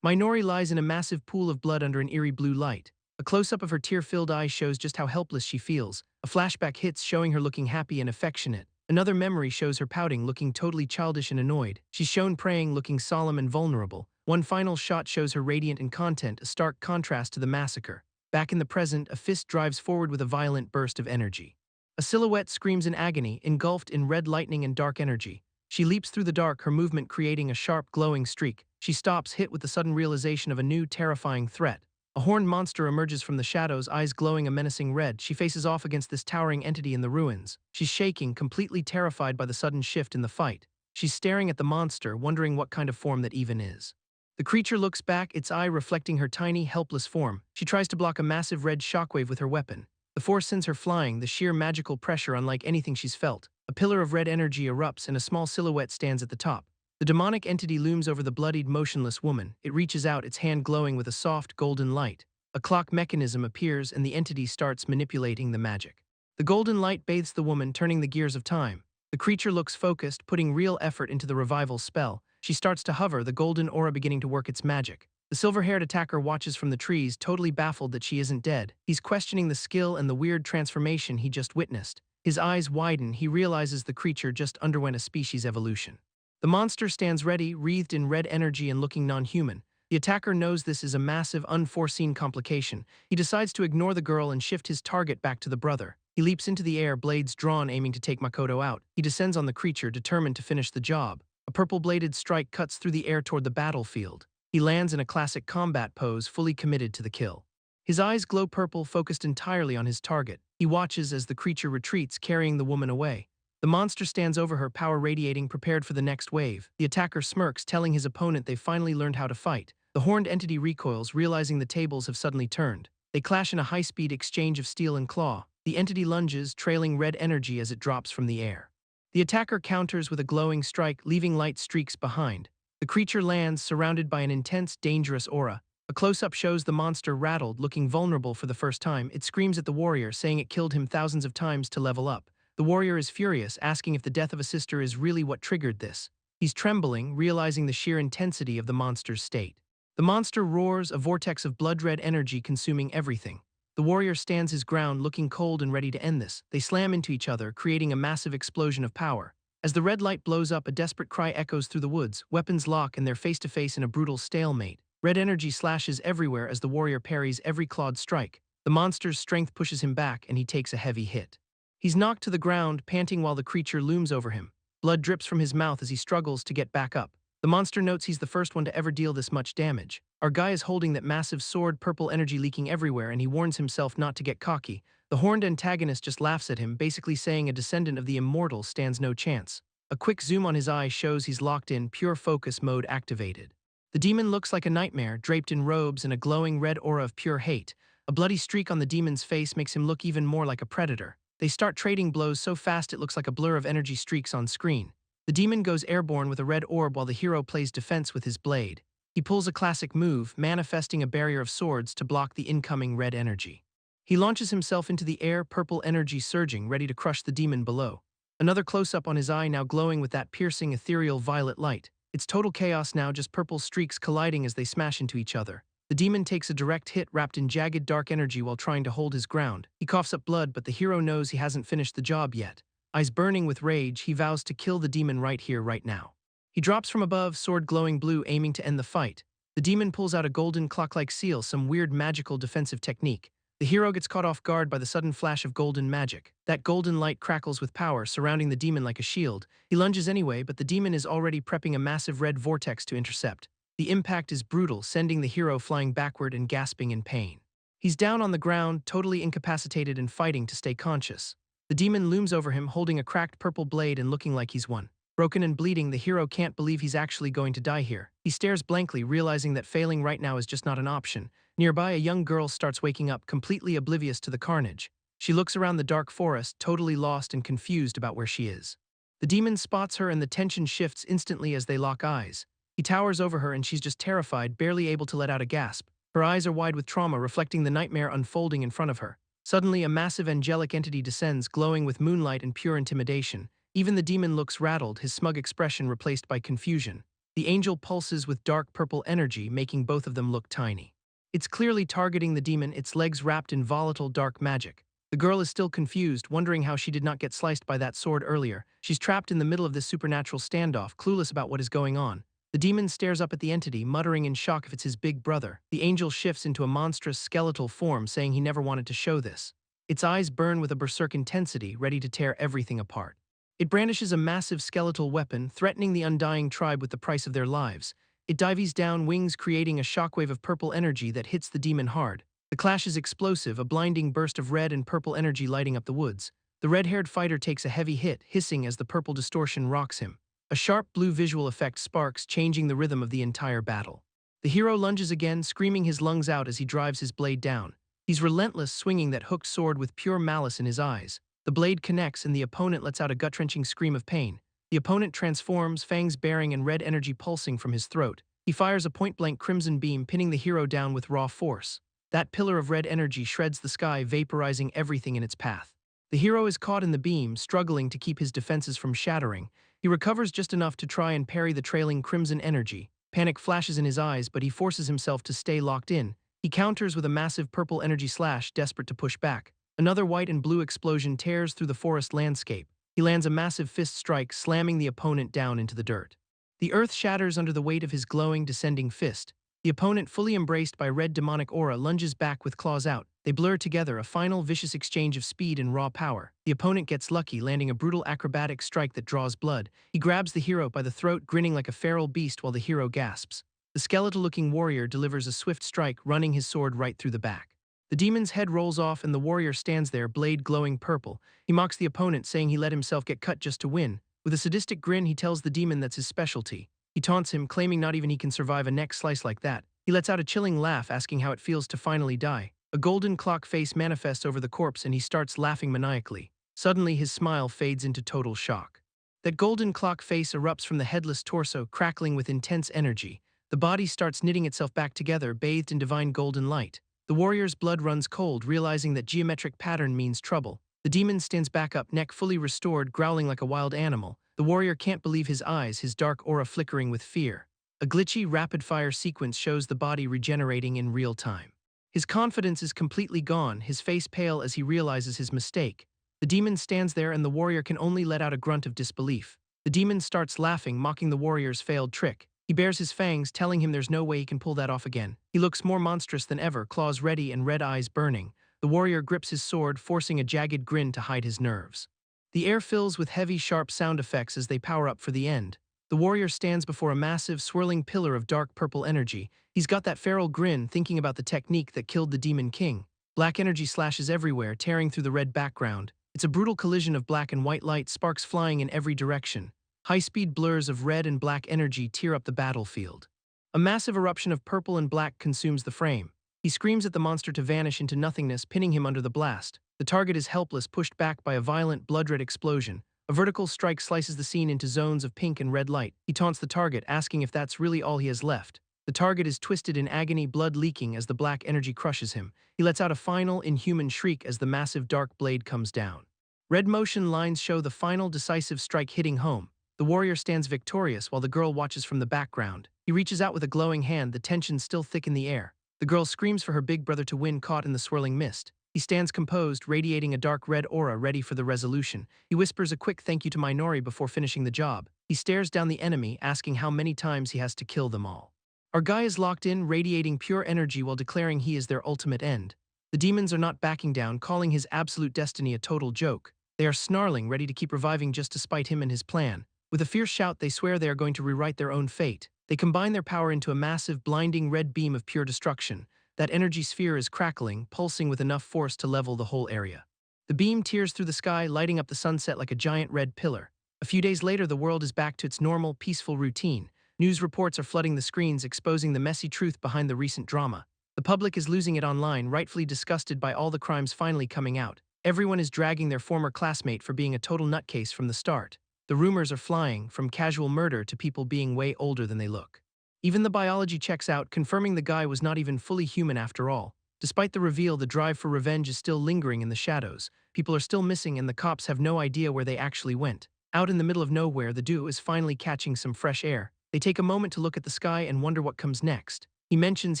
Minori lies in a massive pool of blood under an eerie blue light. A close-up of her tear-filled eyes shows just how helpless she feels. A flashback hits, showing her looking happy and affectionate. Another memory shows her pouting, looking totally childish and annoyed. She's shown praying, looking solemn and vulnerable. One final shot shows her radiant and content, a stark contrast to the massacre. Back in the present, a fist drives forward with a violent burst of energy. A silhouette screams in agony, engulfed in red lightning and dark energy. She leaps through the dark, her movement creating a sharp, glowing streak. She stops, hit with the sudden realization of a new, terrifying threat. A horned monster emerges from the shadows, eyes glowing a menacing red. She faces off against this towering entity in the ruins. She's shaking, completely terrified by the sudden shift in the fight. She's staring at the monster, wondering what kind of form that even is. The creature looks back, its eye reflecting her tiny, helpless form. She tries to block a massive red shockwave with her weapon. The force sends her flying, the sheer magical pressure unlike anything she's felt. A pillar of red energy erupts and a small silhouette stands at the top. The demonic entity looms over the bloodied, motionless woman. It reaches out, its hand glowing with a soft, golden light. A clock mechanism appears and the entity starts manipulating the magic. The golden light bathes the woman, turning the gears of time. The creature looks focused, putting real effort into the revival spell. She starts to hover, the golden aura beginning to work its magic. The silver-haired attacker watches from the trees, totally baffled that she isn't dead. He's questioning the skill and the weird transformation he just witnessed. His eyes widen, he realizes the creature just underwent a species evolution. The monster stands ready, wreathed in red energy and looking non-human. The attacker knows this is a massive, unforeseen complication. He decides to ignore the girl and shift his target back to the brother. He leaps into the air, blades drawn, aiming to take Makoto out. He descends on the creature, determined to finish the job. A purple-bladed strike cuts through the air toward the battlefield. He lands in a classic combat pose, fully committed to the kill. His eyes glow purple, focused entirely on his target. He watches as the creature retreats, carrying the woman away. The monster stands over her, power radiating, prepared for the next wave. The attacker smirks, telling his opponent they've finally learned how to fight. The horned entity recoils, realizing the tables have suddenly turned. They clash in a high-speed exchange of steel and claw. The entity lunges, trailing red energy as it drops from the air. The attacker counters with a glowing strike, leaving light streaks behind. The creature lands, surrounded by an intense, dangerous aura. A close-up shows the monster rattled, looking vulnerable for the first time. It screams at the warrior, saying it killed him thousands of times to level up. The warrior is furious, asking if the death of a sister is really what triggered this. He's trembling, realizing the sheer intensity of the monster's state. The monster roars, a vortex of blood-red energy consuming everything. The warrior stands his ground, looking cold and ready to end this. They slam into each other, creating a massive explosion of power. As the red light blows up, a desperate cry echoes through the woods. Weapons lock and they're face-to-face in a brutal stalemate. Red energy slashes everywhere as the warrior parries every clawed strike. The monster's strength pushes him back and he takes a heavy hit. He's knocked to the ground, panting while the creature looms over him. Blood drips from his mouth as he struggles to get back up. The monster notes he's the first one to ever deal this much damage. Our guy is holding that massive sword, purple energy leaking everywhere, and he warns himself not to get cocky. The horned antagonist just laughs at him, basically saying a descendant of the Immortal stands no chance. A quick zoom on his eye shows he's locked in, pure focus mode activated. The demon looks like a nightmare, draped in robes and a glowing red aura of pure hate. A bloody streak on the demon's face makes him look even more like a predator. They start trading blows so fast it looks like a blur of energy streaks on screen. The demon goes airborne with a red orb while the hero plays defense with his blade. He pulls a classic move, manifesting a barrier of swords to block the incoming red energy. He launches himself into the air, purple energy surging, ready to crush the demon below. Another close-up on his eye, now glowing with that piercing ethereal violet light. It's total chaos now, just purple streaks colliding as they smash into each other. The demon takes a direct hit, wrapped in jagged dark energy while trying to hold his ground. He coughs up blood, but the hero knows he hasn't finished the job yet. Eyes burning with rage, he vows to kill the demon right here, right now. He drops from above, sword glowing blue, aiming to end the fight. The demon pulls out a golden clock-like seal, some weird magical defensive technique. The hero gets caught off guard by the sudden flash of golden magic. That golden light crackles with power, surrounding the demon like a shield. He lunges anyway, but the demon is already prepping a massive red vortex to intercept. The impact is brutal, sending the hero flying backward and gasping in pain. He's down on the ground, totally incapacitated and fighting to stay conscious. The demon looms over him, holding a cracked purple blade and looking like he's won. Broken and bleeding, the hero can't believe he's actually going to die here. He stares blankly, realizing that failing right now is just not an option. Nearby, a young girl starts waking up, completely oblivious to the carnage. She looks around the dark forest, totally lost and confused about where she is. The demon spots her and the tension shifts instantly as they lock eyes. He towers over her and she's just terrified, barely able to let out a gasp. Her eyes are wide with trauma, reflecting the nightmare unfolding in front of her. Suddenly, a massive angelic entity descends, glowing with moonlight and pure intimidation. Even the demon looks rattled, his smug expression replaced by confusion. The angel pulses with dark purple energy, making both of them look tiny. It's clearly targeting the demon, its legs wrapped in volatile dark magic. The girl is still confused, wondering how she did not get sliced by that sword earlier. She's trapped in the middle of this supernatural standoff, clueless about what is going on. The demon stares up at the entity, muttering in shock if it's his big brother. The angel shifts into a monstrous skeletal form, saying he never wanted to show this. Its eyes burn with a berserk intensity, ready to tear everything apart. It brandishes a massive skeletal weapon, threatening the undying tribe with the price of their lives. It dives down, wings creating a shockwave of purple energy that hits the demon hard. The clash is explosive, a blinding burst of red and purple energy lighting up the woods. The red-haired fighter takes a heavy hit, hissing as the purple distortion rocks him. A sharp blue visual effect sparks, changing the rhythm of the entire battle. The hero lunges again, screaming his lungs out as he drives his blade down. He's relentless, swinging that hooked sword with pure malice in his eyes. The blade connects and the opponent lets out a gut-wrenching scream of pain. The opponent transforms, fangs baring and red energy pulsing from his throat. He fires a point-blank crimson beam, pinning the hero down with raw force. That pillar of red energy shreds the sky, vaporizing everything in its path. The hero is caught in the beam, struggling to keep his defenses from shattering. He recovers just enough to try and parry the trailing crimson energy. Panic flashes in his eyes, but he forces himself to stay locked in. He counters with a massive purple energy slash, desperate to push back. Another white and blue explosion tears through the forest landscape. He lands a massive fist strike, slamming the opponent down into the dirt. The earth shatters under the weight of his glowing, descending fist. The opponent, fully embraced by red demonic aura, lunges back with claws out. They blur together, a final vicious exchange of speed and raw power. The opponent gets lucky, landing a brutal acrobatic strike that draws blood. He grabs the hero by the throat, grinning like a feral beast while the hero gasps. The skeletal-looking warrior delivers a swift strike, running his sword right through the back. The demon's head rolls off and the warrior stands there, blade glowing purple. He mocks the opponent, saying he let himself get cut just to win. With a sadistic grin, he tells the demon that's his specialty. He taunts him, claiming not even he can survive a neck slice like that. He lets out a chilling laugh, asking how it feels to finally die. A golden clock face manifests over the corpse and he starts laughing maniacally. Suddenly, his smile fades into total shock. That golden clock face erupts from the headless torso, crackling with intense energy. The body starts knitting itself back together, bathed in divine golden light. The warrior's blood runs cold, realizing that geometric pattern means trouble. The demon stands back up, neck fully restored, growling like a wild animal. The warrior can't believe his eyes, his dark aura flickering with fear. A glitchy, rapid-fire sequence shows the body regenerating in real time. His confidence is completely gone, his face pale as he realizes his mistake. The demon stands there and the warrior can only let out a grunt of disbelief. The demon starts laughing, mocking the warrior's failed trick. He bares his fangs, telling him there's no way he can pull that off again. He looks more monstrous than ever, claws ready and red eyes burning. The warrior grips his sword, forcing a jagged grin to hide his nerves. The air fills with heavy, sharp sound effects as they power up for the end. The warrior stands before a massive, swirling pillar of dark purple energy. He's got that feral grin, thinking about the technique that killed the Demon King. Black energy slashes everywhere, tearing through the red background. It's a brutal collision of black and white light, sparks flying in every direction. High-speed blurs of red and black energy tear up the battlefield. A massive eruption of purple and black consumes the frame. He screams at the monster to vanish into nothingness, pinning him under the blast. The target is helpless, pushed back by a violent, blood-red explosion. A vertical strike slices the scene into zones of pink and red light. He taunts the target, asking if that's really all he has left. The target is twisted in agony, blood leaking as the black energy crushes him. He lets out a final, inhuman shriek as the massive dark blade comes down. Red motion lines show the final, decisive strike hitting home. The warrior stands victorious while the girl watches from the background. He reaches out with a glowing hand, the tension still thick in the air. The girl screams for her big brother to win, caught in the swirling mist. He stands composed, radiating a dark red aura, ready for the resolution. He whispers a quick thank you to Minori before finishing the job. He stares down the enemy, asking how many times he has to kill them all. Our guy is locked in, radiating pure energy while declaring he is their ultimate end. The demons are not backing down, calling his absolute destiny a total joke. They are snarling, ready to keep reviving just to spite him and his plan. With a fierce shout, they swear they are going to rewrite their own fate. They combine their power into a massive, blinding red beam of pure destruction. That energy sphere is crackling, pulsing with enough force to level the whole area. The beam tears through the sky, lighting up the sunset like a giant red pillar. A few days later, the world is back to its normal, peaceful routine. News reports are flooding the screens, exposing the messy truth behind the recent drama. The public is losing it online, rightfully disgusted by all the crimes finally coming out. Everyone is dragging their former classmate for being a total nutcase from the start. The rumors are flying, from casual murder to people being way older than they look. Even the biology checks out, confirming the guy was not even fully human after all. Despite the reveal, the drive for revenge is still lingering in the shadows. People are still missing and the cops have no idea where they actually went. Out in the middle of nowhere, the duo is finally catching some fresh air. They take a moment to look at the sky and wonder what comes next. He mentions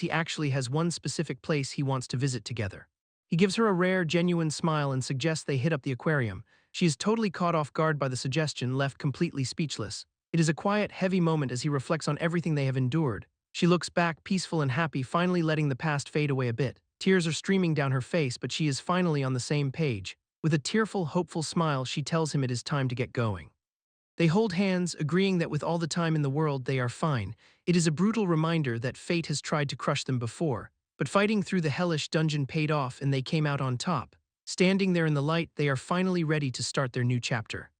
he actually has one specific place he wants to visit together. He gives her a rare, genuine smile and suggests they hit up the aquarium. She is totally caught off guard by the suggestion, left completely speechless. It is a quiet, heavy moment as he reflects on everything they have endured. She looks back, peaceful and happy, finally letting the past fade away a bit. Tears are streaming down her face, but she is finally on the same page. With a tearful, hopeful smile, she tells him it is time to get going. They hold hands, agreeing that with all the time in the world, they are fine. It is a brutal reminder that fate has tried to crush them before, but fighting through the hellish dungeon paid off and they came out on top. Standing there in the light, they are finally ready to start their new chapter.